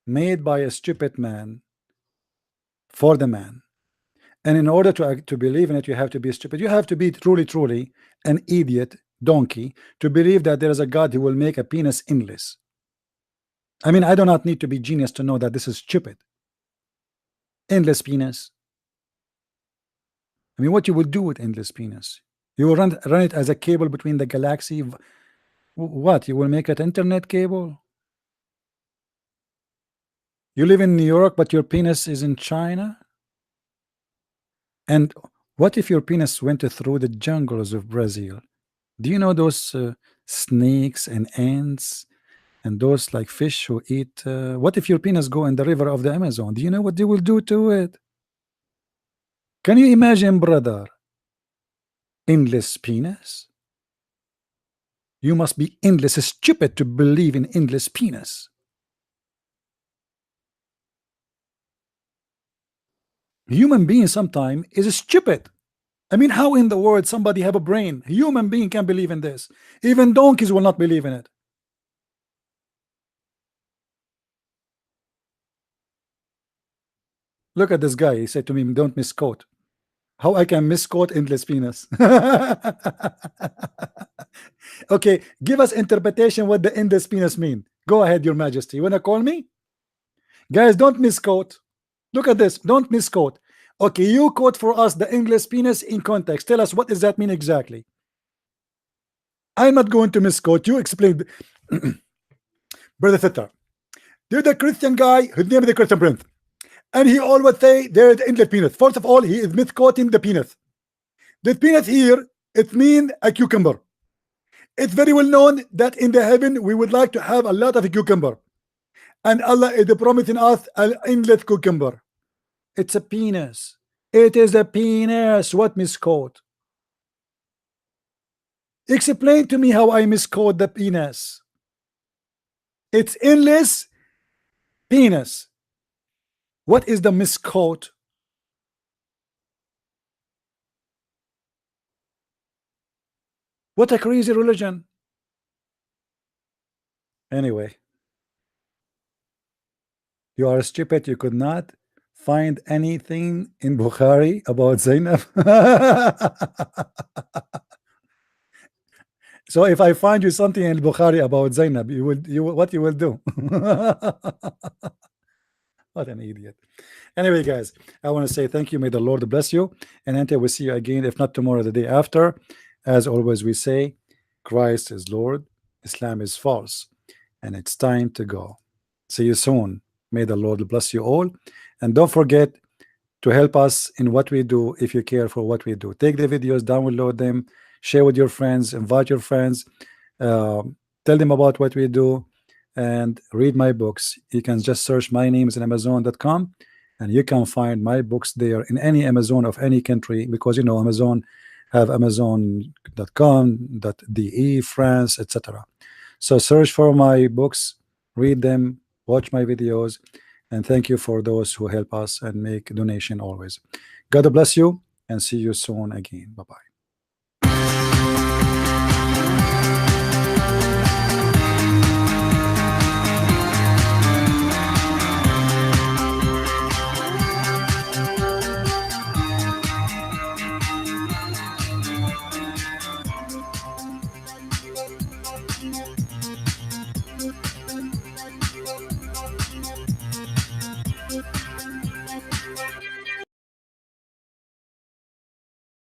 made by a stupid man for the man. And in order to believe in it, you have to be stupid. You have to be truly an idiot donkey to believe that there is a God who will make a penis endless. I mean, I do not need to be genius to know that this is stupid. Endless penis. I mean, what you will do with endless penis? You will run it as a cable between the galaxy. What? You will make an internet cable? You live in New York, but your penis is in China? And what if your penis went through the jungles of Brazil? Do you know those snakes and ants and those like fish who eat? What if your penis go in the river of the Amazon? Do you know what they will do to it? Can you imagine, brother? Endless penis? You must be endless stupid to believe in endless penis. Human being sometime is stupid. I mean, how in the world somebody have a brain? A human being can believe in this. Even donkeys will not believe in it. Look at this guy. He said to me, don't misquote. How I can misquote endless penis? Okay, give us interpretation what the endless penis mean. Go ahead, your majesty. You wanna call me? Guys, don't misquote. Look at this. Don't misquote. Okay, you quote for us the endless penis in context. Tell us what does that mean exactly. I'm not going to misquote. You explain. Brother Fitter, there's a Christian guy, his name is the Christian Prince, and he always say there is the endless penis. First of all, he is misquoting the penis. The penis here, it means a cucumber. It's very well known that in the heaven we would like to have a lot of cucumber, and Allah is promising us an endless cucumber. It's a penis. It is a penis. What misquote? Explain to me how I misquote the penis. It's endless penis. What is the misquote? What a crazy religion. Anyway, you are stupid. You could not find anything in Bukhari about Zainab. So if I find you something in Bukhari about Zainab, what you will do? What an idiot. Anyway, guys, I want to say thank you. May the Lord bless you. And until we see you again, if not tomorrow, the day after, as always, we say, Christ is Lord, Islam is false, and it's time to go. See you soon. May the Lord bless you all. And don't forget to help us in what we do if you care for what we do. Take the videos, download them, share with your friends, invite your friends, tell them about what we do, and read my books. You can just search my name in Amazon.com and you can find my books there in any Amazon of any country, because you know Amazon have Amazon.com, .de, France, etc. So search for my books, read them, watch my videos, and thank you for those who help us and make donation always. God bless you and see you soon again. Bye-bye.